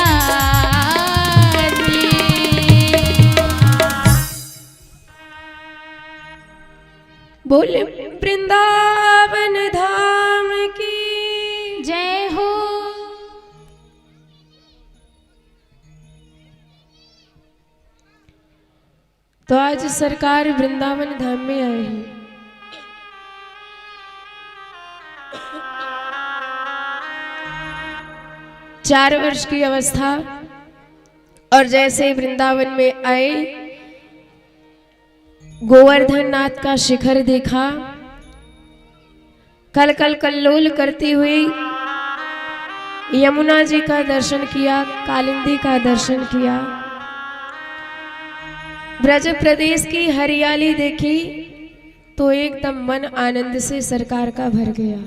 बोले वृंदावन धाम की जय हो। तो आज सरकार वृंदावन धाम में आए हैं। चार वर्ष की अवस्था और जैसे वृंदावन में आए गोवर्धन नाथ का शिखर देखा, कल कल कल्लोल करती हुई यमुना जी का दर्शन किया, कालिंदी का दर्शन किया, ब्रज प्रदेश की हरियाली देखी तो एकदम मन आनंद से सरकार का भर गया।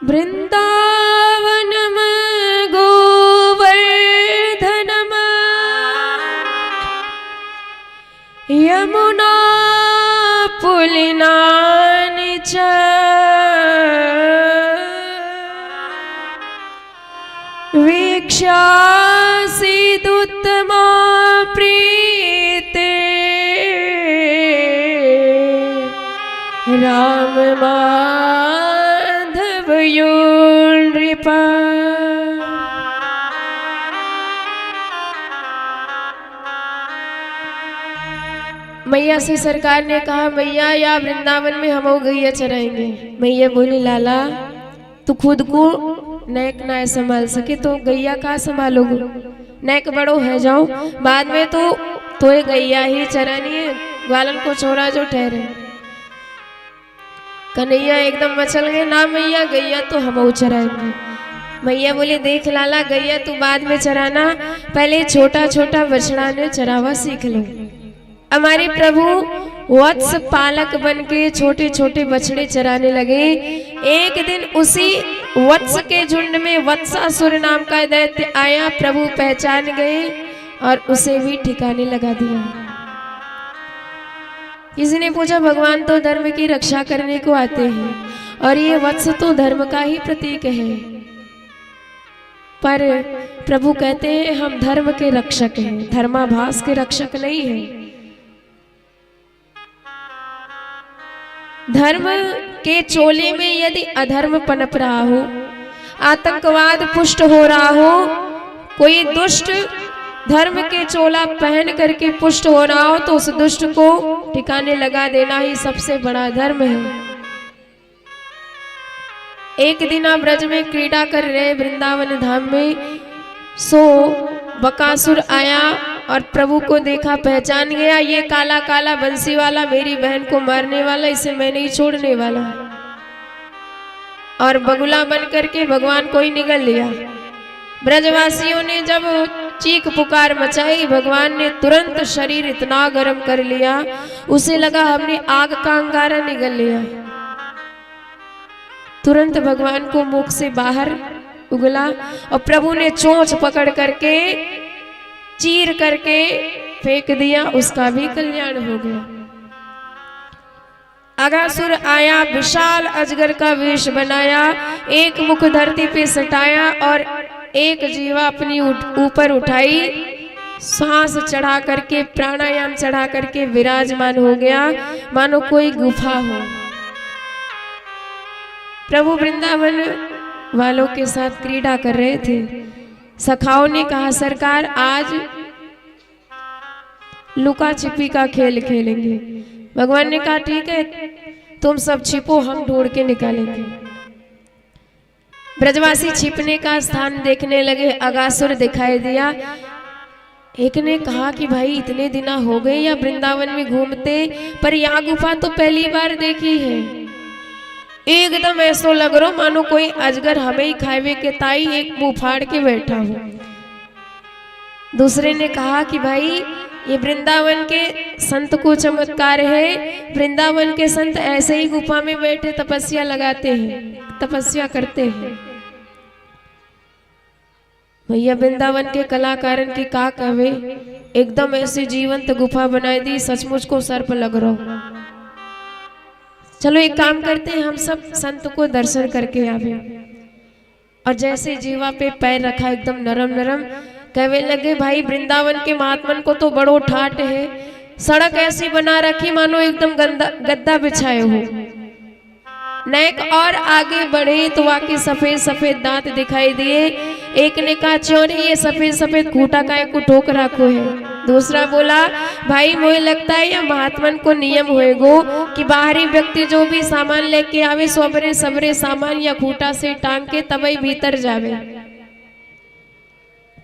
वृंदावनम गोवर्धनम यमुना पुलिनानि च वीक्षासीदुत्तमा प्रीते राम माधव यो नृपा। मैया से सरकार ने कहा, मैया या वृंदावन में हम गैया चराएंगे। मैया बोली, लाला तू खुद को नैक ना संभाल सके तो गैया कहाँ संभालोगे, नैक बड़ो है जाओ, बाद में तो ये गैया ही चरानी है, ग्वालन को छोड़ा जो ठहरे। कन्हैया एकदम मचल गए, ना मैया गैया तो हम चराएंगे। मैया बोले, देख लाला गैया तू बाद में चराना, पहले छोटा छोटा बछड़ा ने चरावा सीख लो। हमारे प्रभु वत्स पालक बन के छोटे छोटे बछड़े चराने लगे। एक दिन उसी वत्स के झुंड में वत्सासुर नाम का दैत्य आया, प्रभु पहचान गए और उसे भी ठिकाने लगा दिया। किसी ने पूछा, भगवान तो धर्म की रक्षा करने को आते हैं और ये वत्स तो धर्म का ही प्रतीक है, पर प्रभु कहते हैं हम धर्म के रक्षक हैं, धर्माभास के रक्षक नहीं हैं। धर्म के चोले में यदि अधर्म पनप रहा हो, आतंकवाद पुष्ट हो रहा हो, कोई दुष्ट धर्म के चोला पहन करके पुष्ट हो रहा हो, तो उस दुष्ट को ठिकाने लगा देना ही सबसे बड़ा धर्म है। एक दिन आप ब्रज में क्रीड़ा कर रहे वृंदावन धाम में, सो बकासुर आया और प्रभु को देखा, पहचान गया, ये काला काला बंसी वाला मेरी बहन को मारने वाला, इसे मैं नहीं छोड़ने वाला। और बगुला बन करके भगवान को ही निगल लिया। ब्रजवासियों ने जब चीख पुकार मचाई, भगवान ने तुरंत शरीर इतना गर्म कर लिया, उसे लगा हमने आग का अंगारा निगल लिया। तुरंत भगवान को मुख से बाहर उगला और प्रभु ने चोंच पकड़ करके चीर करके फेंक दिया, उसका भी कल्याण हो गया। अगासुर आया, विशाल अजगर का वेश बनाया, एक मुख धरती पे सटाया और एक जीवा अपनी ऊपर उठाई, सांस चढ़ा करके, प्राणायाम चढ़ा करके विराजमान हो गया, मानो कोई गुफा हो। प्रभु वृंदावन वालों के साथ क्रीड़ा कर रहे थे। सखाओं ने कहा, सरकार आज लुका छिपी का खेल खेलेंगे। भगवान ने कहा, ठीक है, तुम सब छिपो, हम ढूंढ के निकालेंगे। ब्रजवासी छिपने का स्थान देखने लगे, अगासुर दिखाई दिया। एक ने कहा कि भाई इतने दिन हो गए या वृंदावन में घूमते, पर यहाँ गुफा तो पहली बार देखी है। एकदम ऐसा लग रहा मानो कोई अजगर हमें ही खावे के ताई एक मुंह फाड़ के बैठा हो। दूसरे ने कहा कि भाई ये वृंदावन के संत को चमत्कार है, वृंदावन के संत ऐसे ही गुफा में बैठे तपस्या लगाते हैं, तपस्या करते हैं। भैया वृंदावन के कलाकारन की का कहे, एकदम ऐसी जीवंत गुफा बनाई दी, सचमुच को सर्प लग रहा। चलो एक काम करते हैं, हम सब संत को दर्शन करके आवे। और जैसे जीवा पे पैर रखा, एकदम नरम नरम, कहने लगे, भाई वृंदावन के महात्मन को तो बड़ो ठाट है, सड़क ऐसी बना रखी मानो एकदम गद्दा बिछाए हो। नेक और आगे बढ़े तो वाकई सफेद सफेद दांत दिखाई दिए। एक ने कहा, चोरी ये सफेद सफेद खूटा काय को ठोक रखो है। दूसरा बोला, भाई मुझे लगता है यह महात्मन को नियम होएगो कि बाहरी व्यक्ति जो भी सामान लेके आवे, सबरे सबरे सामान या खूटा से टांग के तबई भीतर जावे।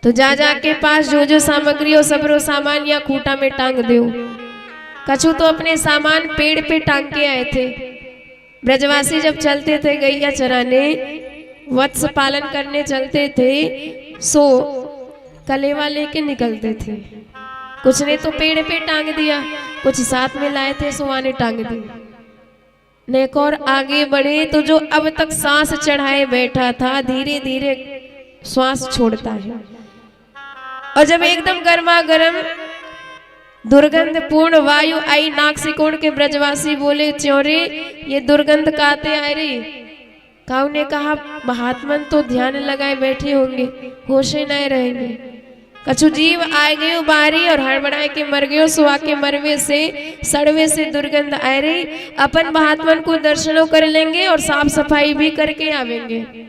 तो जा के पास जो जो सामग्री हो सबरो सामान या खूटा में टांग दो। कछु तो अपने सामान पेड़ पे टांग के आए थे। ब्रजवासी जब चलते थे गैया चराने, वत्स पालन करने चलते थे, सो कलेवा लेके निकलते थे। कुछ ने तो पेड़ पे टांग दिया, कुछ साथ में लाए थे सो आने टांग दी। नेक और आगे बढ़े तो जो अब तक सांस चढ़ाए बैठा था, धीरे धीरे श्वास छोड़ता है। और जब एकदम गर्मा गर्म दुर्गंध पूर्ण वायु आई नाक से कोण के, ब्रजवासी बोले, च्योरे ये दुर्गंध काते आए रे। काऊ ने कहा, महात्मन तो ध्यान लगाए बैठे होंगे, होशे न रहेंगे। कछु जीव आए गयो बाहरी और हड़बड़ाए के मर गयो, सुहा के मरवे से सड़वे से दुर्गंध आए रे। अपन महात्मन को दर्शनों कर लेंगे और साफ सफाई भी करके आवेंगे।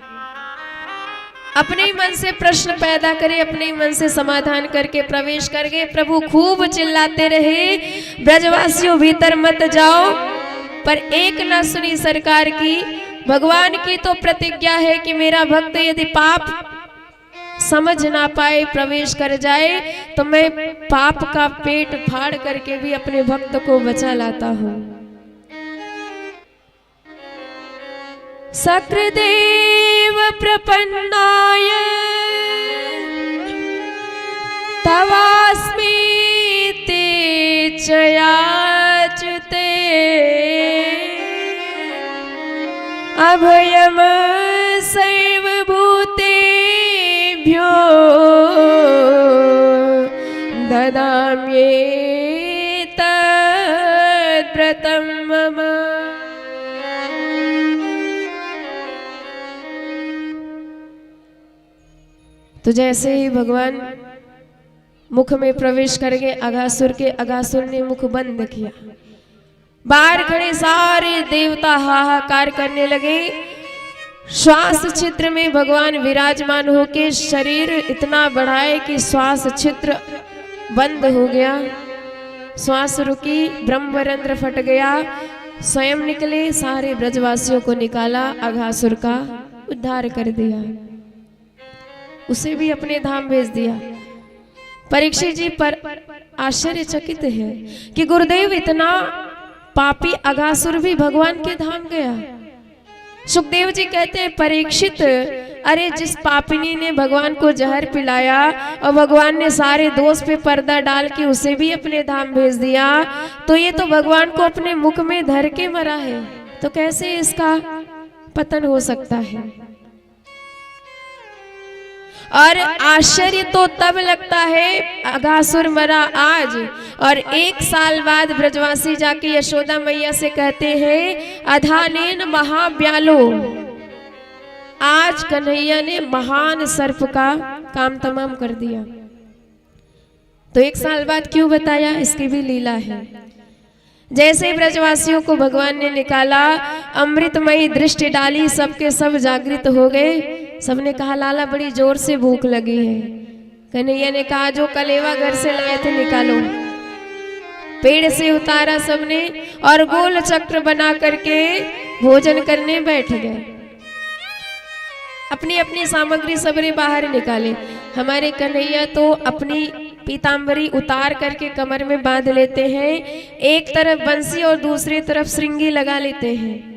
अपने मन से प्रश्न पैदा करे, अपने मन से समाधान करके प्रवेश कर गए। प्रभु खूब चिल्लाते रहे, ब्रजवासियों भीतर मत जाओ, पर एक न सुनी सरकार की। भगवान की तो प्रतिज्ञा है कि मेरा भक्त यदि पाप समझ ना पाए प्रवेश कर जाए तो मैं पाप का पेट फाड़ करके भी अपने भक्त को बचा लाता हूँ। सक्रदेव प्रपन्नाय तवास्मि ते च याचते अभयम सर्वभूतेभ्यो ददाम्येतद्व्रतं मम। तो जैसे ही भगवान मुख में प्रवेश कर गए अगासुर के, अगासुर ने मुख बंद किया। बाहर खड़े सारे देवता हाहाकार करने लगे। श्वास छिद्र में भगवान विराजमान होके शरीर इतना बढ़ाए कि श्वास छिद्र बंद हो गया, श्वास रुकी, ब्रह्मरंध्र फट गया, स्वयं निकले, सारे ब्रजवासियों को निकाला, अघासुर का उद्धार कर दिया, उसे भी अपने धाम भेज दिया। परीक्षित जी पर आश्चर्यचकित है कि गुरुदेव इतना पापी अघासुर भी भगवान के धाम गया। सुखदेव जी कहते हैं परीक्षित, अरे जिस पापिनी ने भगवान को जहर पिलाया और भगवान ने सारे दोष पे पर्दा डाल के उसे भी अपने धाम भेज दिया, तो ये तो भगवान को अपने मुख में धर के मरा है, तो कैसे इसका पतन हो सकता है। और आश्चर्य तो तब लगता है, अघासुर मरा आज और 1 साल बाद ब्रजवासी जाके यशोदा मैया से कहते हैं अधानेन महाव्यालो, आज कन्हैया ने महान सर्प का काम तमाम कर दिया। तो 1 साल बाद क्यों बताया, इसकी भी लीला है। जैसे ही ब्रजवासियों को भगवान ने निकाला, अमृतमयी दृष्टि डाली, सबके सब जागृत हो गए। सबने कहा लाला बड़ी जोर से भूख लगी है। कन्हैया ने कहा जो कलेवा घर से लाए थे निकालो। पेड़ से उतारा सबने और गोल चक्र बना करके भोजन करने बैठ गए। अपनी अपनी सामग्री सबने बाहर निकाले। हमारे कन्हैया तो अपनी पीतांबरी उतार करके कमर में बांध लेते हैं, एक तरफ बंसी और दूसरी तरफ श्रृंगी लगा लेते हैं।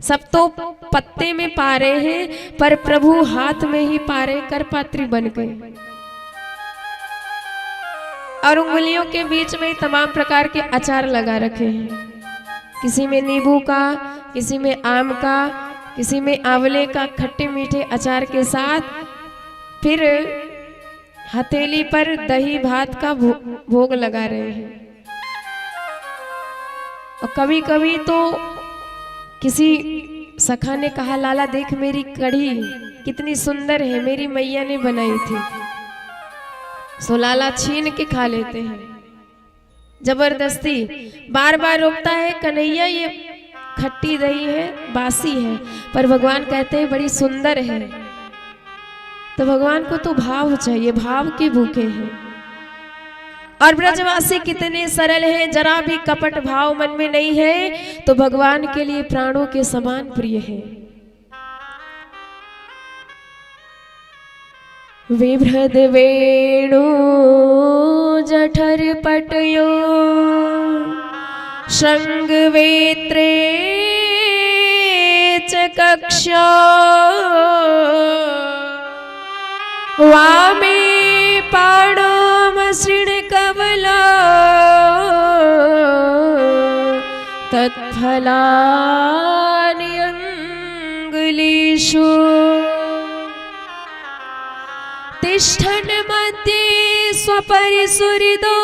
सब तो पत्ते में पा रहे हैं, पर प्रभु हाथ में ही पारे कर पात्री बन गए। और उंगलियों के बीच में तमाम प्रकार के अचार लगा रखे हैं, किसी में नींबू का, किसी में आम का, किसी में आंवले का, खट्टे मीठे अचार के साथ। फिर हथेली पर दही भात का भोग लगा रहे हैं। और कभी कभी तो किसी सखा ने कहा लाला देख मेरी कढ़ी कितनी सुंदर है, मेरी मैया ने बनाई थी। सो लाला छीन के खा लेते हैं जबरदस्ती। बार बार रोकता है कन्हैया ये खट्टी दही है, बासी है, पर भगवान कहते हैं बड़ी सुंदर है। तो भगवान को तो भाव चाहिए, भाव के भूखे हैं। और ब्रजवासी कितने सरल हैं, जरा भी कपट भाव मन में नहीं है, तो भगवान के लिए प्राणों के समान प्रिय है। विभ्रद वेणु जठर पटयो श्रृंग वेत्रे च कक्षा वामे पाणोमसृण कमला तत्फलानि अंगुलीषु तिष्ठन् मध्ये स्वपरिसुहृदो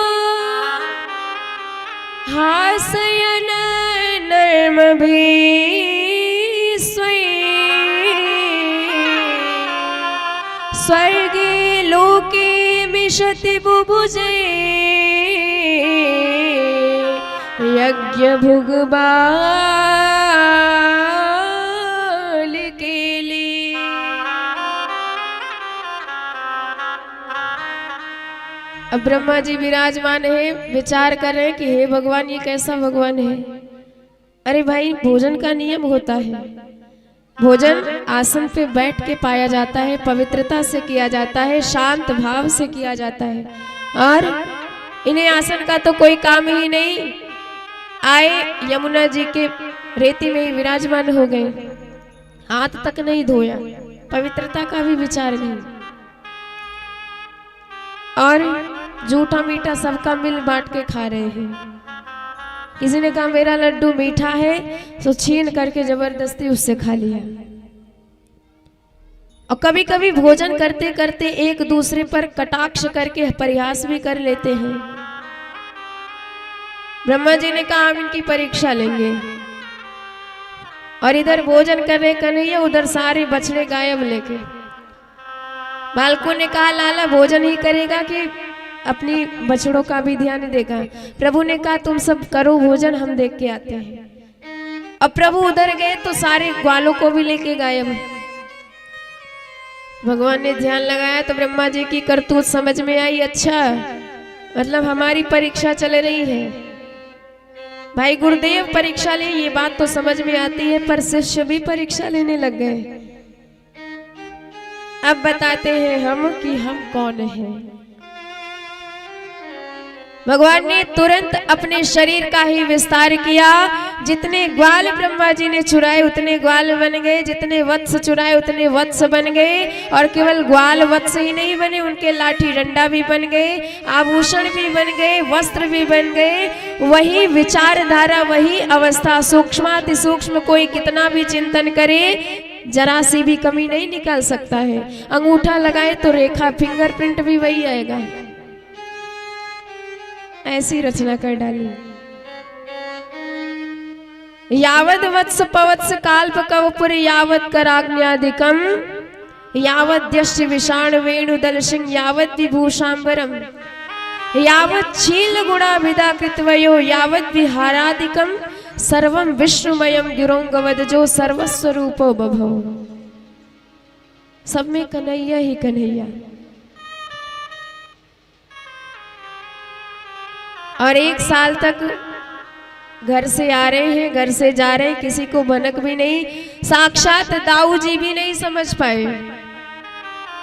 हासयन् नर्मभिः स्वर्गे लोके मिषति बुभुजे यज्ञ भुगबाल के लिए। अब ब्रह्मा जी विराजमान है, विचार कर रहे हैं कि हे भगवान ये कैसा भगवान है। अरे भाई भोजन का नियम होता है, भोजन आसन पे बैठ के पाया जाता है, पवित्रता से किया जाता है, शांत भाव से किया जाता है। और इन्हें आसन का तो कोई काम ही नहीं। आए यमुना जी के रेती में विराजमान हो गए, हाथ तक नहीं धोया, पवित्रता का भी विचार नहीं। और जूठा मीठा सबका मिल बांट के खा रहे हैं। किसी ने कहा मेरा लड्डू मीठा है, तो छीन करके जबरदस्ती उससे खा लिया। और कभी कभी भोजन करते करते एक दूसरे पर कटाक्ष करके परिहास भी कर लेते हैं। ब्रह्मा जी ने कहा हम इनकी परीक्षा लेंगे। और इधर भोजन कर रहे कन्हैया, उधर सारे बछड़े गायब लेके। बालकों ने कहा लाला भोजन ही करेगा कि अपनी बछड़ों का भी ध्यान देगा। प्रभु ने कहा तुम सब करो भोजन, हम देख के आते हैं। अब प्रभु उधर गए तो सारे ग्वालों को भी लेके गायब। भगवान ने ध्यान लगाया तो ब्रह्मा जी की करतूत समझ में आई। अच्छा, मतलब हमारी परीक्षा चल रही है। भाई गुरुदेव परीक्षा ले, ये बात तो समझ में आती है, पर शिष्य भी परीक्षा लेने लग गए। अब बताते हैं हम कि हम कौन हैं। भगवान ने तुरंत अपने शरीर का ही विस्तार किया। जितने ग्वाल ब्रह्मा जी ने चुराए उतने ग्वाल बन गए, जितने वत्स चुराए उतने वत्स बन गए। और केवल ग्वाल वत्स ही नहीं बने, उनके लाठी डंडा भी बन गए, आभूषण भी बन गए, वस्त्र भी बन गए। वही विचारधारा, वही अवस्था, सूक्ष्माति सूक्ष्म कोई कितना भी चिंतन करे जरा सी भी कमी नहीं निकाल सकता है। अंगूठा लगाए तो रेखा, फिंगरप्रिंट भी वही आएगा। ऐसी रचना कर डाली। यावद वत्स पवत्स काल्प कवपुर यावत कराग्न्यादिकम यावत दृष्टि विषाण वेणुदल सिंह यावत विभूषांबरम यावत चील गुणा विदा कृतवयो यावत विहारादिकम सर्वम विष्णुमयम गिरोंगवद जो सर्वस्वरूपो बभो। सब में कन्हैया ही कन्हैया। और 1 साल तक घर से आ रहे हैं, घर से जा रहे हैं, किसी को भनक भी नहीं। साक्षात दाऊ जी भी नहीं समझ पाए।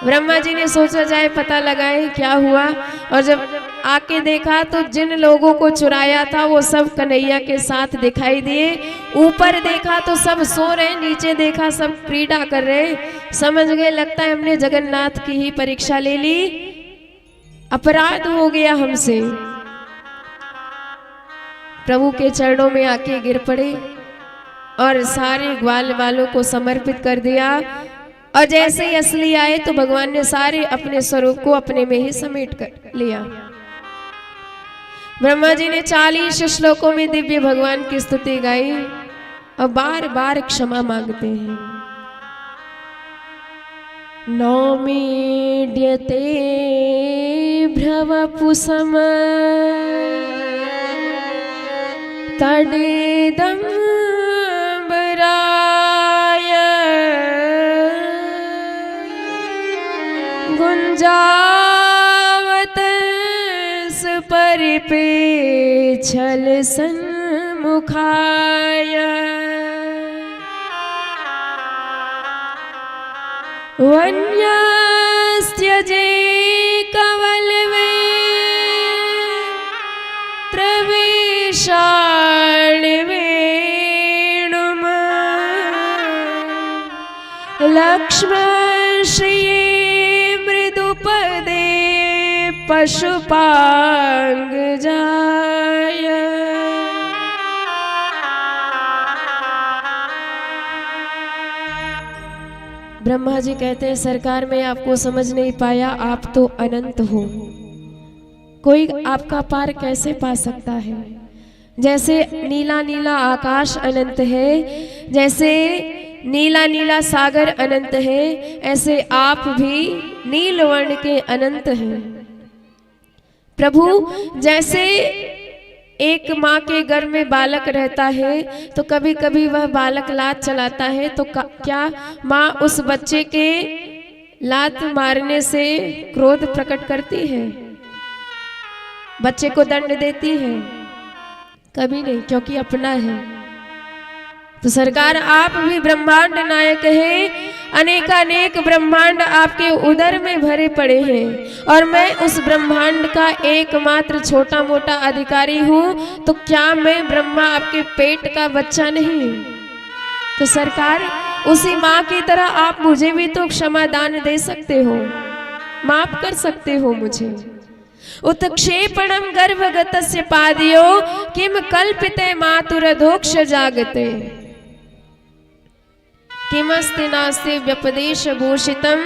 ब्रह्मा जी ने सोचा जाए पता लगाए क्या हुआ। और जब आके देखा तो जिन लोगों को चुराया था वो सब कन्हैया के साथ दिखाई दिए। ऊपर देखा तो सब सो रहे, नीचे देखा सब क्रीड़ा कर रहे। समझ गए लगता है हमने जगन्नाथ की ही परीक्षा ले ली, अपराध हो गया हमसे। प्रभु के चरणों में आके गिर पड़े और सारे ग्वाल वालों को समर्पित कर दिया। और जैसे ही असली आए तो भगवान ने सारे अपने स्वरूप को अपने में ही समेट कर लिया। ब्रह्मा जी ने 40 श्लोकों में दिव्य भगवान की स्तुति गाई और बार बार क्षमा मांगते हैं। नौमीड्यते भ्रवपुसम तडेदं बराय गुंजावत परिपे छल सन्मुखाय वन्यस्त्यजे कवलवे प्रवेशाणवेणुम लक्ष्मण श्री मृदुपदे पशुपांग जाय। ब्रह्मा जी कहते हैं सरकार मैं आपको समझ नहीं पाया, आप तो अनंत हो, कोई आपका पार कैसे पा सकता है। जैसे नीला नीला आकाश अनंत है, जैसे नीला नीला सागर अनंत है, ऐसे आप भी नील वर्ण के अनंत हैं। प्रभु जैसे एक माँ के गर्भ में बालक रहता है तो कभी कभी वह बालक लात चलाता है तो क्या माँ उस बच्चे के लात मारने से क्रोध प्रकट करती है, बच्चे को दंड देती है? कभी नहीं, क्योंकि अपना है। तो सरकार आप भी ब्रह्मांड नायक हैं, अनेकानेक ब्रह्मांड आपके उदर में भरे पड़े हैं और मैं उस ब्रह्मांड का एकमात्र छोटा मोटा अधिकारी हूँ। तो क्या मैं ब्रह्मा आपके पेट का बच्चा नहीं? तो सरकार उसी माँ की तरह आप मुझे भी तो क्षमा दान दे सकते हो, माफ कर सकते हो मुझे। उत्क्षेपणम गर्भगतस्य पादयो किम कल्पिते मातुरधोक्ष जागते किमस्ति नास्ति व्यपदेश भूषितम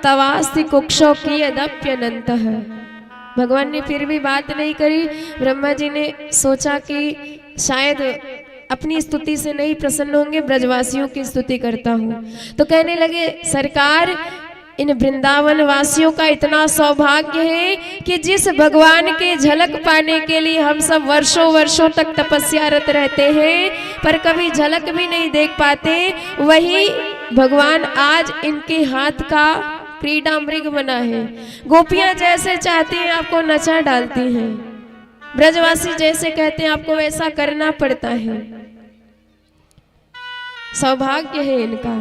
तवास्ति कुक्षो कियदप्यनन्तः। भगवान ने फिर भी बात नहीं करी। ब्रह्मा जी ने सोचा कि शायद अपनी स्तुति से नहीं प्रसन्न होंगे, ब्रजवासियों की स्तुति करता हूँ। तो कहने लगे सरकार इन वृंदावन वासियों का इतना सौभाग्य है कि जिस भगवान के झलक पाने के लिए हम सब वर्षों वर्षों तक तपस्यारत रहते हैं पर कभी झलक भी नहीं देख पाते, वही भगवान आज इनके हाथ का क्रीड़ा मृग बना है। गोपियां जैसे चाहती हैं आपको नचा डालती हैं, ब्रजवासी जैसे कहते हैं आपको वैसा करना पड़ता है। सौभाग्य है इनका।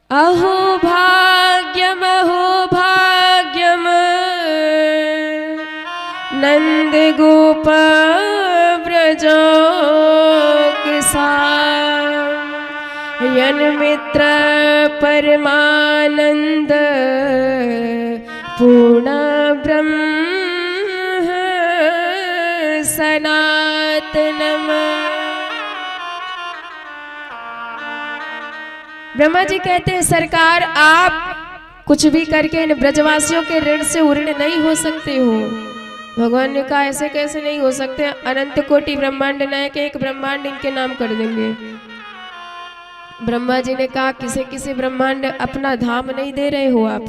अहो भाग्यम नंद गोप ब्रजो यन मित्र परमानंद पूर्ण ब्रह्म सनातनम। ब्रह्मा जी कहते हैं सरकार आप कुछ भी करके इन ब्रजवासियों के ऋण से उऋण नहीं हो सकते हो। भगवान ने कहा ऐसे कैसे नहीं हो सकते, अनंत कोटि ब्रह्मांड नायक एक ब्रह्मांड इनके नाम कर देंगे। ब्रह्मा जी ने कहा किसे किसे ब्रह्मांड अपना धाम नहीं दे रहे हो आप,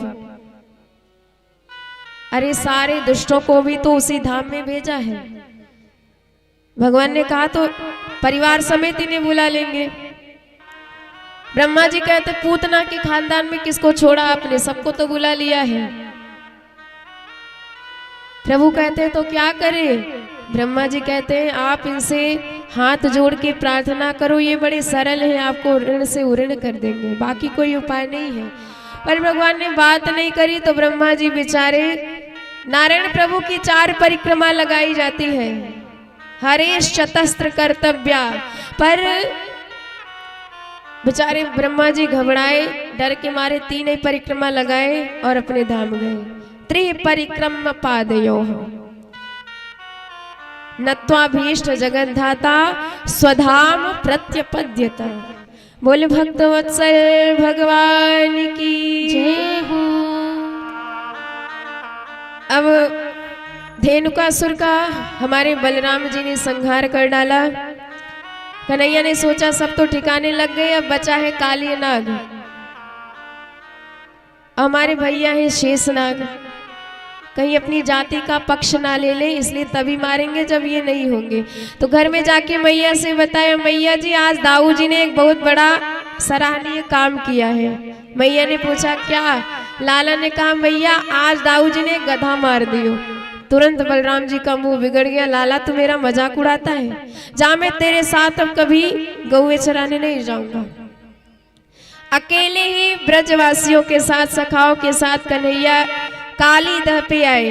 अरे सारे दुष्टों को भी तो उसी धाम में भेजा है। भगवान ने कहा तो परिवार समेत इन्हें बुला लेंगे। ब्रह्मा जी कहते पूतना के खानदान में किसको छोड़ा आपने, सबको तो बुला लिया है। प्रभु कहते तो क्या करें, ब्रह्मा जी कहते हैं आप इनसे हाथ जोड़ के प्रार्थना करो, ये बड़े सरल हैं, आपको ऋण से उऋण कर देंगे, बाकी कोई उपाय नहीं है। पर भगवान ने बात नहीं करी तो ब्रह्मा जी बेचारे, नारायण प्रभु की 4 परिक्रमा लगाई जाती है, हरेश चतस्त्र कर्तव्या, पर बेचारे ब्रह्मा जी घबराए, डर के मारे 3 ही परिक्रमा लगाए और अपने धाम गए। त्रिपरिक्रम पादयो नत्वा भीष्ट जगन्धाता स्वधाम प्रत्यपद्यत। बोले भक्त वत्सल भगवान की जय हो। अब धेनुकासुर का हमारे बलराम जी ने संहार कर डाला। कन्हैया ने सोचा सब तो ठिकाने लग गए, अब बचा है काली नाग, हमारे भैया है शेषनाग, कहीं अपनी जाति का पक्ष ना ले ले, इसलिए तभी मारेंगे जब ये नहीं होंगे। तो घर में जाके मैया से बताया मैया जी आज दाऊ जी ने एक बहुत बड़ा सराहनीय काम किया है। मैया ने पूछा क्या, लाला ने कहा मैया आज दाऊ जी ने गधा मार दियो। तुरंत बलराम जी का मुंह बिगड़ गया, लाला तू मेरा मजाक उड़ाता है, जा मैं तेरे साथ अब कभी गौए चराने नहीं जाऊंगा। अकेले ही ब्रजवासियों के साथ सखाओं के साथ कन्हैया काली दह पे आए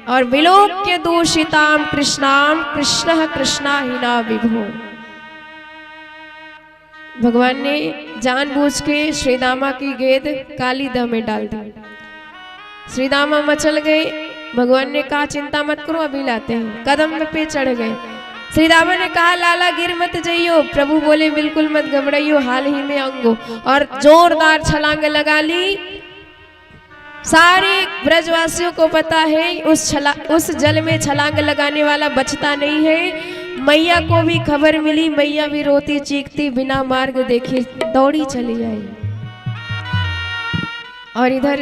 और विलोक्य दूषिताम कृष्णाम कृष्ण कृष्णा हिना विभो। भगवान ने जानबूझ के श्रीदामा की गेंद काली दह में डाल दी। श्रीदामा मचल गए। भगवान ने कहा चिंता मत करो अभी लाते हैं, कदम पे चढ़ गए। श्रीदामा ने कहा लाला गिर मत जाइयो। प्रभु बोले बिल्कुल मत घबराइयो, हाल ही में आऊंगो, और जोरदार छलांग लगा ली। सारे ब्रजवासियों को पता है उस जल में छलांग लगाने वाला बचता नहीं है। मैया को भी खबर मिली, मैया भी रोती चीखती बिना मार्ग देखे दौड़ी चली आई। और इधर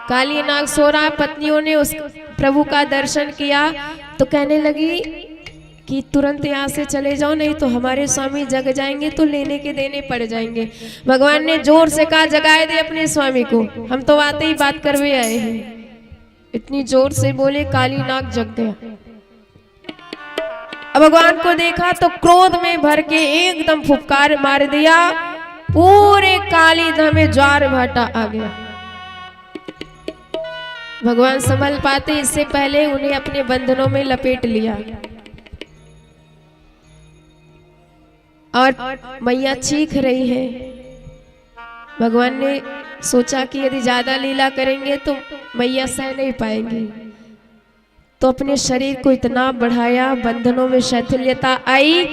काली नाग सो रहा, पत्नियों ने उस प्रभु का दर्शन किया तो कहने लगी कि तुरंत यहाँ से चले जाओ, नहीं तो हमारे स्वामी जग जाएंगे तो लेने के देने पड़ जाएंगे। भगवान ने जोर से कहा जगाए दे अपने स्वामी को, हम तो आते ही बात करवे आए हैं। इतनी जोर से बोले काली नाग जग गया। अब भगवान को देखा तो क्रोध में भर के एकदम फुफकार मार दिया, पूरे काली दह में ज्वार भाटा आ गया। भगवान संभल पाते इससे पहले उन्हें अपने बंधनों में लपेट लिया और मैया चीख रही है। भगवान ने सोचा कि यदि ज्यादा लीला करेंगे तो मैया सह नहीं पाएंगी, तो अपने शरीर को इतना बढ़ाया, बंधनों में शिथिलता आई,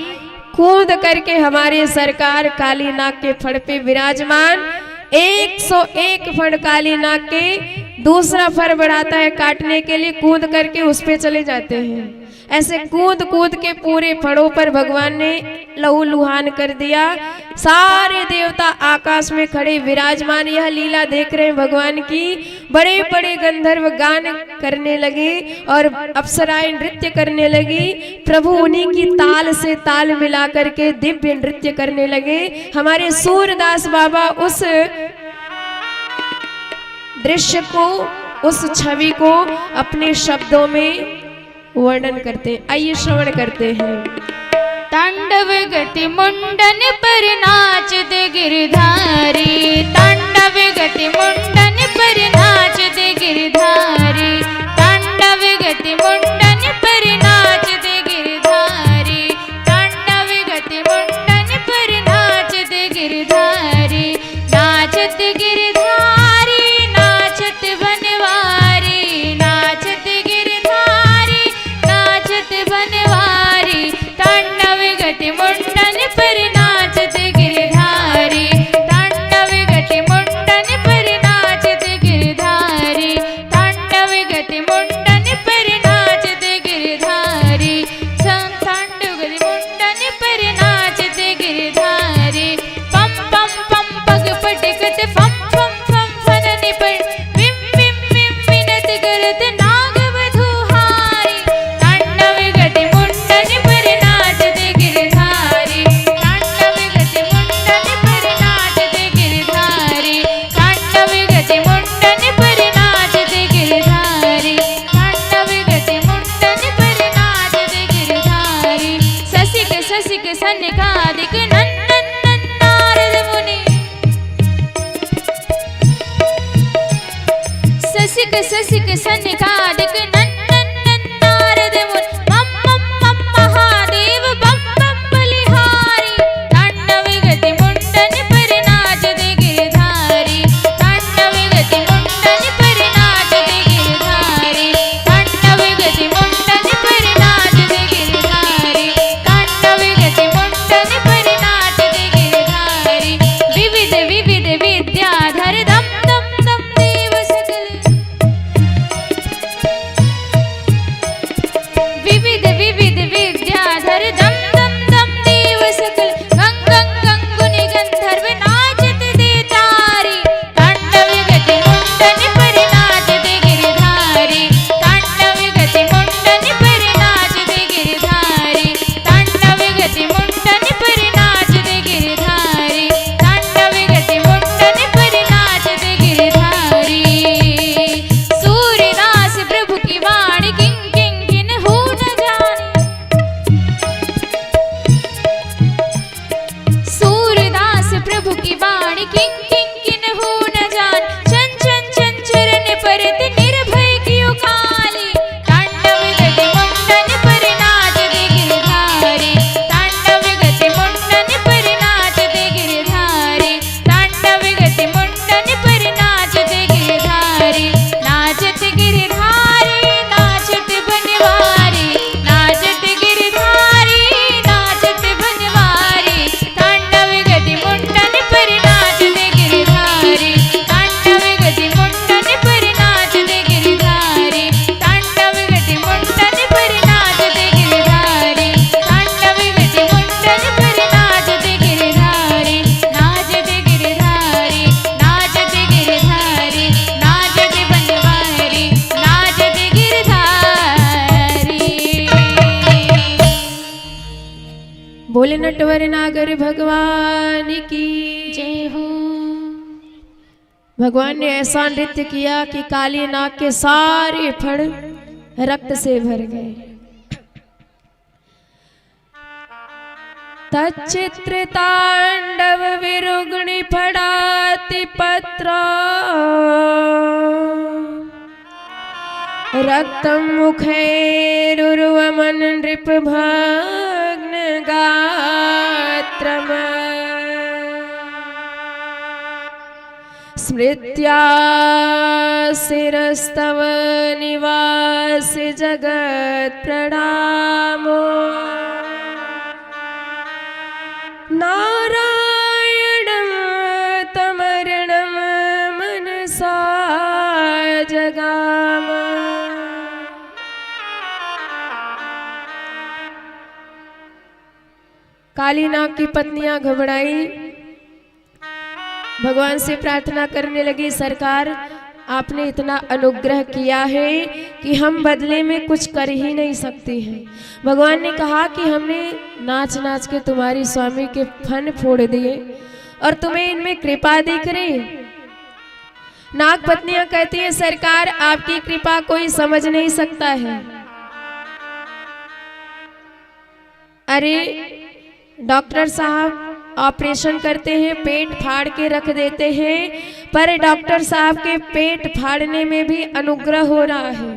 कूद करके हमारे सरकार काली नाग के फड़ पे विराजमान 101 फड़ काली नाग के, दूसरा फर बढ़ाता है काटने के लिए, कूद करके उस पे चले जाते हैं। ऐसे कूद कूद के पूरे फड़ों पर भगवान ने लहू लुहान कर दिया। सारे देवता आकाश में खड़े विराजमान यह लीला देख रहे हैं भगवान की। बड़े बड़े गंधर्व गान करने लगे और अप्सराएं नृत्य करने लगी। प्रभु उन्हीं की ताल से ताल मिला करके दिव्य नृत्य करने लगे। हमारे सूरदास बाबा उस दृश्य को, उस छवि को अपने शब्दों में वर्णन करते हैं। आइए श्रवण करते हैं। तांडव गति मुंडन पर नाचते गिरधारी, तांडव गति मुंडन पर नाचते गिरधारी, तांडव गति मुंडन पर नाचते गिरधारी, तांडव गति मुंडन पर नाचते गिरधारी, नाचत गिरधारी नाचत बनवारी, नाचत गिरधारी नाचत बनवारी, तांडव गति मुंडन पर नाचत गिरधारी, तांडव गति मुंडन पर नाचत गिरधारी, तांडव गति मुंडन पर नाचत गिरधारी, तांडव गति मुंडन पर नाचत गिरधारी, पम पम पम पग पटकत फम फम फम फननि पर विम विम विम विनत करत नाग वधूहारी, तांडव गति मुंडन पर नाचत गिरधारी, तांडव गति मुंडन पर नाचत गिरधारी, तांडव गति मुंडन पर नाचत गिरधारी, तांडव गति मुंडन पर नाचत गिरधारी, ससिक ससिक सनकादिक नंदन नारद मुनि, ससिक ससिक सनकादिक नंदन नारद मुनि, मम मम मम महादेव बम बम बलिहारी, तांडव गति मुंडन पर नाचत गिरधारी, तांडव गति मुंडन पर नाचत गिरधारी, तांडव गति मुंडन पर नाचत गिरधारी, तांडव गति मुंडन पर नाचत गिरधारी, विविध विविध विद्याधर दम दम दम देव सकल, विविध विविध विद्याधर दम दम दम देव सकल, गंग गंग गंगुनि गंधर्व नाचत देतारी, तांडव गति मुंडन पर नाचत गिरधारी, तांडव गति मुंडन पर नाचत गिरधारी, तांडव गति मुंडन पर नाचत गिरधारी, तांडव गति मुंडन पर नाचत गिरधारी, सूरदास प्रभु की वाणी किं किं किन हो न जाने, सूरदास प्रभु की वाणी किं किं किन हो न जान, चन चन चन चरण परत निर्भय कियो काली, तांडव गति मुंडन पर नाचत गिरधारी, तांडव गति मुंडन पर नाचत गिरधारी, तांडव गति मुंडन पर नाचत गिरधारी, नाचत गिरधारी नाचत बनवारी, नाचत गिरधारी नाचत बनवारी, तांडव गति मुंडन पर नाचत गिरधारी, तांडव गति मुंडन पर नाचत गिरधारी, तांडव गति मुंडन पर नाचत गिरधारी, तांडव गति मुंडन पर नाचत गिरधारी, नाचत गिरधारी नाचत गिरधारी, नाचत बनवारी नाचत गिरधारी। बोले नटवर नागर भगवान की। जय हो। भगवान ने ऐसा नृत्य किया कि काली नाग के सारे फड़ रक्त से भर गए। तच्चित्र तांडव विरुग्णि फड़ाति पत्रा, रक्तम मुखैरुर्वमन नृप भग्न गात्रम, स्मृत्या शिरस्तव निवास जगत प्रणामो, नारायणं तमरणं मनसा जगाम। काली नाग की पत्नियां घबराई, भगवान से प्रार्थना करने लगी, सरकार आपने इतना अनुग्रह किया है कि हम बदले में कुछ कर ही नहीं सकती हैं। भगवान ने कहा कि हमने नाच नाच के तुम्हारी स्वामी के फन फोड़ दिए और तुम्हें इनमें कृपा दिख रही। नाग पत्नियां कहती हैं, सरकार आपकी कृपा कोई समझ नहीं सकता है। अरे डॉक्टर साहब ऑपरेशन करते हैं, पेट फाड़ के रख देते हैं, पर डॉक्टर साहब के पेट फाड़ने में भी अनुग्रह हो रहा है,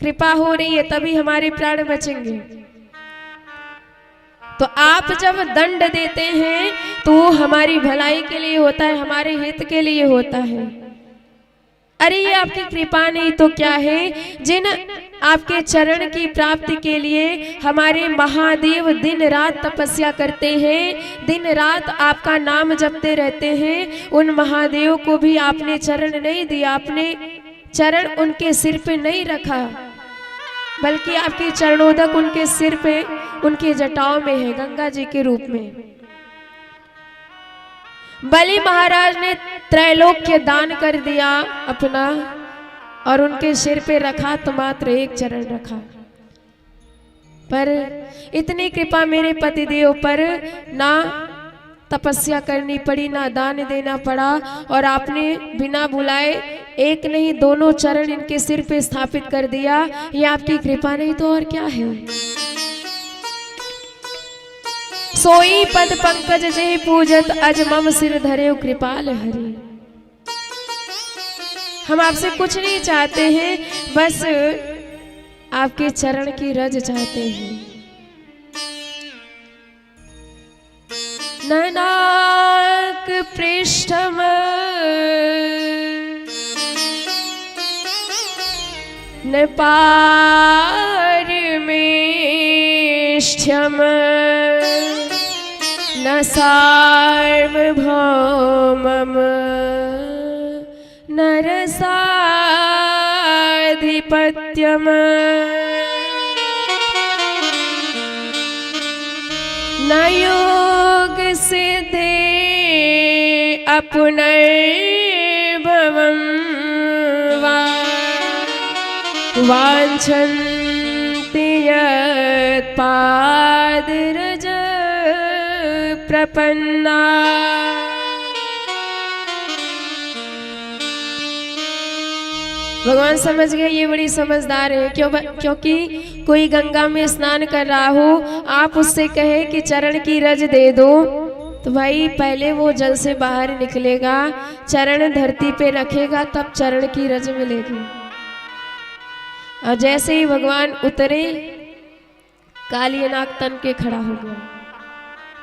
कृपा हो रही है, तभी हमारे प्राण बचेंगे। तो आप जब दंड देते हैं तो वो हमारी भलाई के लिए होता है, हमारे हित के लिए होता है। अरे ये आपकी कृपा नहीं तो क्या है, जिन आपके चरण की प्राप्ति के लिए हमारे महादेव दिन रात तपस्या करते हैं, दिन रात आपका नाम जपते रहते हैं, उन महादेव को भी आपने चरण नहीं दिया, आपने चरण उनके सिर पे नहीं रखा, बल्कि आपकी चरणोदक उनके सिर पे, उनके जटाओं में है, गंगा जी के रूप में। बलि महाराज ने त्रैलोक्य दान कर दिया अपना और उनके सिर पे रखा तो मात्र एक चरण रखा, पर इतनी कृपा मेरे पतिदेव पर, ना तपस्या करनी पड़ी, ना दान देना पड़ा, और आपने बिना बुलाए एक नहीं दोनों चरण इनके सिर पे स्थापित कर दिया। ये आपकी कृपा नहीं तो और क्या है। सोई पद पंकज जे पूजत अज मम सिर धरे कृपाल हरि। हम आपसे कुछ नहीं चाहते हैं, बस आपके चरण की रज चाहते हैं। ननाक पृष्ठम न पार मेष्ठ्यम न सार्वभौमम् न रसाधिपत्यम् न योग सिद्धे अपुनर्भवम् वाञ्छन्ति यत्पादरज प्रपन्ना। भगवान समझ गए ये बड़ी समझदार है, क्योंकि कोई गंगा में स्नान कर रहा हो, आप उससे कहे कि चरण की रज दे दो, तो भाई पहले वो जल से बाहर निकलेगा, चरण धरती पे रखेगा, तब चरण की रज मिलेगी। और जैसे ही भगवान उतरे, काली नाग तन के खड़ा हो गया।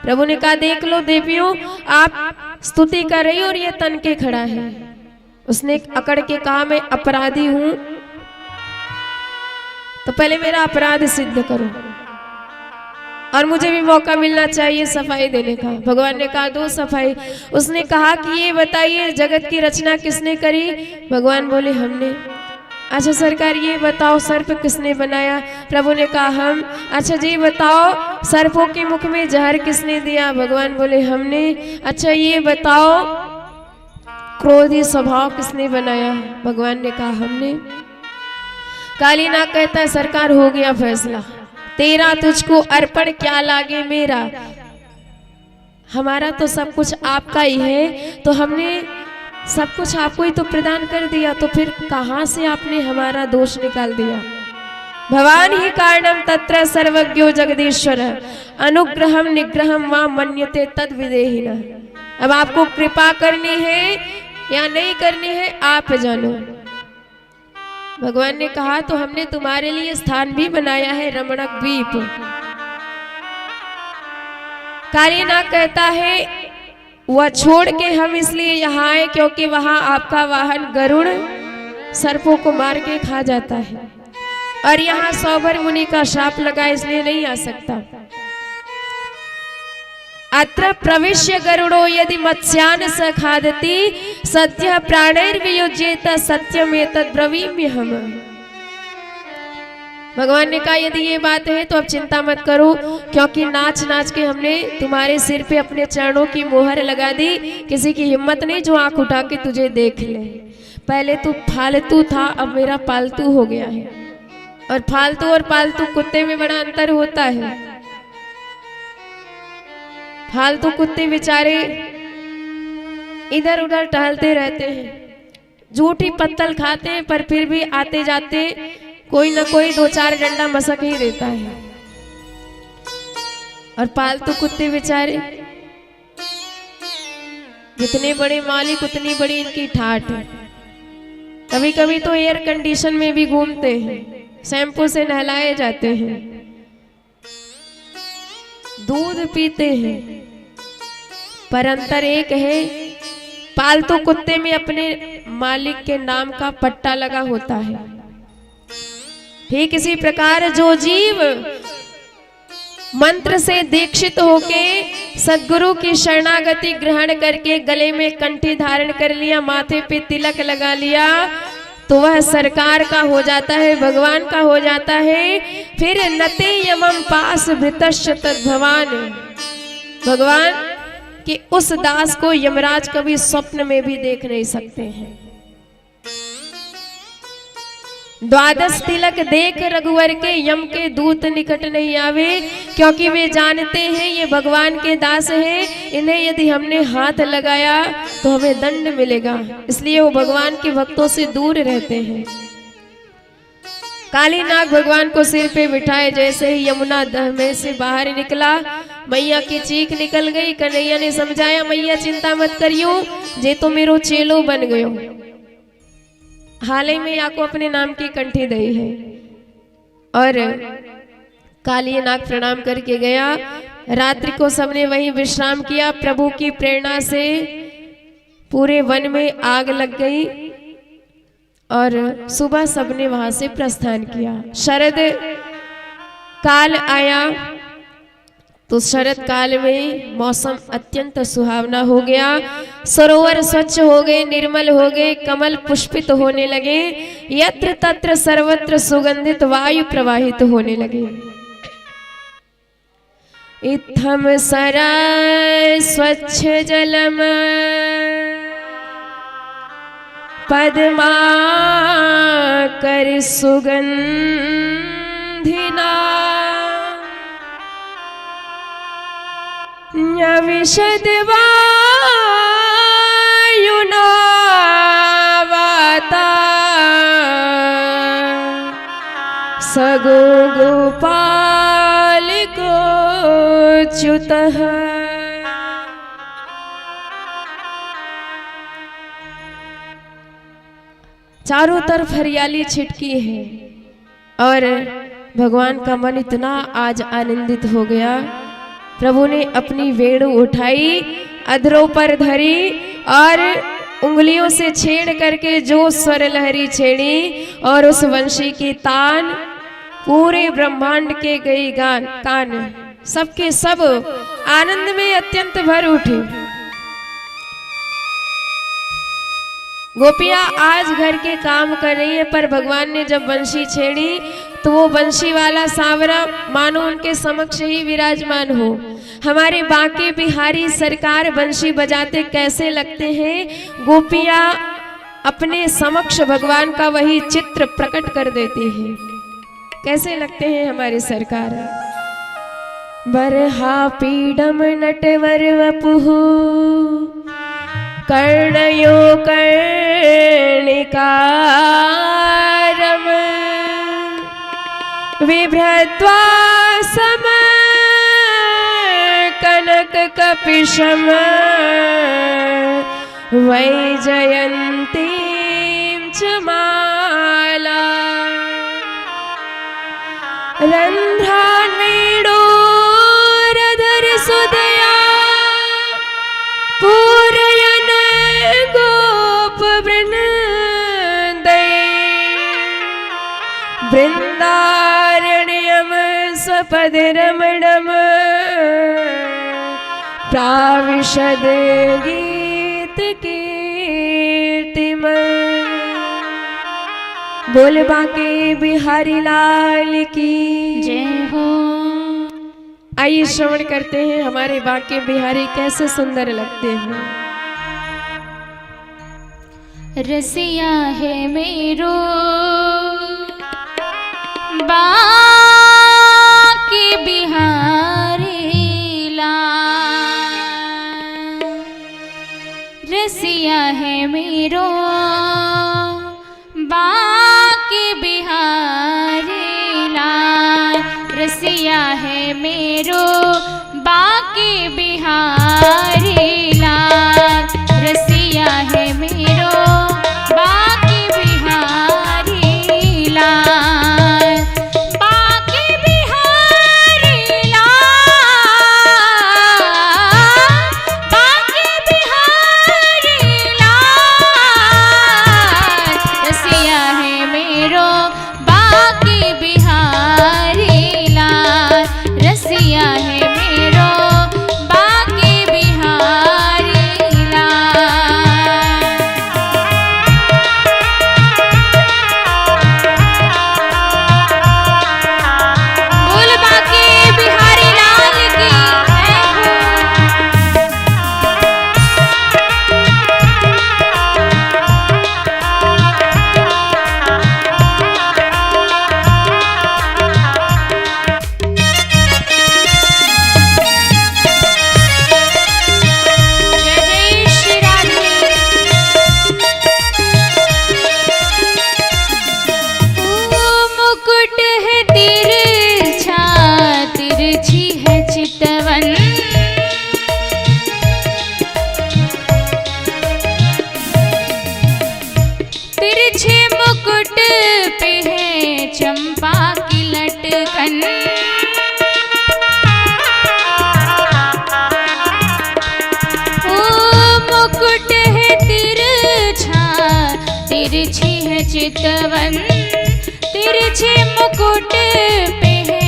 प्रभु ने कहा, देख लो देवियों, आप स्तुति कर रही हो और ये तन के खड़ा है। उसने अकड़ के कहा, मैं अपराधी हूं, तो पहले मेरा अपराध सिद्ध करो और मुझे भी मौका मिलना चाहिए सफाई देने का। भगवान ने कहा, दो सफाई। उसने कहा कि ये बताइए जगत की रचना किसने करी? भगवान बोले, हमने। अच्छा सरकार ये बताओ सर्प किसने बनाया? प्रभु ने कहा, हम। अच्छा जी बताओ सर्पों के मुख में जहर किसने दिया? भगवान बोले, हमने। अच्छा ये बताओ क्रोधी स्वभाव किसने बनाया? भगवान ने कहा, हमने। काली नाग कहता है, सरकार हो गया फैसला, तेरा तुझको अर्पण क्या लागे मेरा, हमारा तो सब कुछ आपका ही है, तो हमने सब कुछ आपको ही तो प्रदान कर दिया, तो फिर कहां से आपने हमारा दोष निकाल दिया? भवान ही कारणम तत्र सर्वज्ञो जगदीश्वर अनुग्रहम निग्रहम वा मन्यते तद विदेहिन। अब आपको कृपा करनी है या नहीं करनी है आप जानो। भगवान ने कहा, तो हमने तुम्हारे लिए स्थान भी बनाया है, रमणक द्वीप। काली नाग कहता है, वह छोड़ के हम इसलिए यहाँ आए क्योंकि वहां आपका वाहन गरुड़ सर्पों को मार के खा जाता है, और यहाँ सौभर मुनि का शाप लगा, इसलिए नहीं आ सकता। अत्र प्रविश्य गरुड़ो यदि मत्स्यान स खादति सत्य प्राणैर्वियुज्येत सत्यमेतद् ब्रवीम्यहम्। भगवान ने कहा यदि ये बात है तो अब चिंता मत करो, क्योंकि नाच नाच के हमने तुम्हारे सिर पे अपने चरणों की मोहर लगा दी। किसी की हिम्मत नहीं जो आंख उठा के तुझे देख ले। पहले तू फालतू था, अब मेरा पालतू हो गया है। और फालतू और पालतू कुत्ते में बड़ा अंतर होता है। फालतू कुत्ते बेचारे इधर उधर टहलते रहते हैं, झूठी पत्तल खाते हैं, पर फिर भी आते जाते कोई ना कोई दो चार डंडा मसक ही देता है। और पालतू कुत्ते बेचारे जितने बड़े मालिक उतनी बड़ी इनकी ठाठ है। कभी कभी तो एयर कंडीशन में भी घूमते हैं, शैम्पू से नहलाए जाते हैं, दूध पीते हैं। पर अंतर एक है, पालतू कुत्ते में अपने मालिक के नाम का पट्टा लगा होता है। ठीक इसी प्रकार जो जीव मंत्र से दीक्षित होके सद्गुरु की शरणागति ग्रहण करके गले में कंठी धारण कर लिया, माथे पे तिलक लगा लिया, तो वह सरकार का हो जाता है, भगवान का हो जाता है। फिर नते यमं पास भृतश्च तद्भवान, भगवान कि उस दास को यमराज कभी स्वप्न में भी देख नहीं सकते हैं। द्वादश तिलक देख रघुवर के यम के दूत निकट नहीं आवे, क्योंकि वे जानते हैं ये भगवान के दास हैं, इन्हें यदि हमने हाथ लगाया तो हमें दंड मिलेगा, इसलिए वो भगवान के भक्तों से दूर रहते हैं। काली नाग भगवान को सिर पे बिठाए, जैसे ही यमुना दह में से बाहर निकला, मैया की चीख निकल गई। कन्हैया ने समझाया, मैया चिंता मत करियो, जे तो मेरो चेलो बन गयो। हाल ही में आपको अपने नाम की कंठी दी है। और काली नाग प्रणाम करके गया। रात्रि को सबने वहीं विश्राम किया। प्रभु की प्रेरणा से पूरे वन में आग लग गई और सुबह सबने वहां से प्रस्थान किया। शरद काल आया तो शरद काल में मौसम अत्यंत सुहावना हो गया। सरोवर स्वच्छ हो गए, निर्मल हो गए, कमल पुष्पित होने लगे, यत्र तत्र सर्वत्र सुगंधित वायु प्रवाहित होने लगे। इत्थम सराय स्वच्छ जलम पद्मा कर सुगंधिना विशद वायुना वाता सगो गोपाल को च्युतः। चारों तरफ हरियाली छिटकी है और भगवान का मन इतना आज आनंदित हो गया। प्रभु ने अपनी वेणु उठाई, अधरों पर धरी और उंगलियों से छेड़ करके जो स्वर लहरी छेड़ी और उस वंशी की तान पूरे ब्रह्मांड के गई कान सबके सब आनंद में अत्यंत भर उठे। गोपियां आज घर के काम कर रही है, पर भगवान ने जब बंशी छेड़ी तो वो बंशी वाला सांवरा मानो उनके समक्ष ही विराजमान हो। हमारे बांके बिहारी सरकार बंशी बजाते कैसे लगते हैं, गोपियां अपने समक्ष भगवान का वही चित्र प्रकट कर देती हैं। कैसे लगते हैं हमारे सरकार। बरहा पीडम नटवर वपुहु कर्णयो कर्णिकारम विभ्रत्वा सम कनक कपिशम वैजयन्तीं च माला रन्ध्रान् वेणोरधर सुदया पूरयन् गोप वृन्दै वृन्दारण्यं स्वपदरमणम् प्राविशद गीत कीर्तिमम् बोल बांके बिहारी लाल की जय हो। आइए श्रवण करते हैं हमारे बांके बिहारी कैसे सुंदर लगते हैं। रसिया है मेरो बांके बिहारी लाल, रसिया है मेरो बांके बिहारी लाल, रसिया है मेरो बांके बिहारी लाल, रसिया है मेरो बांके बिहारी लाल, बांके बिहारी लाल, बांके बिहारी लाल, रसिया है मेरो बांके बिहारी लाल, रसिया है मेरो बांके बिहारी लाल। बोल बांके बिहारी लाल की जय हो। जय जय श्री राधे। ओ मुकुट है तिरछा, तिरछी है चितवन, तिरछे मुकुट पे है चंपा की लटकन, ओ मुकुट है तिरछा, तिरछी है चितवन, तिरछे मुकुट पे है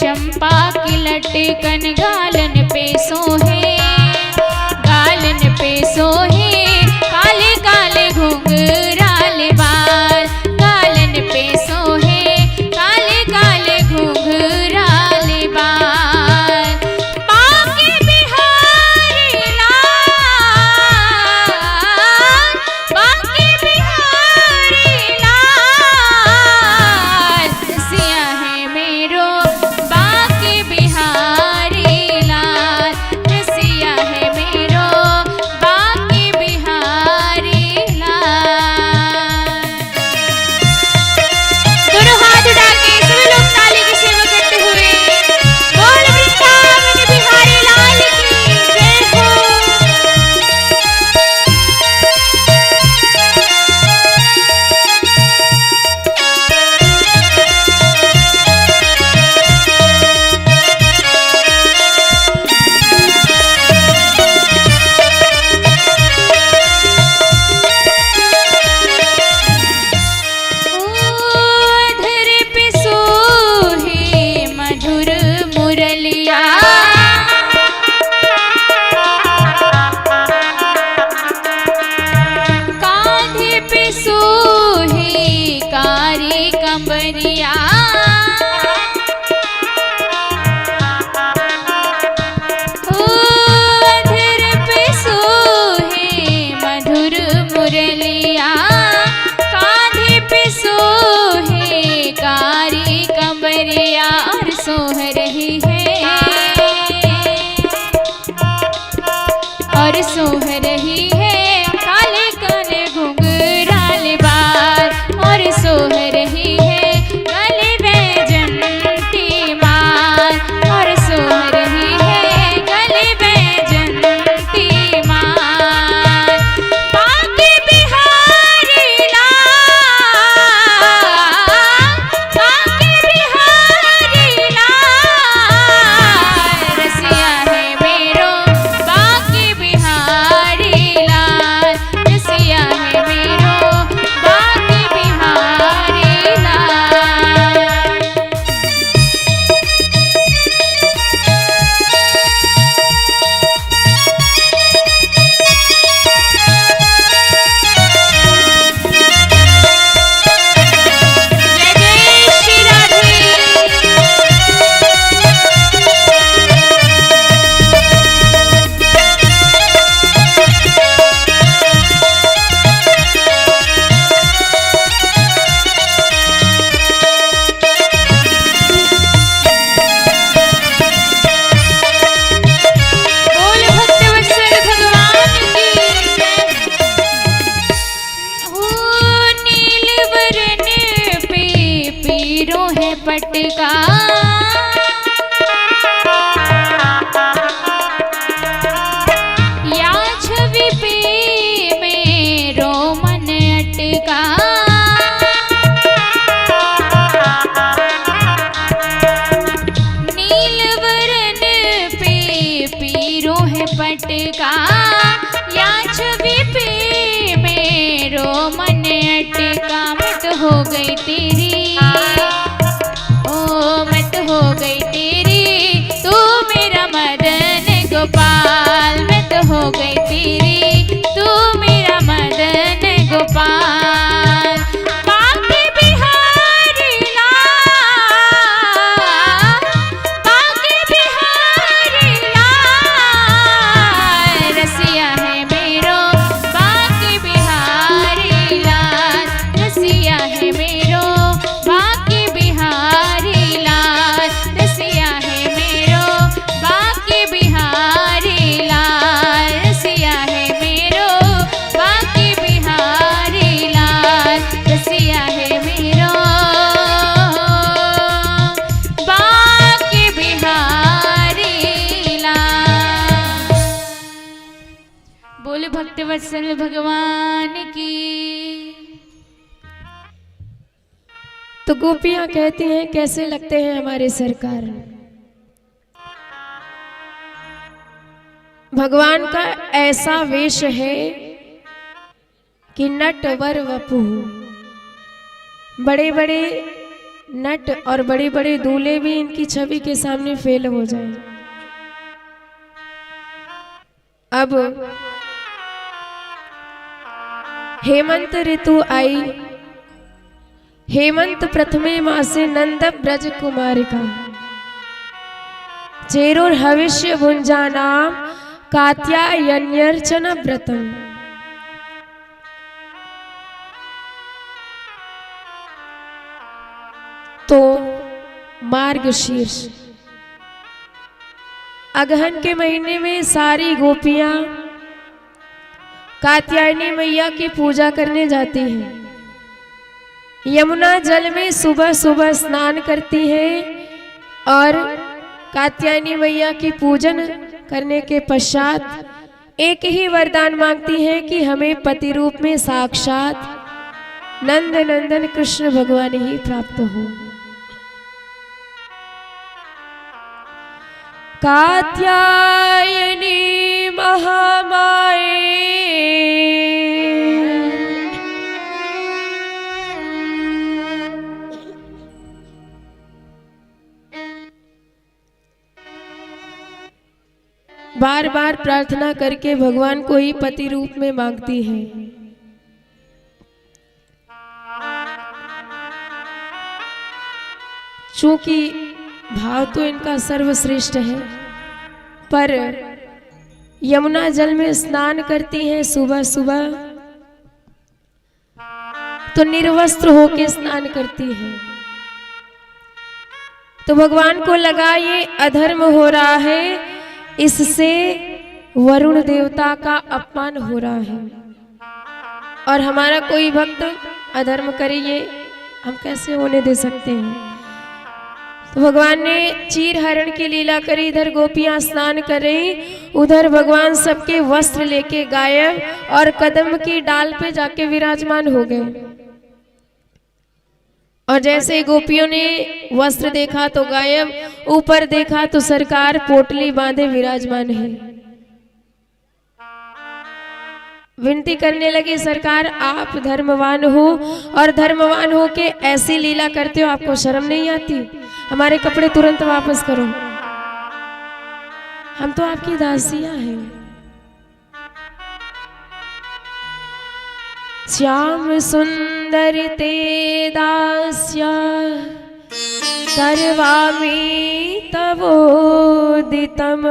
चंपा की लटकन, गालन पे सोहे, गालन पे सोहे काले काले घुंघराल बाल, गालन पे सोहे काले काले घुंघराल बाल, बांके बिहारी लाल, बांके बिहारी लाल, रसिया है मेरो बांके बिहारी लाल। या छवि पे मेरो मन अटका, नील वरण पे पीरो है पटका, या छवि पे मेरो मन अटका। मैं तो हो गई तेरी, ओ मैं तो हो गई तेरी, तू मेरा मदन गोपाल। मैं तो हो गई तेरी, तू मेरा मदन गोपाल। बाके बिहारी लाल, बाके बिहारी लाल, रसिया है मेरो बाके बिहारी लाल, रसिया है मेरो बाके बिहारी लाल, रसिया है मेरो बाके बिहारी लाल, रसिया है मेरो बाके बिहारी लाल, रसिया है मेरो बाके बिहारी लाल। बोले भक्तवत्सल भगवान की। तो गोपियां कहती हैं कैसे लगते हैं हमारे सरकार। भगवान का ऐसा वेश है कि नट वर वपु, बड़े बड़े नट और बड़े बड़े दूल्हे भी इनकी छवि के सामने फेल हो जाएं। अब हेमंत ऋतु आई, हेमंत प्रथमे मासे नंद ब्रज कुमारिका, चेरुर हविष्य भुंजानाम कात्यायन्यर्चन व्रतम। तो मार्गशीर्ष अगहन के महीने में सारी गोपियां कात्यायनी मैया की पूजा करने जाती हैं। यमुना जल में सुबह सुबह स्नान करती हैं और कात्यायनी मैया की पूजन करने के पश्चात एक ही वरदान मांगती हैं कि हमें पति रूप में साक्षात नंद नंदन कृष्ण भगवान ही प्राप्त हो। कात्यायनी महामाये बार बार प्रार्थना करके भगवान को ही पति रूप में मांगती है। चूंकि भाव तो इनका सर्वश्रेष्ठ है, पर यमुना जल में स्नान करती हैं सुबह सुबह, तो निर्वस्त्र होके स्नान करती हैं। तो भगवान को लगा ये अधर्म हो रहा है, इससे वरुण देवता का अपमान हो रहा है और हमारा कोई भक्त अधर्म करे ये हम कैसे होने दे सकते हैं। तो भगवान ने चीर हरण की लीला करी, इधर गोपियां स्नान कर रही, उधर भगवान सबके वस्त्र लेके गायब और कदम की डाल पे जाके विराजमान हो गए। और जैसे गोपियों ने वस्त्र देखा तो गायब, ऊपर देखा तो सरकार पोटली बांधे विराजमान है। विनती करने लगे, सरकार आप धर्मवान हो और धर्मवान हो के ऐसी लीला करते हो, आपको शर्म नहीं आती? हमारे कपड़े तुरंत वापस करो, हम तो आपकी दासियां हैं। श्याम सुंदर ते दास्या सर्वामि तवोदितम,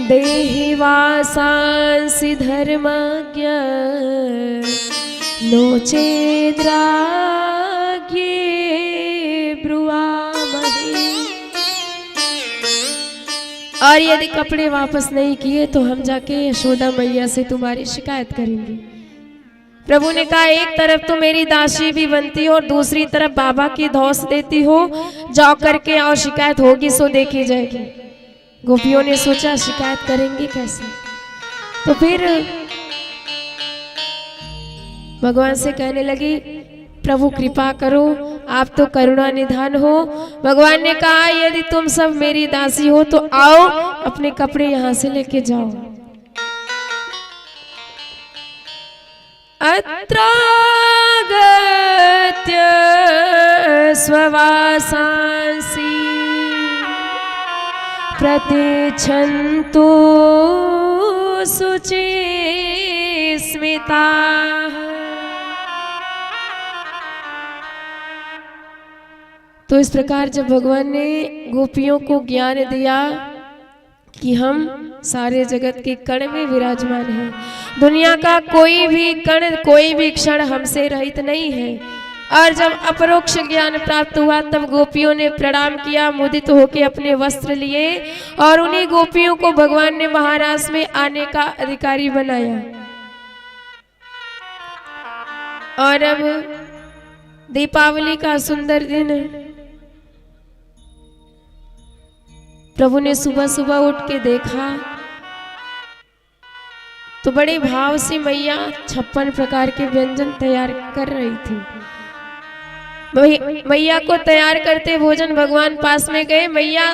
देहि वासांसि धर्मज्ञ नो चेद्राज्ञे ब्रुवामहि। और यदि कपड़े वापस नहीं किए तो हम जाके यशोदा मैया से तुम्हारी शिकायत करेंगे। प्रभु ने कहा एक तरफ तो मेरी दासी भी बनती हो और दूसरी तरफ बाबा की धौस देती हो, जाओ करके और शिकायत होगी सो देखी जाएगी। गोपियों ने सोचा शिकायत करेंगे कैसे, तो फिर भगवान से कहने लगी प्रभु कृपा करो, आप तो करुणा निधान हो। भगवान ने कहा यदि तुम सब मेरी दासी हो तो आओ अपने कपड़े यहाँ से लेके जाओ। अत्रागत्य स्ववासांसि प्रतिच्छन्तु शुचिस्मिताः। तो इस प्रकार जब भगवान ने गोपियों को ज्ञान दिया कि हम सारे जगत के कण में विराजमान हैं, दुनिया का कोई भी कण कोई भी क्षण हमसे रहित नहीं है, और जब अपरोक्ष ज्ञान प्राप्त हुआ तब गोपियों ने प्रणाम किया, मुदित होकर अपने वस्त्र लिए और उन्हीं गोपियों को भगवान ने महाराज में आने का अधिकारी बनाया। और अब दीपावली का सुंदर दिन, प्रभु ने सुबह सुबह उठ के देखा तो बड़े भाव से मैया 56 प्रकार के व्यंजन तैयार कर रही थी। मैया को तैयार करते भोजन भगवान पास में गए, मैया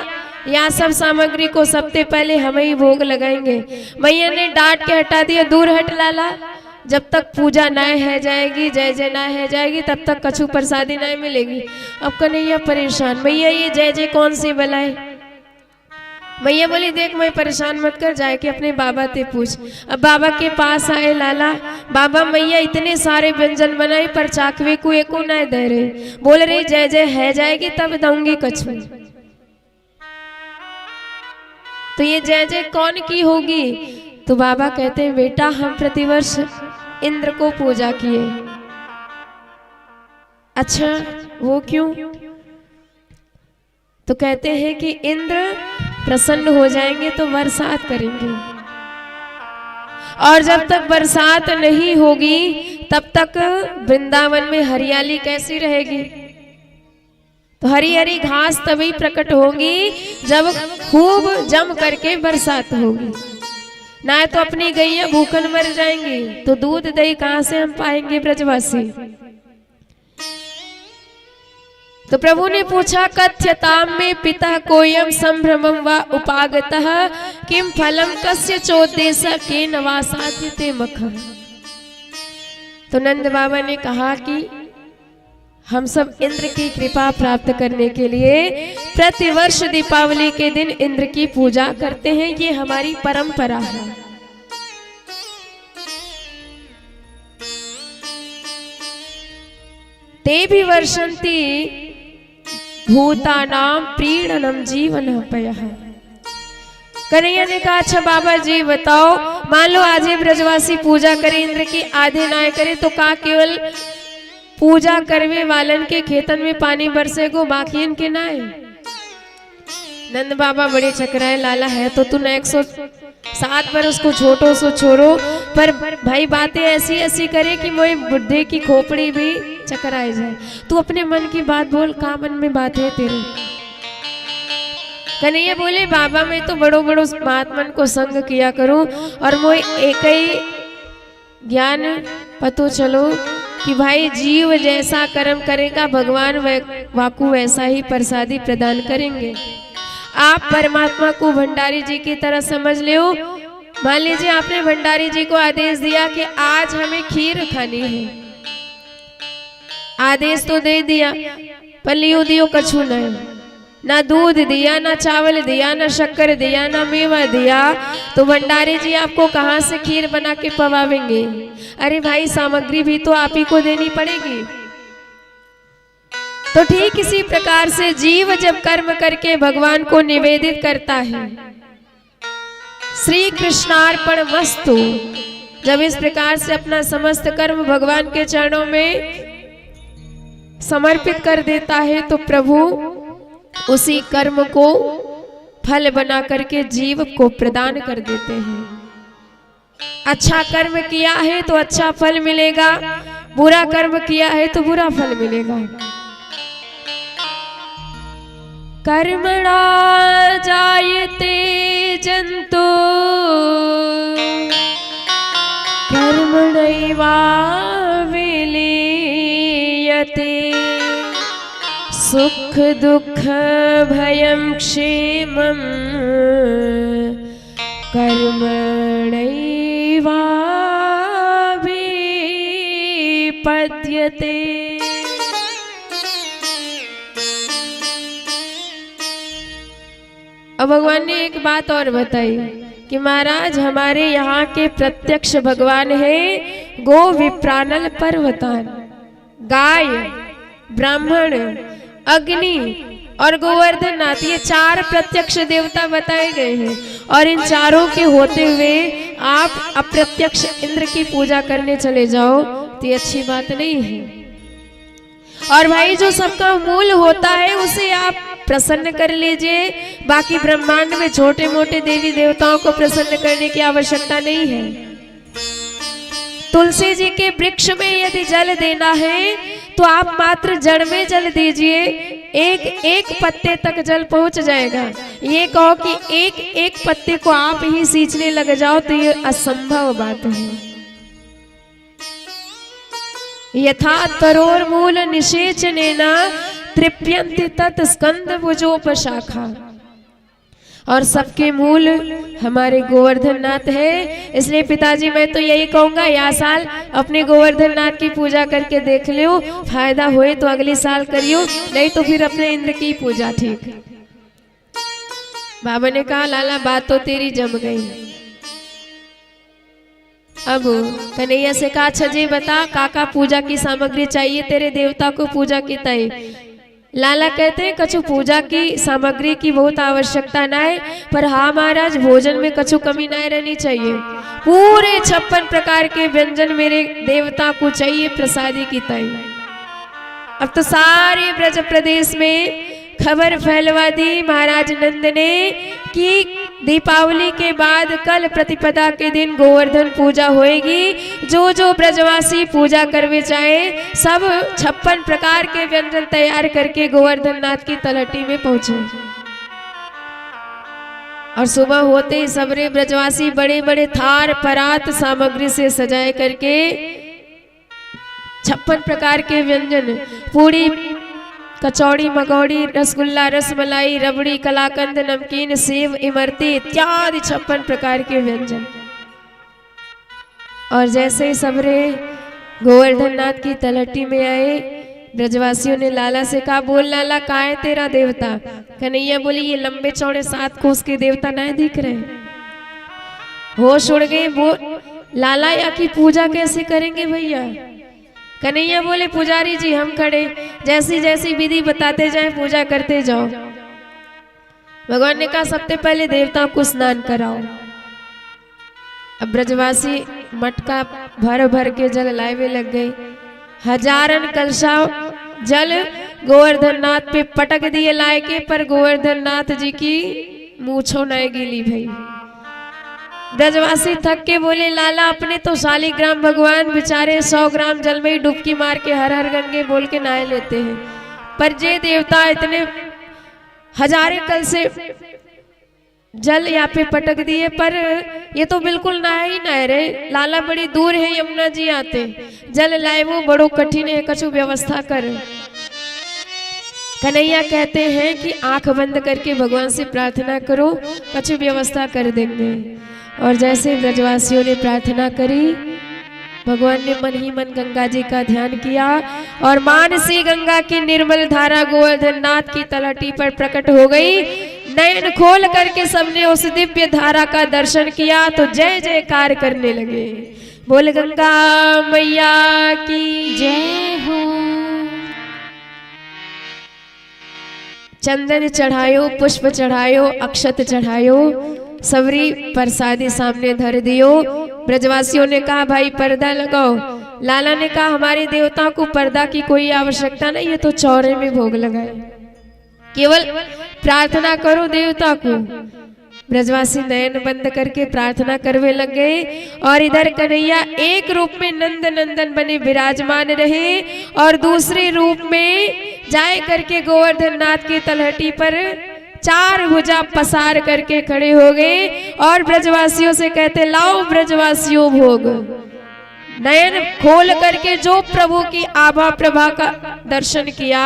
यहाँ सब सामग्री को सबसे पहले हमें ही भोग लगाएंगे। मैया ने डांट के हटा दिया, दूर हट लाला, जब तक पूजा न है जाएगी, जय जय न है जाएगी, तब तक कछु प्रसादी न मिलेगी। अब कन्हैया परेशान, मैया ये जय जय कौन सी बुलाए। मैया बोली देख मैं परेशान मत कर, जाए के अपने बाबा से पूछ। अब बाबा के पास आए लाला, बाबा मैया इतने सारे व्यंजन बनाए पर चाकवे को एको न दे रहे, बोल रही जय जय है जाएगी तब दूंगी कछु। तो ये जय जय कौन की होगी? तो बाबा कहते हैं बेटा हम प्रतिवर्ष इंद्र को पूजा किए। अच्छा वो क्यों? तो कहते हैं कि इंद्र प्रसन्न हो जाएंगे तो बरसात करेंगे, और जब तक बरसात नहीं होगी तब तक वृंदावन में हरियाली कैसी रहेगी? तो हरी हरी घास तभी प्रकट होगी जब खूब जम करके बरसात होगी, ना तो अपनी गैया भूखन मर जाएंगी, तो दूध दही कहां से हम पाएंगे ब्रजवासी। तो प्रभु ने पूछा कथ्यताम में पिता कोयम संभ्रमम व उपागतः किम फलम कस्य चोदेश के नवासाध्यते मख। तो नंद बाबा ने कहा कि हम सब इंद्र की कृपा प्राप्त करने के लिए प्रतिवर्ष दीपावली के दिन इंद्र की पूजा करते हैं, ये हमारी परंपरा है। ते भी वर्षन्ति भूतानाम प्रीणनम जीवन पयः। कन्हैया ने कहा अच्छा बाबा जी बताओ, मान लो आज ही ब्रजवासी पूजा करे इंद्र की, आधे ना करे, तो का केवल पूजा करवे वालन के खेतन में पानी बरसेगो, बाकी इनके ना है। नंद बाबा बड़े चकराए, लाला है तो तू 107 पर उसको छोटो सो छोड़ो, पर भाई बातें ऐसी ऐसी करे कि मोए बुढ़े की खोपड़ी भी चकराए जाए। तू अपने मन की बात बोल, का मन में बात है तेरे? कन्हैया बोले बाबा मैं तो बड़ो बड़ो महात्मन को संग किया करूं, और मोए एक ही ज्ञान पतो चलो कि भाई जीव जैसा कर्म करेगा भगवान वाकु वैसा ही प्रसादी प्रदान करेंगे। आप परमात्मा को भंडारी जी की तरह समझ लो। मान लीजिए आपने भंडारी जी को आदेश दिया कि आज हमें खीर खानी है, आदेश तो दे दिया पर लियो दियो कछु नहीं, ना दूध दिया, ना चावल दिया, ना शक्कर दिया, ना मेवा दिया, तो भंडारी जी आपको कहाँ से खीर बना के पवावेंगे? अरे भाई सामग्री भी तो आप ही को देनी पड़ेगी। तो ठीक इसी प्रकार से जीव जब कर्म करके भगवान को निवेदित करता है, श्री कृष्णार्पण मस्तु, जब इस प्रकार से अपना समस्त कर्म भगवान के चरणों में समर्पित कर देता है, तो प्रभु उसी कर्म को फल बना करके जीव को प्रदान कर देते हैं। अच्छा कर्म किया है तो अच्छा फल मिलेगा, बुरा कर्म किया है तो बुरा फल मिलेगा। कर्मणा जायते जंतु कर्मणैवाविलीयते, सुख दुख भयं क्षेमं कर्मणैवाभिपद्यते। अब भगवान ने एक बात और बताई कि महाराज हमारे यहाँ के प्रत्यक्ष भगवान है गो विप्रानल पर्वतान, गाय, ब्राह्मण, अग्नि और गोवर्धन नाथ, ये 4 प्रत्यक्ष देवता बताए गए हैं। और इन चारों के होते हुए आप अप्रत्यक्ष इंद्र की पूजा करने चले जाओ तो ये अच्छी बात नहीं है। और भाई जो सबका मूल होता है उसे आप प्रसन्न कर लीजिए, बाकी ब्रह्मांड में छोटे मोटे देवी देवताओं को प्रसन्न करने की आवश्यकता नहीं है। तुलसी जी के वृक्ष में यदि जल देना है तो आप मात्र जड़ में जल दीजिए, एक एक पत्ते तक जल पहुंच जाएगा। ये कहो कि एक एक पत्ते को आप ही सींचने लग जाओ तो ये असंभव बात है। यथा तरोर मूल निषेचनेना तृप्यन्ति तत् स्कंद भुजोपशाखा, और सबके मूल हमारे गोवर्धन नाथ है। इसलिए पिताजी मैं तो यही कहूंगा, यह साल अपने गोवर्धन नाथ की पूजा करके देख लो, फायदा हुए तो अगले साल करियो, नहीं तो फिर अपने इंद्र की पूजा। ठीक। बाबा ने कहा लाला बात तो तेरी जम गई। अब कन्हैया से कहा अच्छा जी बता काका पूजा की सामग्री चाहिए तेरे देवता को पूजा की तय। लाला कहते हैं कछु पूजा की सामग्री की बहुत आवश्यकता ना है, पर हाँ महाराज भोजन में कछु कमी ना रहनी चाहिए। पूरे 56 प्रकार के व्यंजन मेरे देवता को चाहिए प्रसादी की तय। अब तो सारे ब्रज प्रदेश में खबर फैलवा दी महाराज नंद ने कि दीपावली के बाद कल प्रतिपदा के दिन गोवर्धन पूजा होएगी। जो जो ब्रजवासी पूजा करवे चाहे सब 56 प्रकार के व्यंजन तैयार करके गोवर्धन नाथ की तलहटी में पहुंचे। और सुबह होते ही सबरे ब्रजवासी बड़े बड़े थार परात सामग्री से सजाए करके 56 प्रकार के व्यंजन, पूड़ी, कचौड़ी, मगौड़ी, रसगुल्ला, रसमलाई, रबड़ी, कलाकंद, नमकीन, सेव, इमरती इत्यादि 56 प्रकार के व्यंजन। और जैसे ही सबरे गोवर्धन नाथ की तलहटी में आए, ब्रजवासियों ने लाला से कहा बोल लाला कहाँ है तेरा देवता। कन्हैया बोली ये लंबे चौड़े 7 कोस के देवता नहीं दिख रहे। होश उड़ गए। वो लाला या की पूजा कैसे करेंगे भैया। कन्हैया बोले पुजारी जी हम खड़े, जैसी जैसी विधि बताते जाए पूजा करते जाओ। भगवान ने कहा सबसे पहले देवताओं को स्नान कराओ। अब ब्रजवासी मटका भर भर के जल लाए लग गए। हजारन कलशा जल गोवर्धन नाथ पे पटक दिए लाए के, पर गोवर्धन नाथ जी की मूछों नहीं गिली भाई। ब्रजवासी थक के बोले लाला अपने तो शालिग्राम भगवान बेचारे 100 ग्राम जल में ही डुबकी मार के हर हर गंगे बोल के नहाए लेते हैं, पर जे देवता इतने हजारे कल से जल यहाँ पे पटक दिए, पर ये तो बिल्कुल नहा ही नहा रहे। लाला बड़ी दूर है यमुना जी आते, जल लाए वो बड़ो कठिन है, कछु व्यवस्था कर। कन्हैया कहते हैं कि आंख बंद करके भगवान से प्रार्थना करो, कछु व्यवस्था कर देंगे। और जैसे ब्रजवासियों ने प्रार्थना करी, भगवान ने मन ही मन गंगा जी का ध्यान किया और मानसी गंगा की निर्मल धारा गोवर्धन नाथ की तलहटी पर प्रकट हो गई। नयन खोल करके सबने उस दिव्य धारा का दर्शन किया तो जय जयकार करने लगे। बोल गंगा मैया की जय हो। चंदन चढ़ायो, पुष्प चढ़ायो, अक्षत चढ़ायो, सबरी प्रसादी सामने धर दियो। ब्रजवासियों ने कहा भाई पर्दा लगाओ। लाला ने कहा हमारे देवताओं को पर्दा की कोई आवश्यकता नहीं, ये तो चौरे में भोग लगाए, केवल प्रार्थना करो देवता को। ब्रजवासी नयन बंद करके प्रार्थना करवे लग गए और इधर कन्हैया एक रूप में नंद नंदन बने विराजमान रहे और दूसरे रूप में जाए करके गोवर्धन नाथ की तलहटी पर चार भुजा पसार करके खड़े हो गए और ब्रजवासियों से कहते, लाओ ब्रजवासियों भोग। नयन खोल करके जो प्रभु की आभा प्रभा का दर्शन किया,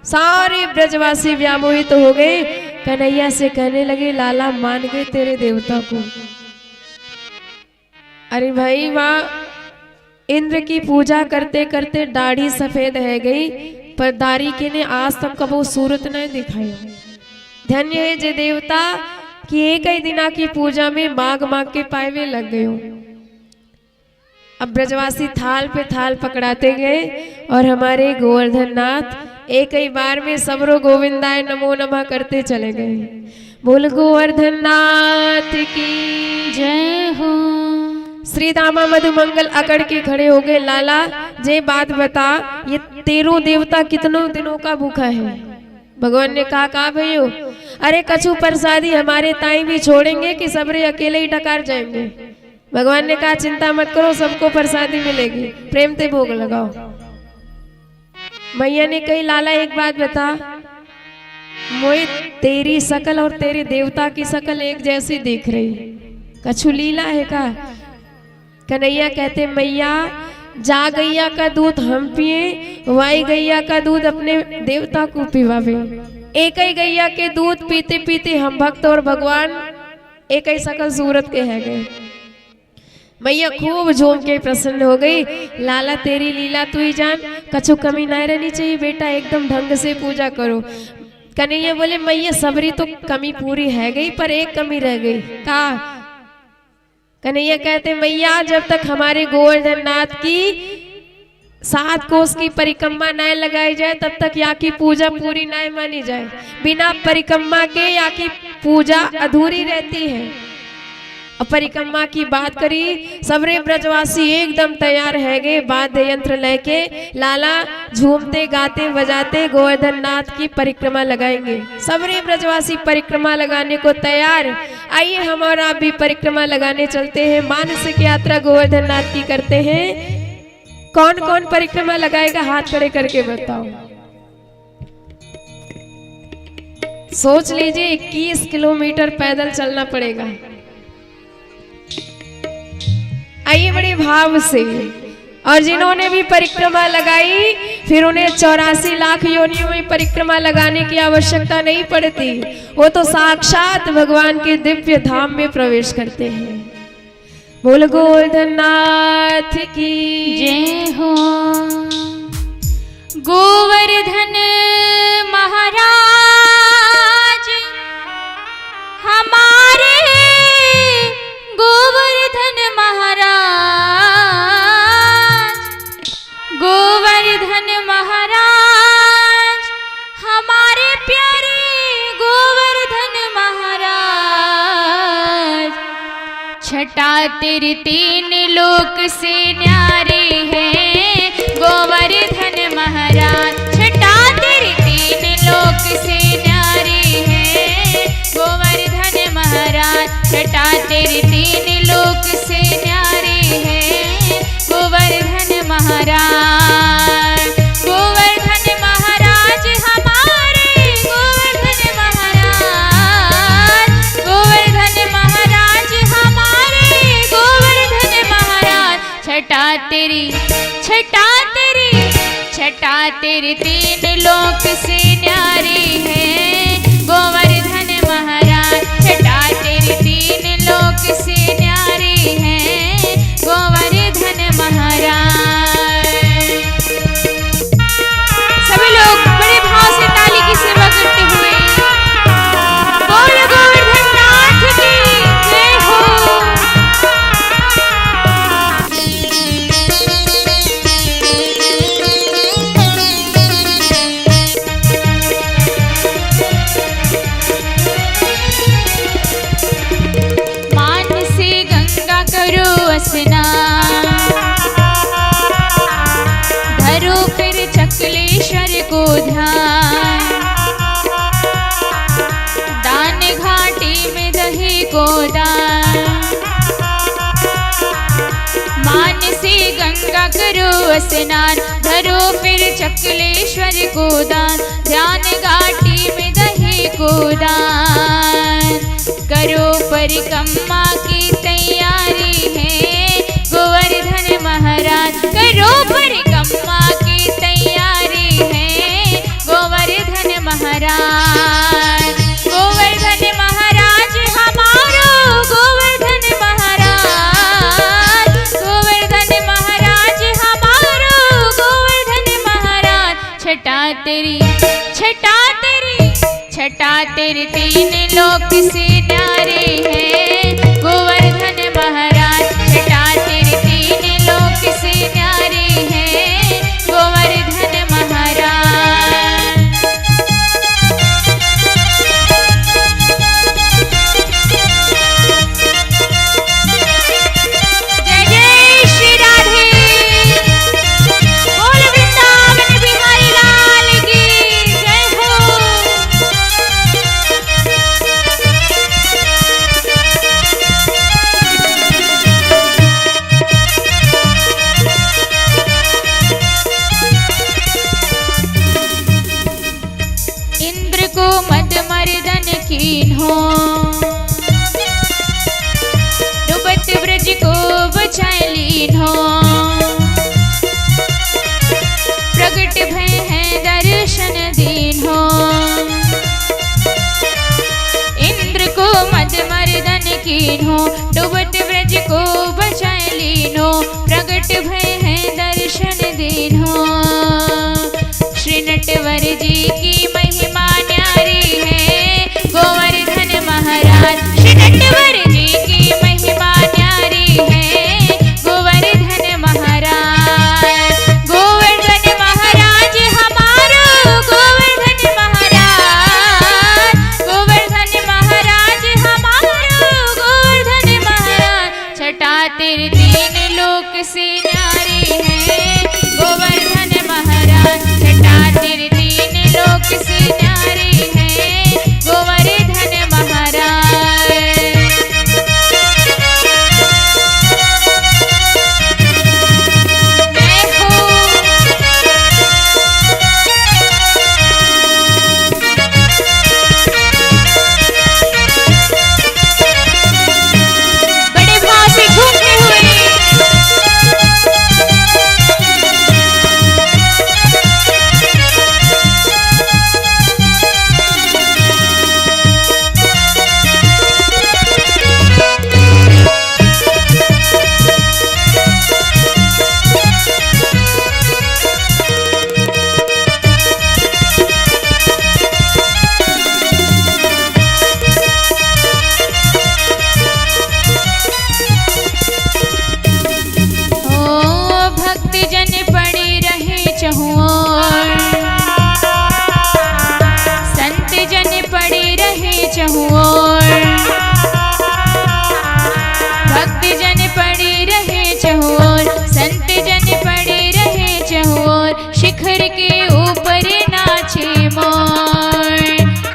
सारे ब्रजवासी व्यामोहित हो गए। कन्हैया से कहने लगे, लाला मान गए तेरे देवता को। अरे भाई, वहां इंद्र की पूजा करते करते दाढ़ी सफेद है गई, पर दारिके ने आज तक कबो सूरत नहीं दिखाई। धन्य है जे देवता कि एक ही दिना की पूजा में मांग मांग के पायवे लग गए। अब ब्रजवासी थाल पे थाल पकड़ाते गए और हमारे गोवर्धन नाथ एक ही बार में सबरो गोविंदाय नमो नमः करते चले गए। बोल गोवर्धन नाथ की जय हो। श्री दामा मधुमंगल अकड़ के खड़े हो गए। लाला जे बात बता, ये तेरो देवता कितनों दिनों का भूखा है? भगवान ने कहा भैयो, अरे कछु प्रसादी हमारे ताई भी छोड़ेंगे कि सबरे अकेले ही डकार जाएंगे? भगवान ने कहा चिंता मत करो, सबको प्रसादी मिलेगी, प्रेम से भोग लगाओ। मैया ने कही, लाला एक बात बता, मोए तेरी शकल और तेरे देवता की शकल एक जैसी दिख रही, कछु लीला है का? कन्हैया कहते, मैया जा गैया का दूध हम पिए, वाई गैया का दूध अपने देवता को पिवावे। एक ही गैया के दूध पीते पीते हम भक्त और भगवान एक ही शकल सूरत के है गए। मैया खूब झूम के प्रसन्न हो गई। लाला तेरी लीला तू ही जान, कछु कमी नहीं रहनी चाहिए बेटा, एकदम ढंग से पूजा करो। कन्हैया बोले, मैया सबरी तो कमी पूरी है गई, पर एक कमी रह गई। का? कन्हैया कहते, मैया जब तक हमारे गोवर्धन नाथ की 7 कोस की परिक्रमा न लगाई जाए तब तक या की पूजा पूरी न मानी जाए। बिना परिक्रमा के या की पूजा अधूरी रहती है। और परिक्रमा की बात करी, सबरे ब्रजवासी एकदम तैयार है गए, वाद्य यंत्र लेके लाला झूमते गाते बजाते गोवर्धन नाथ की परिक्रमा लगाएंगे। सबरे ब्रजवासी परिक्रमा लगाने को तैयार। आइए हम और आप भी परिक्रमा लगाने चलते हैं, मानसिक यात्रा गोवर्धन नाथ की करते हैं। कौन कौन परिक्रमा लगाएगा हाथ खड़े करके बताओ। सोच लीजिए 21 किलोमीटर पैदल चलना पड़ेगा। आइए बड़े भाव से। और जिन्होंने भी परिक्रमा लगाई फिर उन्हें 84 लाख योनियों में परिक्रमा लगाने की आवश्यकता नहीं पड़ती, वो तो साक्षात भगवान के दिव्य धाम में प्रवेश करते हैं। बोल गोवर्धन नाथ की जय हो। गोवर्धन महाराज हमारे, गोवर्धन महाराज, गोवर्धन महाराज हमारे प्यारे गोवर्धन महाराज। छटा तेरे 3 लोक से न्यारे हैं गोवर्धन महाराज। छटा तेरे 3 लोक से न्यारे हैं गोवर्धन महाराज। छटा तेरे 3 लोक से न्यारे हैं गोवर्धन महाराज। गोवर्धन महाराज हमारे, गोवर्धन महाराज, गोवर्धन महाराज हमारे, गोवर्धन महाराज। छटा तेरी, छटा तेरी, छटा तेरे 3 लोक से न्यारे हैं गोवर्धन महाराज। छटा तेरे 3 लोक से न्यारे हैं गोवर्धन महाराज। सभी लोग बड़े भाव से ताली की सेवा करते हुए बोल गोवर्धन नाथ की जय हो। स्नान, धरो फिर चकलेश्वर को दान, ध्यान घाटी में दही को दान। करो परिक्रमा की तैयारी है गोवर्धन महाराज, करो परिक्रमा की तैयारी है गोवर्धन महाराज। गोवर्धन महाराज हमारो गोवर्धन महाराज, गोवर्धन महाराज हमारो गोवर्धन महाराज। छटा तेरी तीन लोक से न्यारे हैं गोवर्धन महाराज, छटा तेरी तीन लोक से न्यारे हैं गोवर्धन महाराज। जय जय श्री राधे, बोल वृंदावन बिहारी लाल की जय हो। इंद्र को मद मर्दन कीन्हो, डूबत ब्रज को बचाए लीन्हो। प्रगट भय है दर्शन दीन्हो, इंद्र को मद मर्दन कीन्हो, डूबत ब्रज को बचाए लीन्हो। प्रगट भय है दर्शन दीन्हो, श्री नटवर जी की महिमा न्यारी है गोवर्धन महाराज, श्री नटवर जी की महिमा न्यारी है गोवर्धन महाराज। गोवर्धन महाराज हमारो गोवर्धन महाराज, गोवर्धन महाराज हमारो गोवर्धन महाराज। छटा तेरे तीन लोक से न्यारी है गोवर्धन महाराज, छटा तेरे तीन लोक से न्यारी है गोवर्धन महाराज। जय हो। बड़े भाव से झूमते हुए चहुओर, संत जन पड़े रहे चहुओर, भक्त जन पड़े रहे चहुओर, संत जन पड़े रहे चहुओर। शिखर के ऊपर नाचे मोर,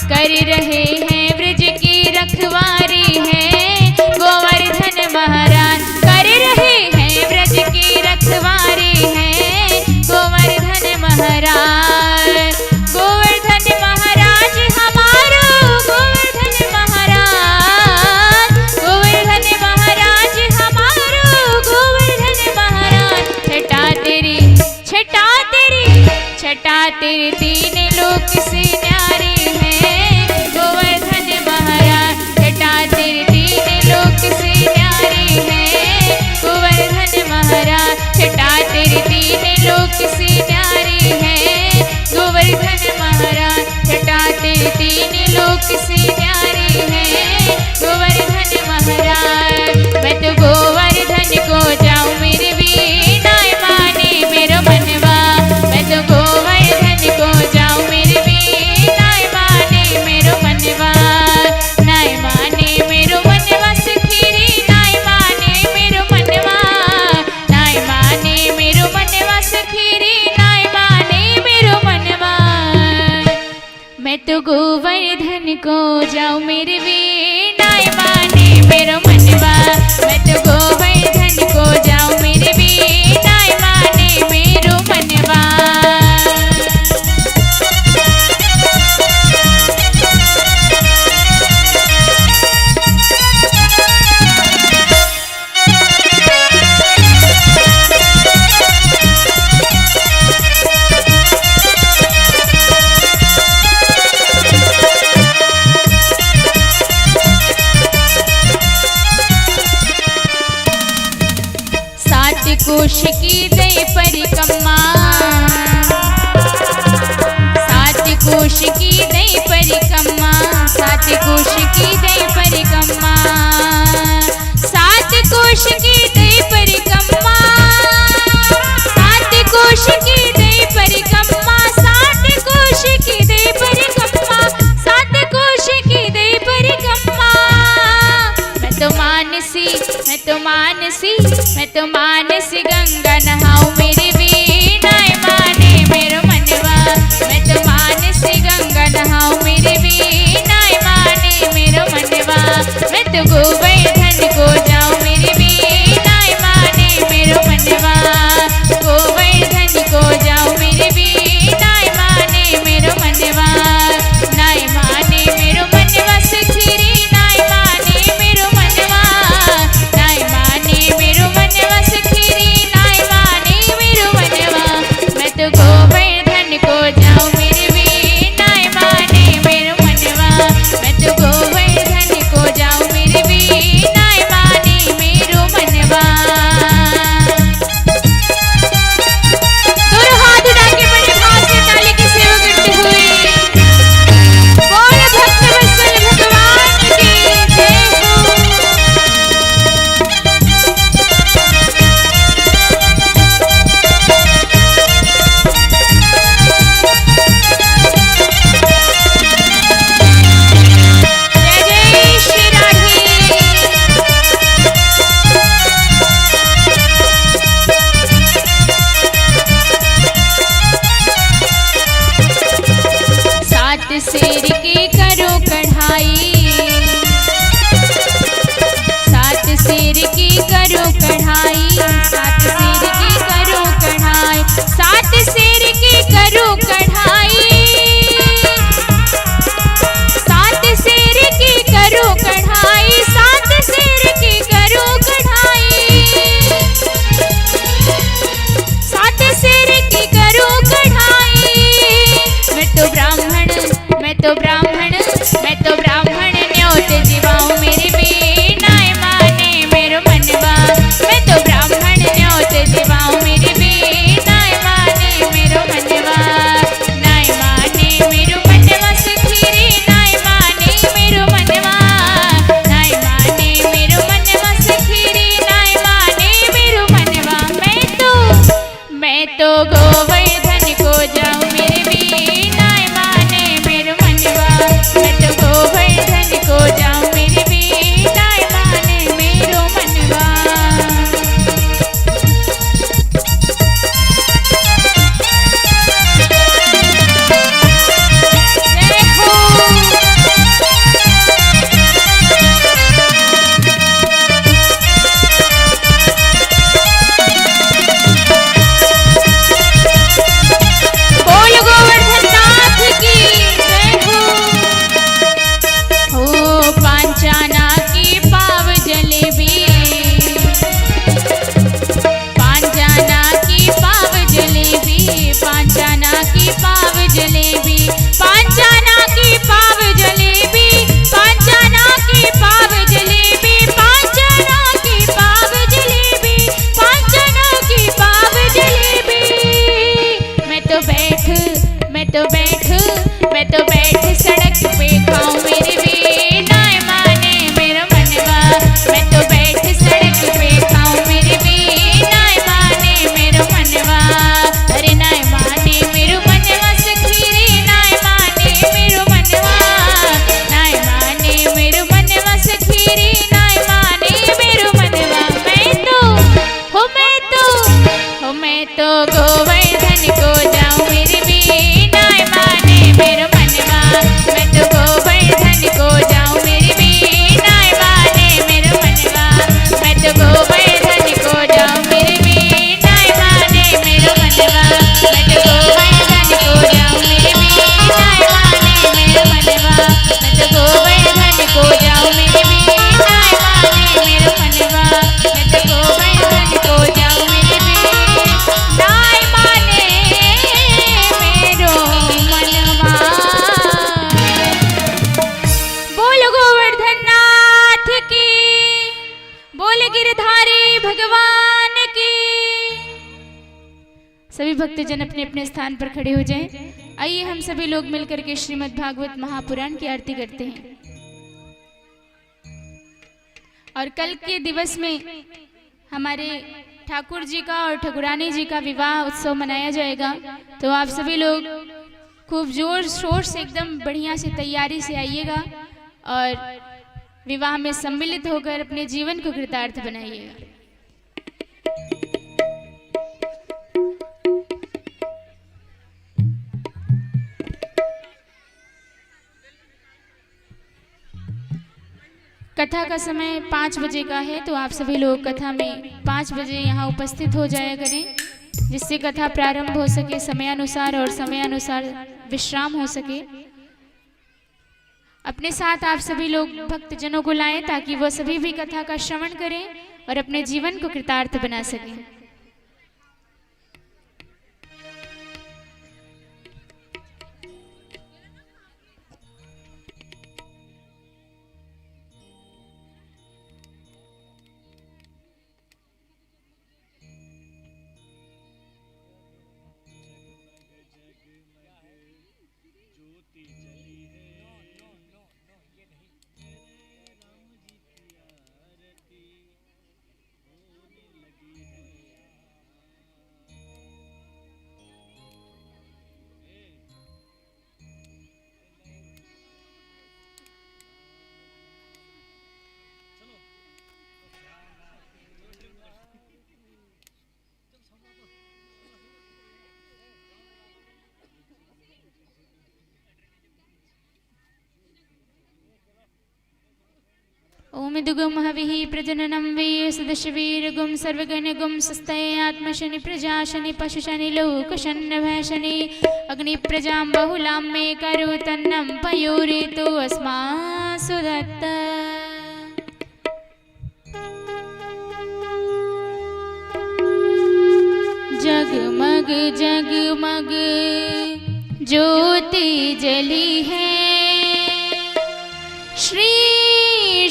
कर रहे हैं ब्रज की रखवारी है गोवर्धन महाराज, कर रहे हैं ब्रज की रखवारी है गोवर्धन महाराज। गोवर्धन महाराज हमारो गोवर्धन महाराज, गोवर्धन महाराज हमारो गोवर्धन महाराज। छटा तेरी तीन लोक से न्यारे हैं गोवर्धन महाराज, छटा तेरी तीन लोक से न्यारे हैं गोवर्धन महाराज, छटा तेरी तीन लोक से न्यारे हैं गोवर्धन महाराज, छटा तेरी तीन लोक से न्यारे हैं गोवर्धन महाराज। मैं तो गोवर्धन को जाऊं मेरे वीणा माने मेरो मनवा, मैं तो गोवर्धन को जाऊं मेरे वीणा माने मेरो मनवा। नाय माने मेरो मनवा सखीरी, नाय माने मेरो मनवा, नाय माने मेरो मनवा सखीरी, नाय माने मेरो मनवा। मैं तो गोवर्धन को जाऊं मेरे वीणा माने मेरो मनवा, मैं तो गोवर्धन को जाऊं मेरे वीणा माने मेरो कोश की दई परिक्रमा, सात कोश की दई परिक्रमा, सात कोश की दई परिक्रमा, सात कोश की दई परिक्रमा, सात कोश की दई परिक्रमा, सात कोश की दई परिक्रमा, सात कोश की दई परिक्रमा। मैं तो मानसी, मैं तो मानसी, मैं तो मानसी गंगा नहाऊं मेरी वीणा माने मेरो मनवा, मैं तो मानसी गंगा नहाऊं मेरी वीणा माने मेरो मनवा, मैं तो गोवर्धन को जाऊं मेरी वीणा माने मेरो मनवा, गोवर्धन को जाऊं मेरी वीणा माने मेरो मनवा, नाय माने मेरो मनवा सुखीरी, नाय माने मेरो मनवा, नाय माने मेरो मनवा सुखीरी, नाय माने मेरो मनवा, मैं तो गोवर्धन को जाऊं मेरी वीणा माने मेरो मनवा, मैं तो गोवर्धन को जाऊं मेरी वीणा माने मेरो मनवा। दोनों हाथ उठा के बड़े भाव से ताली की सेवा करते हुए बोल भक्त वत्सल भगवान की जय हो। जय जय श्री राधे। सात शेर की करो कढ़ाई, सात शेर की करो कढ़ाई, सात शेर की करो कढ़ाई, सात शेर की करो कढ़ाई, सात शेर की करो कढ़ाई, सात शेर की करो कढ़ाई, सात शेर की करो कढ़ाई। मैं तो ब्राह्मण, मैं तो ब्राह्मण, मैं तो ब्राह्मण न्योत जीवाऊं मेरी वीणा माने मेरो मनवा, मैं तो ब्राह्मण न्योत जीवाऊं मेरी वीणा माने मेरो मनवा, नाय माने मेरो मनवा सुखीरी, नाय माने मेरो मनवा, नाय माने मेरो मनवा सुखीरी, नाय माने मेरो मनवा। मैं तो गोवर्धन को जाऊं मेरी वीणा माने मेरो मनवा, मैं तो गोवर्धन को जाऊं मेरी वीणा भक्तजन अपने अपने स्थान पर खड़े हो जाएं। आइए हम सभी लोग मिलकर के श्रीमद् भागवत महापुराण की आरती करते हैं। और कल के दिवस में हमारे ठाकुर जी का और ठाकुरानी जी का विवाह उत्सव मनाया जाएगा, तो आप सभी लोग खूब जोर शोर से एकदम बढ़िया से तैयारी से आइएगा और विवाह में सम्मिलित होकर अपने जीवन को कृतार्थ बनाइएगा। कथा का समय 5 बजे का है, तो आप सभी लोग कथा में 5 बजे यहाँ उपस्थित हो जाया करें, जिससे कथा प्रारंभ हो सके समयानुसार और समयानुसार विश्राम हो सके। अपने साथ आप सभी लोग भक्तजनों को लाएं ताकि वह सभी भी कथा का श्रवण करें और अपने जीवन को कृतार्थ बना सकें। ओम दुगुम हविः प्रजननं वे सदशवीरगुं सर्वगणगुं सस्तये आत्मशनि प्रजाशनि पशुशनि लोकशनि भयशनि अग्निप्रजां बहुलां मे करुतन्नं पयोरितु अस्मासु दत्त। जगमग जगमग ज्योति जली है, श्री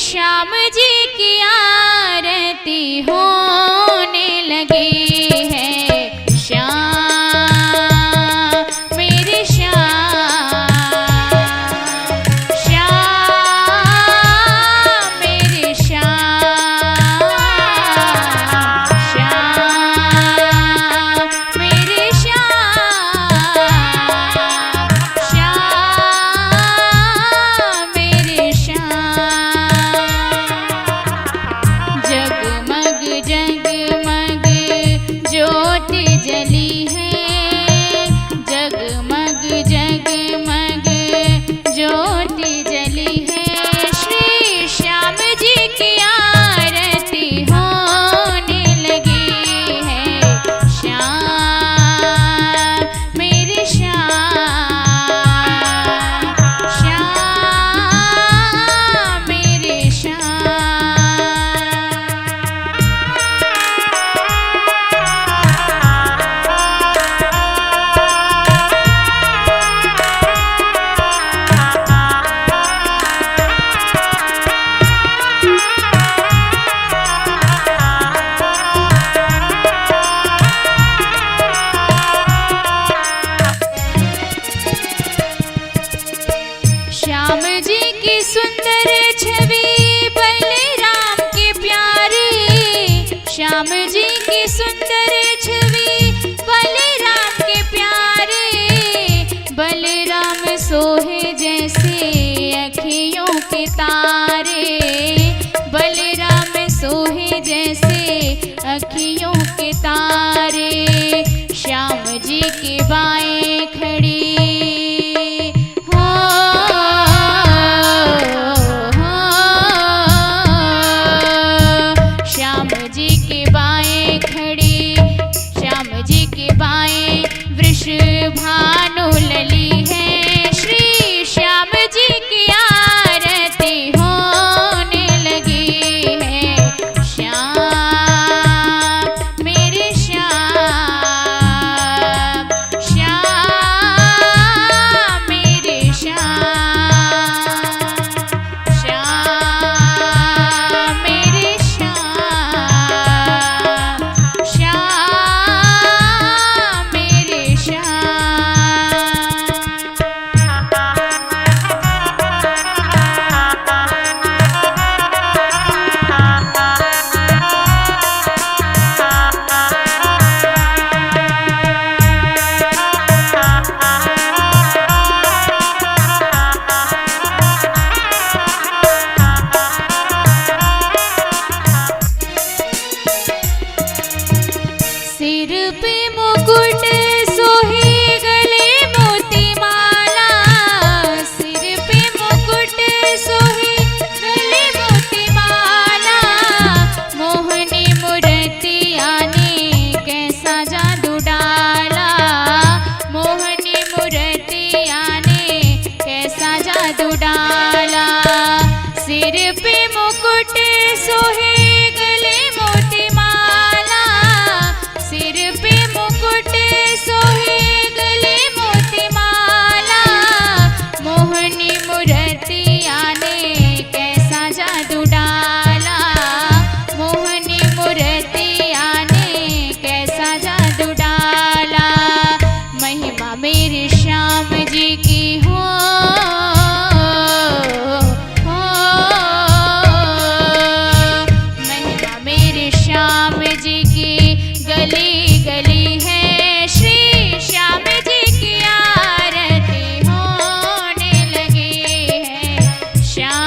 श्याम जी की आरती होने लगी है। श्याम मेरे श्याम, श्याम मेरे श्याम, श्याम मेरे श्याम, श्याम मेरे श्याम। जगमग जगमग ज्योति जली है, जगमग जगमग ज्योति जली है, श्री श्याम जी की आरती होने लगी है। श्याम मेरे श्याम, श्याम मेरे श्याम। श्याम जी की सुंदर छवि बलराम के प्यारे, श्याम जी की सुंदर छवि बलराम के प्यारे, बलराम सोहे जैसे अखियों के तारे, बलराम सोहे जैसे अखियों के तारे, श्याम जी के बाएं खड़ी हो, मूर्तिया ने कैसा जादू डाला, मोहनी मूर्तिया ने कैसा जादू डाला। महिमा मेरे श्याम जी की हो, महिमा मेरे श्याम जी की गली गली है, श्री श्याम जी की आरती होने लगी है। श्याम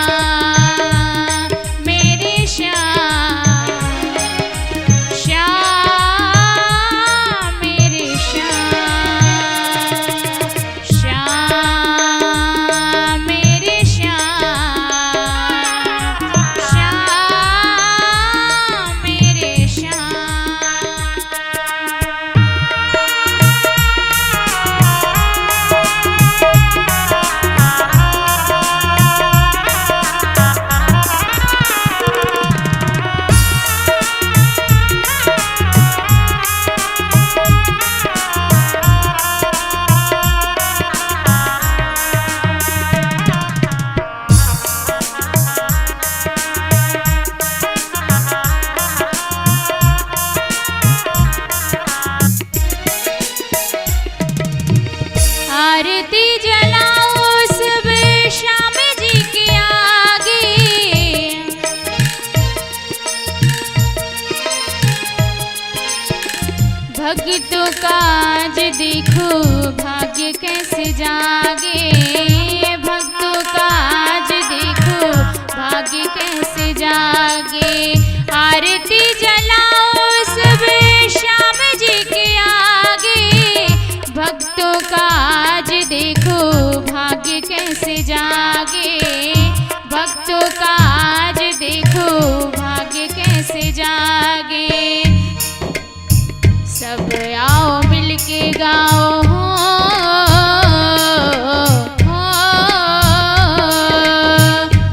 मेरे श्याम, श्याम मेरे श्याम, श्याम मेरे श्याम, श्याम मेरे श्याम। आरती जलाओ सब श्याम जी के आगे, भक्तों का आज देखो भाग्य कैसे जागे, भक्तों का आज देखो भाग्य कैसे जागे। आरती जलाओ सब श्याम जी के आगे, भक्तों का आज देखो भाग्य कैसे जागे, भक्तों का आज देखो भाग्य कैसे जागे। सब आओ मिलके गाओ हो,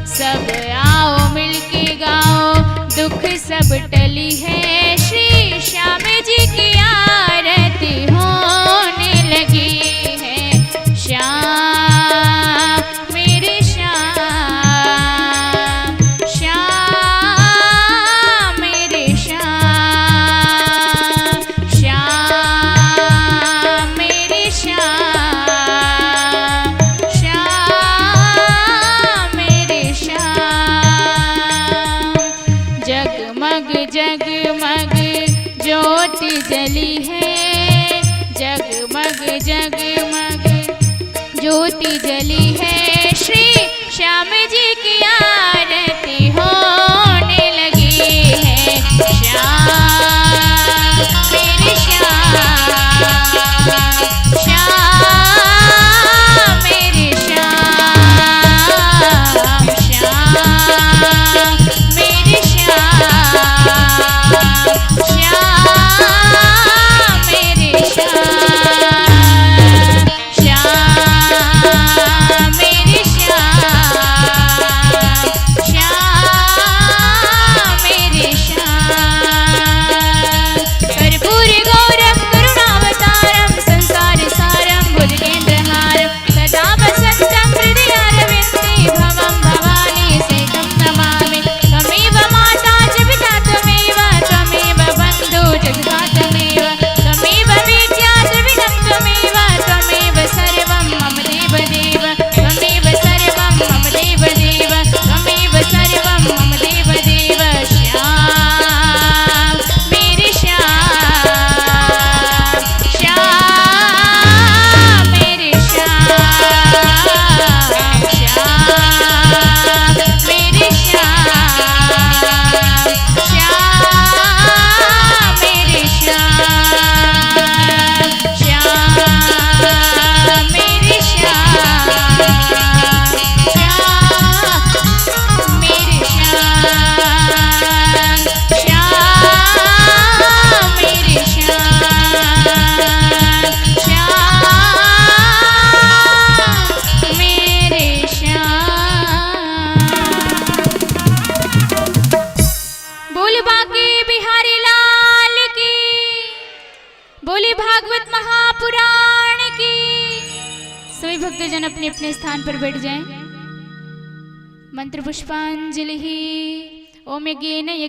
सब आओ मिलके गाओ, दुख सब टली है, श्री श्याम जी की आरती होने लगी है। श्याम मेरे श्याम, श्याम मेरे श्याम, श्याम मेरे श्याम, श्याम मेरे श्याम। जगमग जगमग ज्योति जली है, जगमग जगमग ज्योति जली है, श्री श्याम जी की आरती होने लगी है। श्याम मेरे श्याम, श्याम मेरे श्याम, श्याम मेरे श्याम, श्याम मेरे श्याम, श्याम मेरे श्याम, श्याम मेरे श्याम। कर्पूर गौरम करुणावतारम संसार सारम भुजगेन्द्रहारम, सदा वसन्तं हृदयारविन्दे भवं भवानी सेतं नमामि। त्वमेव माता च पिता त्वमेव, त्वमेव बन्धु जगदात्मेव, त्वमेव विद्या द्रविणं त्वमेव, त्वमेव सर्वं मम देवदेव, त्वमेव सर्वं मम देवदेव, त्वमेव सर्वं मम देवदेव। श्याम मेरे श्याम, श्याम मेरे श्याम, श्याम मेरे श्याम, श्याम मेरे श्याम, श्याम मेरे श्याम, श्याम मेरे श्याम, श्याम मेरे श्याम, श्याम मेरे श्याम। बोल बांके बिहारी लाल की, बोली भागवत महापुराण की। सभी भक्तजन अपने अपने स्थान पर बैठ जाएं। मंत्रपुष्पाञ्जलिः। ॐ यज्ञेन